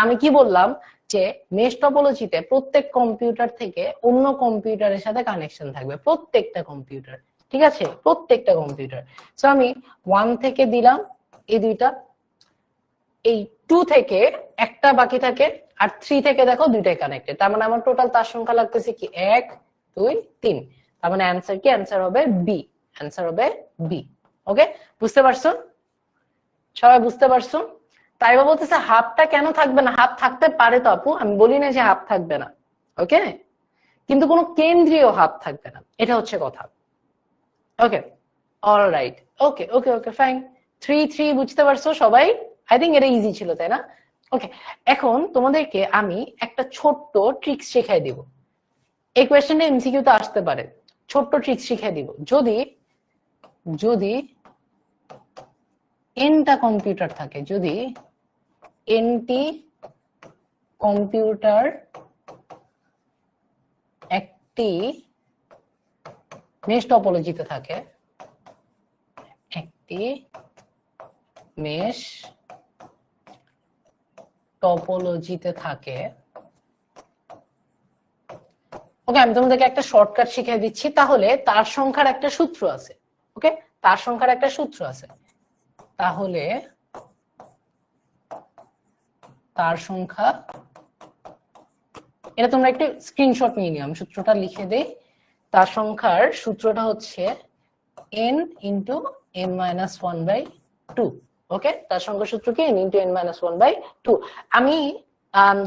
আমি কি বললাম যে মেশ টপোলজিতে প্রত্যেক কম্পিউটার থেকে অন্য কম্পিউটারের সাথে কানেকশন থাকবে, প্রত্যেকটা কম্পিউটার। ঠিক আছে, প্রত্যেকটা কম্পিউটার। সো আমি 1 থেকে দিলাম এই দুইটা, এই 2 থেকে একটা বাকি থাকে, আর 3 থেকে দেখো দুইটাই কানেক্টেড, তার মানে আমার টোটাল তার সংখ্যা লাগতেছে কি 1, 2, 3। তার মানে অ্যান্সার কি? অ্যান্সার হবে বি, বি। ওকে, বুঝতে পারছো? সবাই বুঝতে পারছো? তাই বলতেছে হাফটা কেন থাকবে না? হাফ থাকতে পারে তো আপু, আমি বলি না যে হাফ থাকবে না। ওকে, কিন্তু কোনো কেন্দ্রীয় হাফ থাকবে না, এটা হচ্ছে কথা। ওকে, অলরাইট, ওকে ওকে ওকে ফাইন। 3, 3 বুঝতে পারছো সবাই? আই থিঙ্ক এটা ইজি ছিল, তাই না? ওকে, এখন তোমাদেরকে আমি একটা ছোট্ট ট্রিক্স শেখাই দিব। এই কোয়েশ্চেনটা এমসিকিউ তে আসতে পারে। ছোট্ট ট্রিক্স শিখিয়ে দিব। যদি যদি এনটা কম্পিউটার থাকে, যদি এনটি কম্পিউটার একটি মেশ টপোলজিতে থাকে, একটি মেশ টপোলজিতে থাকে, ওকে, আমি তোমাদেরকে একটা শর্টকাট শিখিয়ে দিচ্ছি। তাহলে তার সংখ্যার একটা সূত্র আছে, ওকে, তার সংখ্যার একটা সূত্র আছে। তাহলে তার সংখ্যা, এটা তোমরা একটু স্ক্রিনশট নিয়ে নিও, আমি সূত্রটা লিখে দেই। তার সংখ্যার সূত্রটা হচ্ছে n into n minus one by two. Okay, তার সংখ্যার সূত্র কি n into n minus one by two. আমি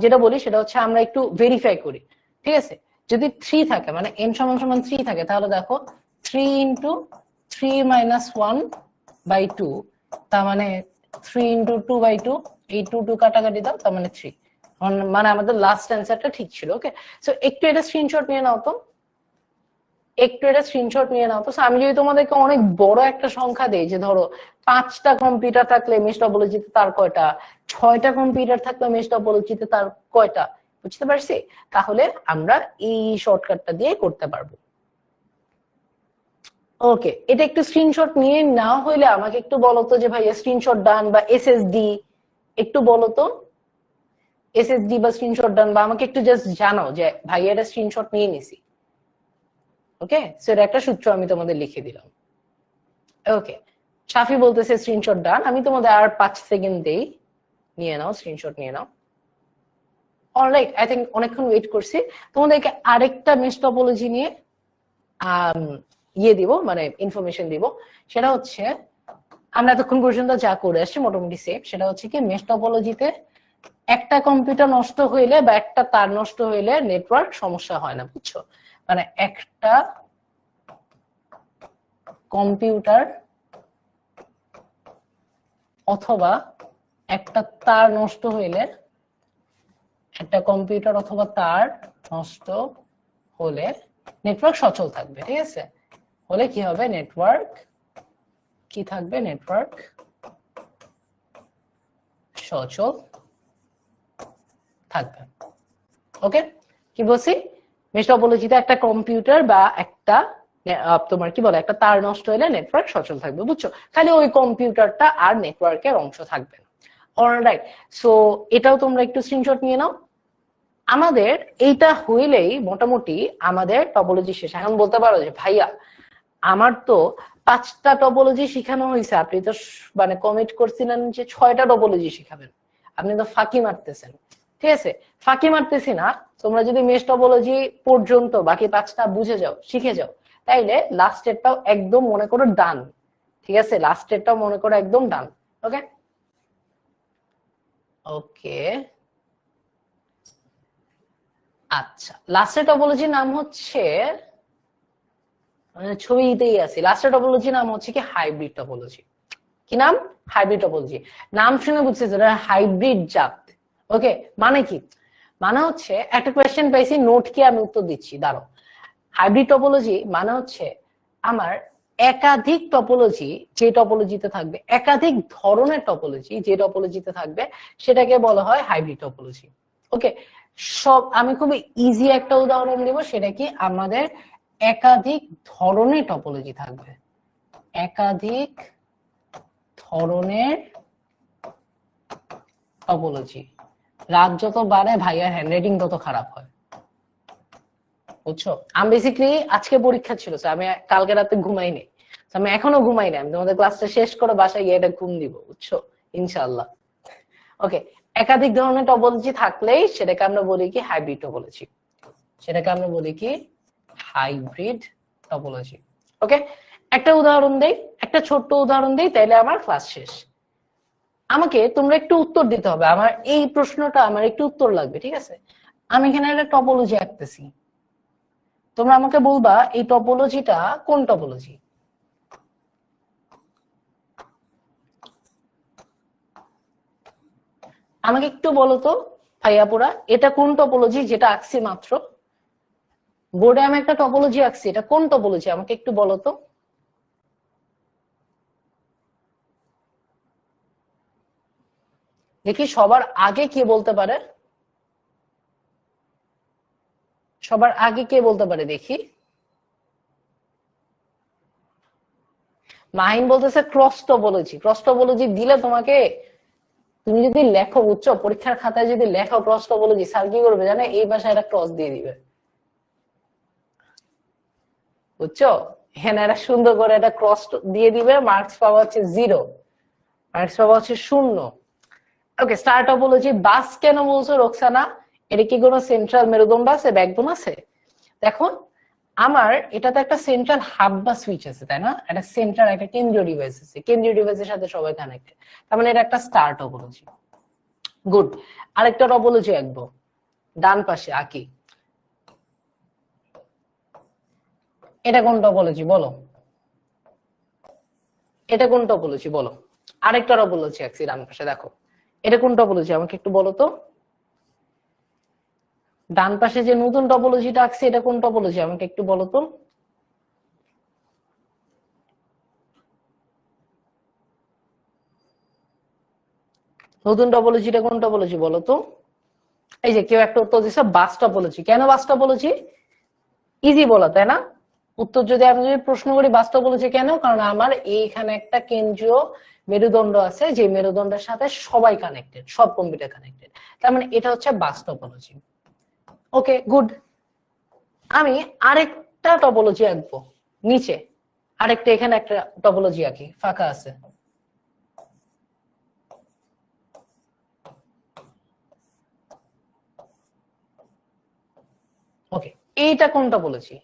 যেটা বলি সেটা হচ্ছে আমরা একটু ভেরিফাই করি, ঠিক আছে। যদি 3 থাকে, মানে n সমান সমান 3 থাকে, তাহলে দেখো 3 into 3 minus one by two, তার মানে 3 ইন্টু 2 বাই টু, এই 2 2 কাটাকাটি দাও, তার মানে 3, মানে আমাদের লাস্ট অ্যান্সারটা ঠিক ছিল। ওকে, সো একটু এটা স্ক্রিনশট নিয়ে নাও তো, একটু এটা স্ক্রিনশট নিয়ে নাও তো। আমি যদি তোমাদেরকে অনেক বড় একটা সংখ্যা দেই, যে ধরো 5টা কম্পিউটার থাকলে মেশ টপোলজিতে তার কয়টা, 6টা কম্পিউটার থাকলে মেশ টপোলজিতে তার কয়টা, বুঝতে পারছি? তাহলে আমরা এই শর্টকাটটা দিয়ে করতে পারবো। ওকে, এটা একটু স্ক্রিনশট নিয়ে না হইলে আমাকে একটু বলো তো যে ভাইয়া স্ক্রিনশট ডান বা এসএসডি, একটু বলো তো এসএসডি বা স্ক্রিনশট ডান, বা আমাকে একটু জাস্ট জানাও যে ভাইয়া এটা স্ক্রিনশট নিয়ে নিছি। ওকে, সো এটা একটা সূত্র আমি তোমাদের লিখে দিলাম। ওকে, শাফি বলতেছে স্ক্রিনশট ডান। আমি তোমাদের আর 5 সেকেন্ড দেই, নিয়ে নাও, স্ক্রিনশট নিয়ে নাও। অলরাইট, আই থিংক অনেকক্ষণ ওয়েট করছি। তোমাদেরকে আরেকটা মেশ টপোলজি নিয়ে দিব, মানে ইনফরমেশন দিব। সেটা হচ্ছে আমরা এতক্ষণ পর্যন্ত যা করে আসছি মোটামুটি সেম। সেটা হচ্ছে কি, মেশ টপোলজিতে একটা কম্পিউটার নষ্ট হইলে বা একটা তার নষ্ট হইলে নেটওয়ার্ক সমস্যা হয় না, বুঝছো? মানে একটা কম্পিউটার অথবা একটা তার নষ্ট হইলে, একটা কম্পিউটার অথবা তার নষ্ট হলে নেটওয়ার্ক সচল থাকবে, ঠিক আছে? হলে কি হবে, নেটওয়ার্ক কি থাকবে, নেটওয়ার্ক সচল থাকবে। ওকে, কি বলছি, মেশ টপোলজিতে একটা কম্পিউটার বা একটা তোমার কি বলে একটা তার নষ্ট হলে নেটওয়ার্ক সচল থাকবে, বুঝছো? খালি ওই কম্পিউটারটা আর নেটওয়ার্কের অংশ থাকবে না। অলরাইট, সো এটাও তোমরা একটু স্ক্রিনশট নিয়ে নাও। আমাদের এইটা হইলেই মোটামুটি আমাদের টপোলজি শেষ। এখন বলতে পারো যে ভাইয়া আমার তো 5টা টপোলজি শিখানো হয়েছে, আপনি তো মানে কমিট করছিলেন যে 6টা টপোলজি শিখাবেন, আপনি তো ফাঁকি মারতেছেন। ঠিক আছে, ফাঁকি মারতেছি না। তোমরা যদি মেশ টপোলজি পর্যন্ত বাকি 5টা বুঝে যাও, শিখে যাও, তাইলে লাস্টেরটাও একদম মনে করো ডান। ঠিক আছে, লাস্টেরটাও মনে করো একদম ডান। ওকে ওকে, আচ্ছা, লাস্টের টপোলজির নাম হচ্ছে, ছবিতেই আছে, লাস্টের টপোলজির নাম হচ্ছে কি হাইব্রিড টপোলজি। কি নাম? Hybrid topology. নাম শুনে বুঝছে যেটা হাইব্রিড জাত। ওকে, মানে কি? মানে হচ্ছে একটা কোয়েশ্চেন পাইছি, নোট কি আমি উত্তর দিচ্ছি, দাঁড়ো। হাইব্রিড টপোলজি মানে হচ্ছে আমার একাধিক টপোলজি, যে টপোলজিতে থাকবে, একাধিক ধরনের টপোলজি যে টপোলজিতে থাকবে, সেটাকে বলা হয় হাইব্রিড টপোলজি। ওকে, সব আমি খুবই ইজি একটা উদাহরণ দেব, সেটা কি, আমাদের একাধিক ধরনের টপোলজি থাকবে, একাধিক ধরনের টপোলজি। রাত যত বাড়ে ভাইয়ার হ্যান্ডরাইটিং তত খারাপ হয়, বুঝছো? আমি বেসিক্যালি আজকে পরীক্ষা ছিল, আমি কালকে রাতে ঘুমাইনি, আমি এখনো ঘুমাইনি। আমি তোমাদের ক্লাসটা শেষ করে বাসায় গিয়ে এটা ঘুম দিব, বুঝছো, ইনশাআল্লাহ। ওকে, একাধিক ধরনের টপোলজি থাকলেই সেটাকে আমরা বলি কি হাইব্রিড টপোলজি, সেটাকে আমরা বলি কি হাইব্রিড টপোলজি। ওকে, একটা উদাহরণ দেই, একটা ছোট্ট উদাহরণ দেই, তাইলে আমার ক্লাস শেষ। আমাকে তোমরা একটু উত্তর দিতে হবে, আমার এই প্রশ্নটা আমার একটু উত্তর লাগবে, ঠিক আছে? আমি এখানে একটা টপোলজি আঁকতেছি, তোমরা আমাকে বলবা এই টপোলজিটা কোন টপোলজি। আমাকে একটু বলো তো ভাইয়াপুরা, এটা কোন টপোলজি যেটা আঁকছি মাত্র? বোর্ডে আমি একটা টপোলজি আঁকছি, এটা কোন টপোলজি আমাকে একটু বলো তো। দেখি সবার আগে কে বলতে পারে, সবার আগে কে বলতে পারে দেখি। মাহিন বলতেছে ক্রস টপোলজি। ক্রস টপোলজি দিলে তোমাকে, তুমি যদি লেখো বুঝছো, পরীক্ষার খাতায় যদি লেখো ক্রস টপোলজি, স্যার কি করবে জানে, এই ভাষায় একটা ক্রস দিয়ে দিবে, বুঝছো। এখানে একটা সুন্দর করে একটা ক্রস দিয়ে দিবে, মার্কস পাওয়া হচ্ছে 0, মার্কস পাওয়া হচ্ছে 0। ওকে, স্টার টপোলজি। বাস কেন বলছো রোকসানা? এটা কি কোনো সেন্ট্রাল মেরুদণ্ড আছে, ব্যাকবোন আছে? দেখো আমার এটাতে একটা সেন্ট্রাল হাব বা সুইচ আছে, তাই না? একটা সেন্ট্রাল, একটা কেন্দ্রীয় ডিভাইস আছে, কেন্দ্রীয় ডিভাইসের সাথে সবাই কানেক্টেড, তার মানে এটা একটা স্টার টপোলজি। গুড। আরেকটা টপোলজি আঁকবো, ডান পাশে আঁকি। এটা কোন টপোলজি বলো, এটা কোন টপোলজি বলো। আরেকটা টপোলজি আঁকছি ডান পাশে, দেখো এটা কোন টপোলজি আমাকে একটু বলো তো। ডান পাশে যে নতুন টপোলজিটা আঁকছি, এটা কোন টপোলজি আমাকে একটু বলো তো। নতুন টপোলজিটা কোন টপোলজি বলো তো। এই যে কেউ একটা উত্তর দিচ্ছে বাস টপোলজি। কেন বাস টপোলজি? ইজি বলা, তাই না? উত্তর যদি আমি যদি প্রশ্ন করি বাস টপোলজি কেন, কারণ আমার এইখানে একটা কেন্দ্রীয় মেরুদণ্ড আছে, যে মেরুদণ্ডের সাথে সবাই কানেক্টেড, সব কম্পিউটার কানেক্টেড, তার মানে এটা হচ্ছে বাস টপোলজি। Okay good. আমি আরেকটা টপোলজি আঁকবো নিচে, আরেকটা এখানে একটা টপোলজি আঁকি, ফাঁকা আছে। ওকে, এইটা কোনটা বলেছি,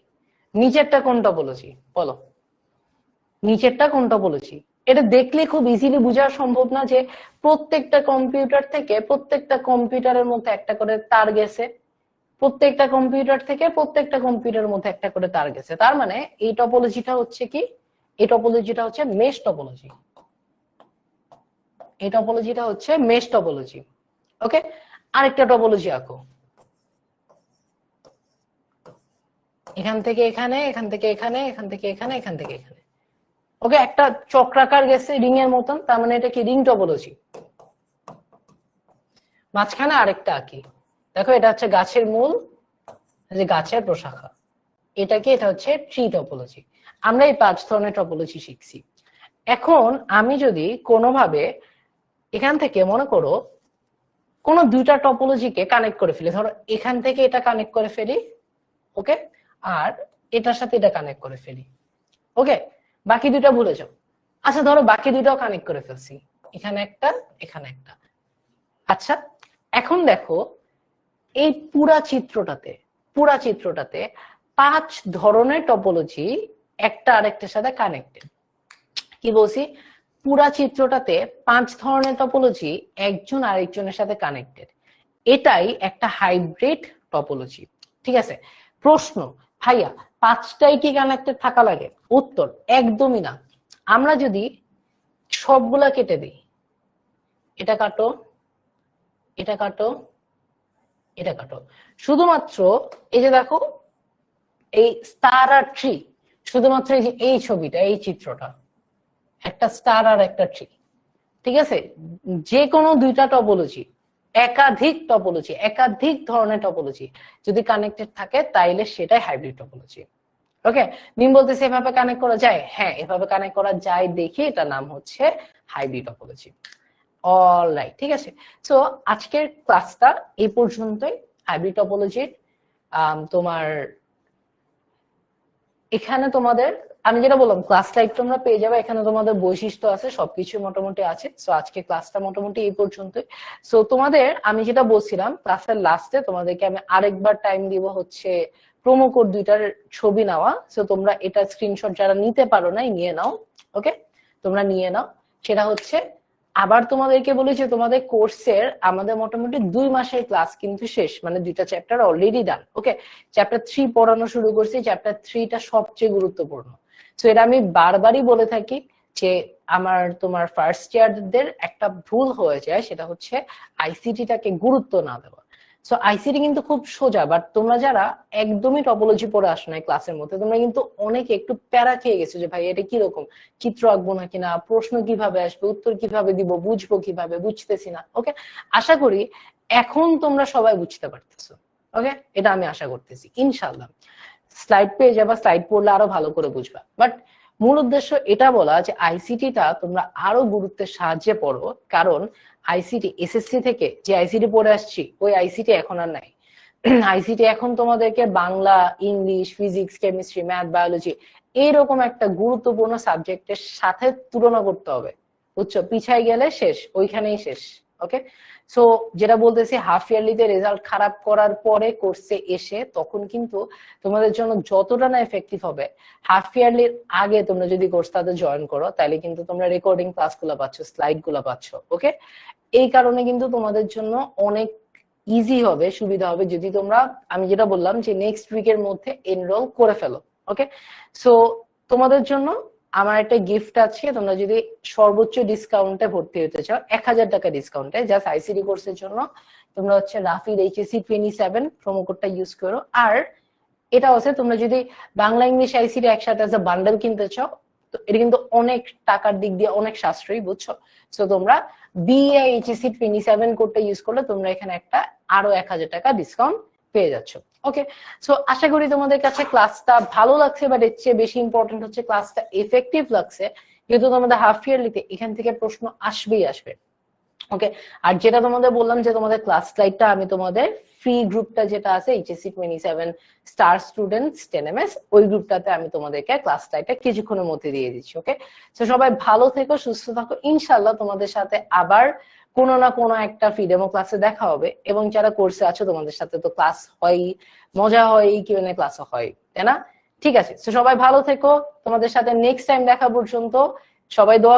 নিচেরটা কোনটা বলেছি বলো, নিচেরটা কোনটা বলেছি। এটা দেখলে খুব ইজিলি বোঝা সম্ভব না যে প্রত্যেকটা কম্পিউটার থেকে প্রত্যেকটা কম্পিউটারের মধ্যে একটা করে তার গেছে, প্রত্যেকটা কম্পিউটার থেকে প্রত্যেকটা কম্পিউটারের মধ্যে একটা করে তার গেছে, তার মানে এই টপোলজিটা হচ্ছে কি, এই টপোলজিটা হচ্ছে মেশ টপোলজি, এই টপোলজিটা হচ্ছে মেশ টপোলজি। ওকে, আরেকটা টপোলজি আঁকো, এখান থেকে এখানে, এখান থেকে এখানে, এখান থেকে এখানে, এখান থেকে এখানে। ওকে, একটা চক্রাকার গেছে রিং এর মতন, তার মানে এটা কি রিং টপোলজি। মাঝখানে আরেকটা আঁকি, দেখো এটা হচ্ছে গাছের মূল, যে গাছের প্রশাখা, এটা কি, এটা হচ্ছে ট্রি টপোলজি। আমরা এই 5 ধরনের টপোলজি শিখছি। এখন আমি যদি কোনোভাবে এখান থেকে মনে করো কোনো দুইটা টপোলজিকে কানেক্ট করে ফেলি, ধরো এখান থেকে এটা কানেক্ট করে ফেলি, ওকে, আর এটার সাথে এটা কানেক্ট করে ফেলি, ওকে, বাকি দুইটা ভুলে যাও। আচ্ছা ধরো বাকি দুইটাও কানেক্ট করে ফেলছি, এখানে একটা, এখানে একটা। আচ্ছা এখন দেখো এই পুরা চিত্রটাতে, পুরা চিত্রটাতে 5 ধরনের টপোলজি একটা আরেকটার সাথে কানেক্টেড। কি বলছি, পুরা চিত্রটাতে 5 ধরনের টপোলজি একজন আরেকজনের সাথে কানেক্টেড, এটাই একটা হাইব্রিড টপোলজি। ঠিক আছে, প্রশ্ন, ভাইয়া 5টাই কি কানেক্টেড থাকা লাগে? উত্তর একদমই না। আমরা যদি সবগুলা কেটে দিই, এটা কাটো, এটা কাটো, এটা কাটো, শুধুমাত্র এই যে দেখো এই স্টার আর ট্রি, শুধুমাত্র এই যে এই ছবিটা, এই চিত্রটা, একটা স্টার আর একটা ট্রি, ঠিক আছে, যে কোনো দুইটা টপোলজি, একাধিক টপোলজি, একাধিক ধরনের টপোলজি যদি কানেক্টেড থাকে তাইলে সেটাই হাইব্রিড টপোলজি। ওকে, মিম বলতেছে এভাবে কানেক্ট করা যায়, হ্যাঁ এভাবে কানেক্ট করা যায়, দেখি এটার নাম হচ্ছে হাইব্রিড টপোলজি। অলরাইট, ঠিক আছে। সো আজকের ক্লাসটা এই পর্যন্তই হাইব্রিড টপোলজির। তোমার এখানে তোমাদের আমি যেটা বললাম ক্লাস লাইভ তোমরা পেয়ে যাবে, এখানে তোমাদের বৈশিষ্ট্য আছে, সবকিছু মোটামুটি আছে। সো আজকে ক্লাসটা মোটামুটি এই পর্যন্তই। সো তোমাদের আমি যেটা বলছিলাম ক্লাসের লাস্টে তোমাদেরকে আমি আরেকবার টাইম দিব হচ্ছে প্রোমো কোড 2টার ছবি নেওয়া। সো তোমরা এটা স্ক্রিনশট যারা নিতে পারো নাই নিয়ে নাও, ওকে, তোমরা নিয়ে নাও। সেটা হচ্ছে আবার তোমাদেরকে বলি যে তোমাদের কোর্সের আমাদের মোটামুটি 2 মাসের ক্লাস কিন্তু শেষ, মানে 2টা চ্যাপ্টার অলরেডি ডান। ওকে, চ্যাপ্টার 3 পড়ানো শুরু করছি, চ্যাপ্টার 3টা সবচেয়ে গুরুত্বপূর্ণ। তো এটা আমি বারবারই বলে থাকি যে আমার তোমার ফার্স্ট ইয়ারদের একটা ভুল হয়ে যায়, সেটা হচ্ছে আইসিটিটাকে গুরুত্ব না দেওয়া। সো আইসিটি কিন্তু খুব সোজা, বাট তোমরা যারা একদমই টপোলজি পড়ে আসো না ক্লাসের মধ্যে, তোমরা কিন্তু অনেকে একটু প্যারা খেয়ে গেছো যে ভাই এটা কিরকম, চিত্র আঁকবো না কিনা, প্রশ্ন কিভাবে আসবে, উত্তর কিভাবে দিব, বুঝবো কিভাবে, বুঝতেছি না। ওকে, আশা করি এখন তোমরা সবাই বুঝতে পারতেছো। ওকে, এটা আমি আশা করতেছি ইনশাল্লাহ। স্লাইড পেয়ে যাবা, স্লাইড পড়লে আরো ভালো করে বুঝবা। বাট মূল উদ্দেশ্য এটা বলা যে আইসিটিটা তোমরা আরো গুরুত্বের সাহায্যে পড়ো, কারণ আইসিটি এসএসসি থেকে যে আইসিটি পড়ে আসছি ওই আইসিটি এখন আর নাই। আইসিটি এখন তোমাদেরকে Bangla, English, physics, chemistry, math, biology এইরকম একটা গুরুত্বপূর্ণ সাবজেক্টের সাথে তুলনা করতে হবে। বুঝছো, পিছায় গেলে শেষ, ওইখানেই শেষ। ওকে, সো যেটা বলতেছি, হাফ ইয়ারলিতে রেজাল্ট খারাপ করার পরে কোর্সে এসে তখন কিন্তু তোমাদের জন্য যতটা না এফেক্টিভ হবে, হাফ ইয়ারলির আগে তোমরা যদি কোর্সটাতে জয়েন করো তাহলে কিন্তু তোমরা রেকর্ডিং ক্লাস গুলা পাচ্ছ, স্লাইড গুলা পাচ্ছ। ওকে, এই কারণে কিন্তু তোমাদের জন্য অনেক ইজি হবে, সুবিধা হবে যদি তোমরা, আমি যেটা বললাম যে নেক্সট উইকের মধ্যে এনরোল করে ফেলো। ওকে, সো তোমাদের জন্য আমার একটা গিফট আছে। তোমরা যদি সর্বোচ্চ ডিসকাউন্টে ভর্তি হতে চাও, 1000 টাকা ডিসকাউন্টে, জাস্ট আইসিডি কোর্সের জন্য তোমরা হচ্ছে রাফিদ এইচএসসি 27 প্রোমো কোডটা ইউজ করো। আর এটা আছে, তোমরা যদি বাংলা ইংলিশ আইসিডি একসাথে এজ এ বান্ডেল কিনতে চাও, তো এটা কিন্তু অনেক টাকার দিক দিয়ে অনেক সাশ্রয়ী, বুঝছো। সো তোমরা BAHSC 27 কোডটা ইউজ করলে তোমরা এখানে একটা আরো 1000 টাকা ডিসকাউন্ট পেয়ে যাচ্ছ। ওকে, সো আশা করি তোমাদের কাছে ক্লাসটা ভালো লাগছে, বাট এর চেয়ে বেশি ইম্পর্টেন্ট হচ্ছে ক্লাসটা এফেক্টিভ লাগছে, যেহেতু তোমাদের হাফ ইয়ারলিতে এখান থেকে প্রশ্ন আসবেই আসবে। ওকে, আর যেটা তোমাদের বললাম যে তোমাদের ক্লাস স্লাইডটা আমি তোমাদের ফ্রি গ্রুপটা যেটা আছে এইচএসসি 27 স্টার স্টুডেন্টস 10MS, ওই গ্রুপটাতে আমি তোমাদেরকে ক্লাস স্লাইডটা কিছুক্ষণের মধ্যে দিয়ে দিচ্ছি। ওকে, তো সবাই ভালো থেকো, সুস্থ থাকো, ইনশাল্লাহ তোমাদের সাথে আবার কোনো না কোনো একটা ফ্রি ডেমো ক্লাসে দেখা হবে। এবং যারা কোর্সে আছো তোমাদের সাথে তো ক্লাস হয়, মজা হয়, কিউএনএ ক্লাসও হয়, তাই না? ঠিক আছে, তো সবাই ভালো থেকো, তোমাদের সাথে নেক্সট টাইম দেখা পর্যন্ত সবাই দোয়া